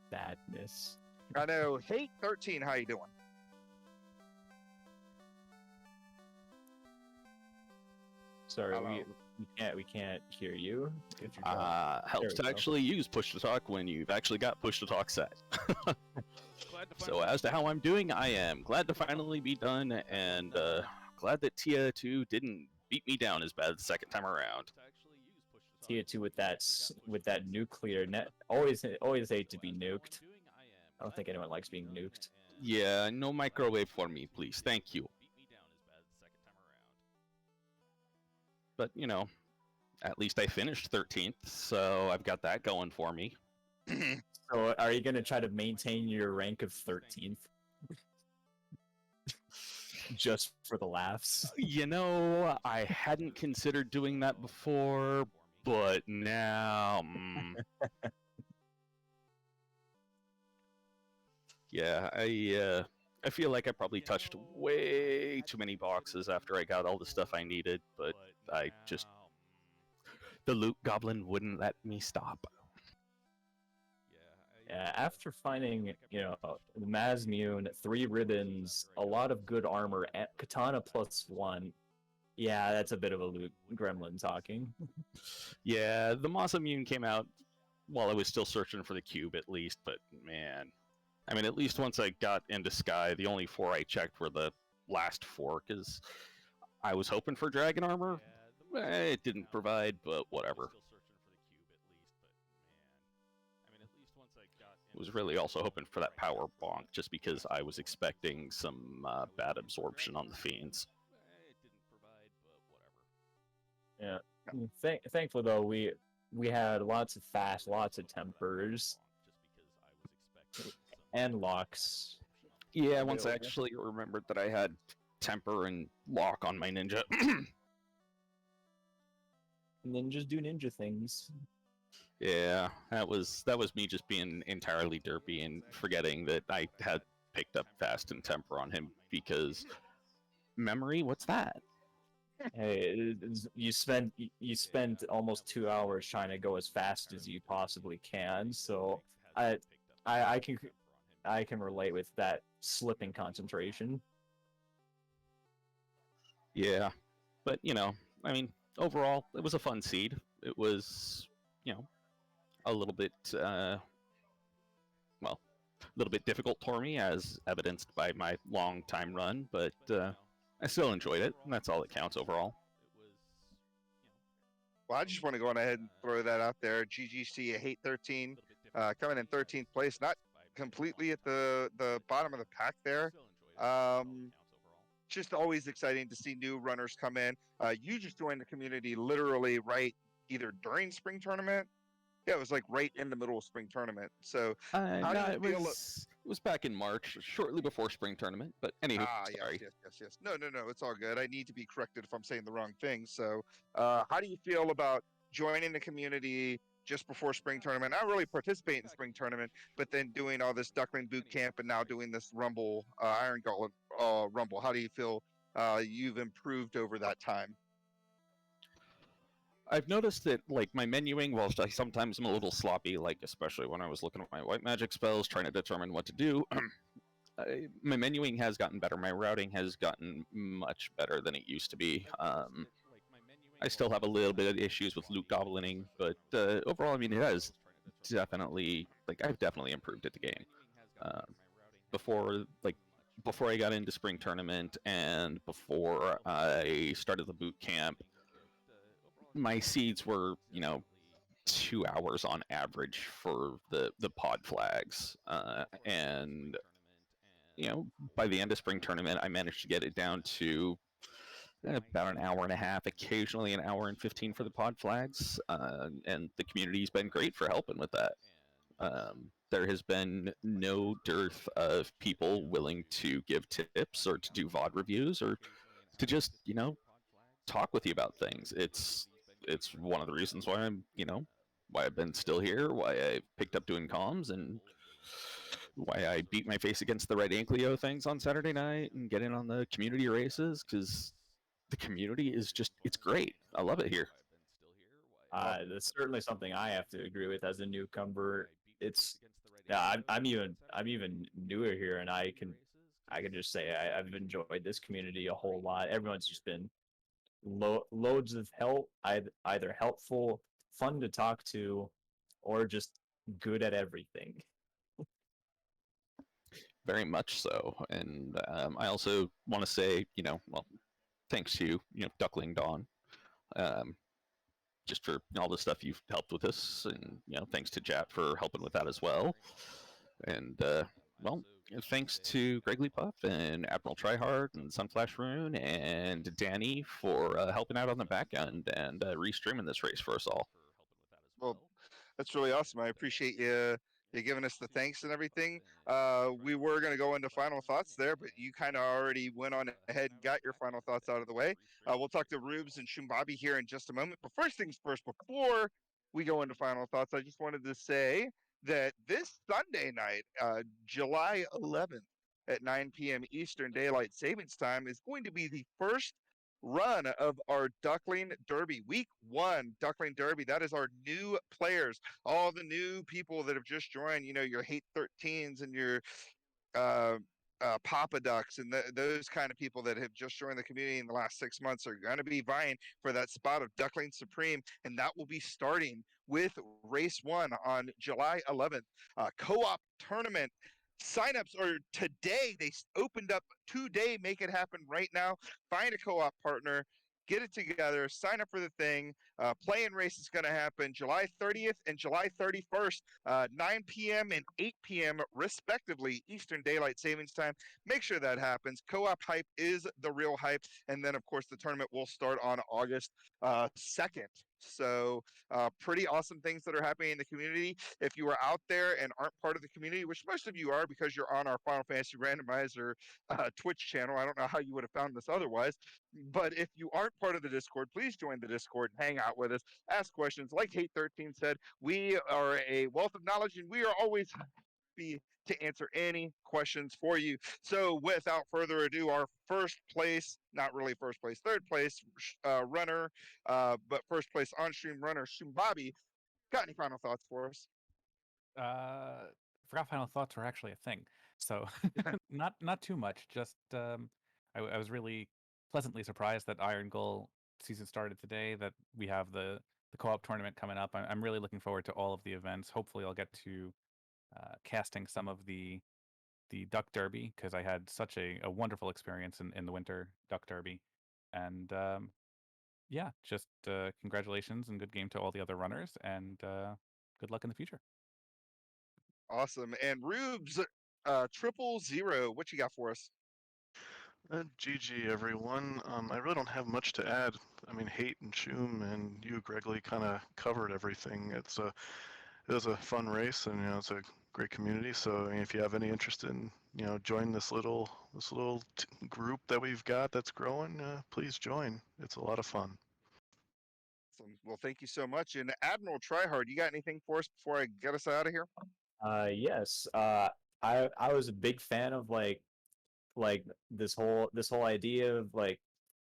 Sadness. I know. Hate 13, how you doing? Sorry, Hello. we can't hear you. If you're Helps we to go. actually use push to talk when you've actually got push to talk set. So as to how I'm doing, I am glad to finally be done, and glad that Tia 2 didn't beat me down as bad the second time around. Tia 2 with that nuclear net. Always hate to be nuked. I don't think anyone likes being nuked. Yeah, no microwave for me, please. Thank you. But, you know, at least I finished 13th, so I've got that going for me. So are you gonna try to maintain your rank of 13th? Just for the laughs? You know, I hadn't considered doing that before, but now... Yeah, I feel like I probably touched way too many boxes after I got all the stuff I needed, but I just... The loot goblin wouldn't let me stop. Yeah, after finding, the Mazmune, 3 ribbons, a lot of good armor, and katana +1. Yeah, that's a bit of a loot gremlin talking. Yeah, the Mazmune came out while I was still searching for the cube at least, but man... I mean, at least once I got into Sky, the only 4 I checked were the last 4, because I was hoping for dragon armor. It didn't provide, but whatever. I was really also hoping for that power bonk, just because I was expecting some bad absorption on the fiends. Yeah. Thankfully, though, we had lots of fast, lots of tempers. And locks. Yeah, once I actually remembered that I had temper and lock on my ninja. Ninjas do ninja things. Yeah, that was me just being entirely derpy and forgetting that I had picked up fast and temper on him because memory. What's that? Hey, you spent almost 2 hours trying to go as fast as you possibly can. So I can relate with that slipping concentration. Yeah, but I mean, overall, it was a fun seed. It was, a little bit, a little bit difficult for me, as evidenced by my long time run, but I still enjoyed it, and that's all that counts overall. Well, I just want to go on ahead and throw that out there. GGC Hate 13 coming in 13th place, not completely at the bottom of the pack there. Just always exciting to see new runners come in. You just joined the community literally right either during spring tournament. Yeah, it was like right in the middle of spring tournament. So how do you feel? It was back in March, shortly before spring tournament. But anywho, sorry. Yes. No, it's all good. I need to be corrected if I'm saying the wrong thing. So, how do you feel about joining the community just before spring tournament? Not really participating in spring tournament, but then doing all this Duckling boot camp and now doing this Rumble, Irongol Rumble. How do you feel you've improved over that time? I've noticed that, like, my menuing, whilst I sometimes am a little sloppy, like, especially when I was looking at my white magic spells, trying to determine what to do, my menuing has gotten better. My routing has gotten much better than it used to be. I still have a little bit of issues with loot goblining, but overall, I mean, it has definitely I've definitely improved at the game. Uh, before before I got into spring tournament and before I started the boot camp, my seeds were 2 hours on average for the pod flags, and by the end of spring tournament, I managed to get it down to about an hour and a half, occasionally an hour and 15 for the pod flags, and the community's been great for helping with that. There has been no dearth of people willing to give tips or to do VOD reviews or to just talk with you about things. It's one of the reasons why why I've been still here, why I picked up doing comms, and why I beat my face against the Red Ankleo things on Saturday night and get in on the community races, because the community is it's great. I love it here. That's certainly something I have to agree with as a newcomer. It's yeah, I'm even newer here, and I can just say I've enjoyed this community a whole lot. Everyone's just been loads of help, either helpful, fun to talk to, or just good at everything. Very much so. And I also want to say, well, thanks to Duckling Dawn, just for all the stuff you've helped with us, and thanks to Jat for helping with that as well. And well, thanks to Greggly Puff and Admiral Tryhard and Sunflash Rune and Danny for helping out on the back end and restreaming this race for us all. Well, that's really awesome. I appreciate you giving us the thanks and everything. We were going to go into final thoughts there, but you kind of already went on ahead and got your final thoughts out of the way. We'll talk to Rubes and Shumbabi here in just a moment. But first things first, before we go into final thoughts, I just wanted to say that this Sunday night, July 11th at 9 p.m. Eastern Daylight Savings Time, is going to be the first run of our Duckling Derby. Week 1 Duckling Derby. That is our new players, all the new people that have just joined, your Hate 13s and your Papa Ducks and those kind of people that have just joined the community in the last 6 months are going to be vying for that spot of Duckling Supreme, and that will be starting with race 1 on July 11th. Co-op tournament signups are today. They opened up today. Make it happen right now. Find a co-op partner, get it together, sign up for the thing. Play-in race is going to happen July 30th and July 31st, 9 p.m. and 8 p.m. respectively, Eastern Daylight Savings Time. Make sure that happens. Co-op hype is the real hype. And then, of course, the tournament will start on August 2nd. So pretty awesome things that are happening in the community. If you are out there and aren't part of the community, which most of you are because you're on our Final Fantasy Randomizer Twitch channel, I don't know how you would have found this otherwise, but if you aren't part of the Discord, please join the Discord and hang out with us, ask questions. Like Hate 13 said, we are a wealth of knowledge, and we are always happy to answer any questions for you. So without further ado, our first place, not really first place, third place runner, but first place on-stream runner, Shumbabi, got any final thoughts for us? Forgot final thoughts were actually a thing. So not too much. Just I was really pleasantly surprised that Irongol season started today. That we have the co-op tournament coming up. I'm really looking forward to all of the events. Hopefully, I'll get to casting some of the Duck Derby, because I had such a wonderful experience in the winter Duck Derby. And yeah, just congratulations and good game to all the other runners, and good luck in the future. Awesome. And Rubes, 000, what you got for us? GG everyone. I really don't have much to add. I mean, Hate and Shum and you, Greggly, kind of covered everything. It was a fun race, and it's a great community. So if you have any interest in join this little group that we've got that's growing, please join. It's a lot of fun. Well, thank you so much. And Admiral Tryhard, you got anything for us before I get us out of here? Yes. I was a big fan of like this whole idea of like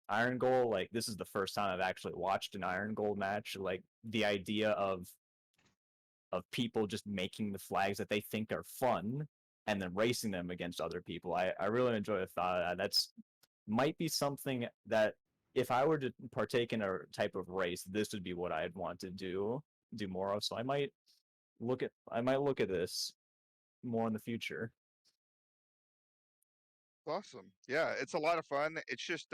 Irongol. Like, this is the first time I've actually watched an Irongol match. Like, the idea of people just making the flags that they think are fun and then racing them against other people. I really enjoy the thought of that. That's might be something that if I were to partake in a type of race, this would be what I'd want to do more of. So I might look at this more in the future. Awesome. Yeah, it's a lot of fun. It's just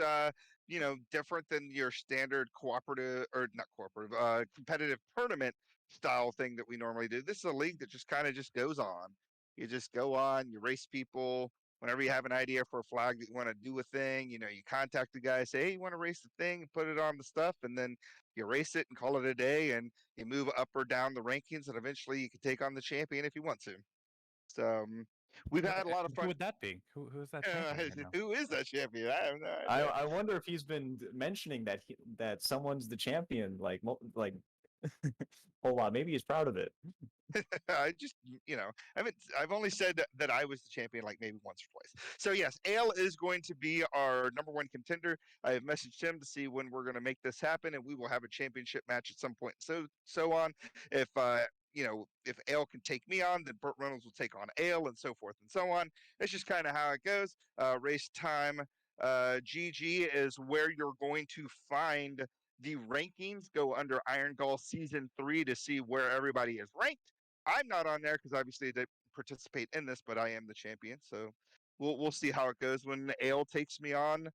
different than your standard cooperative or not cooperative, competitive tournament style thing that we normally do. This is a league that just kind of just goes on. You just go on, you race people. Whenever you have an idea for a flag that you want to do a thing, you contact the guy, say, hey, you want to race the thing, and put it on the stuff, and then you race it and call it a day, and you move up or down the rankings, and eventually you can take on the champion if you want to. So we've had a lot of Who fun. would that be? Who is that champion right now? Who is that champion? I have no I idea. I wonder if he's been mentioning that that someone's the champion. Like, hold on, maybe he's proud of it. I just, I've only said that I was the champion like maybe once or twice. So yes, Ale is going to be our number one contender. I have messaged him to see when we're going to make this happen, and we will have a championship match at some point. So on. If if Ale can take me on, then Burt Reynolds will take on Ale, and so forth and so on. It's just kind of how it goes. Race time. GG is where you're going to find the rankings. Go under Irongol Season 3 to see where everybody is ranked. I'm not on there because obviously they participate in this, but I am the champion. So we'll see how it goes when Ale takes me on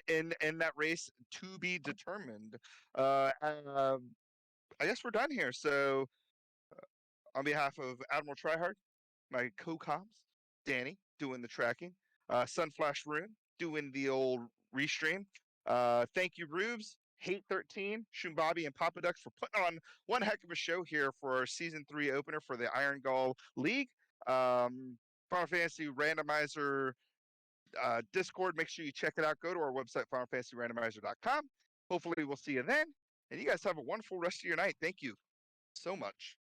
in that race to be determined. I guess we're done here. So on behalf of Admiral Tryhard, my co-coms, Danny doing the tracking, Sunflash Rune doing the old restream. Thank you, Rubes, Hate 13, Shumbabi, and Papa Ducks for putting on one heck of a show here for our Season 3 opener for the Irongol League. Final Fantasy Randomizer Discord, make sure you check it out. Go to our website, FinalFantasyRandomizer.com. Hopefully we'll see you then. And you guys have a wonderful rest of your night. Thank you so much.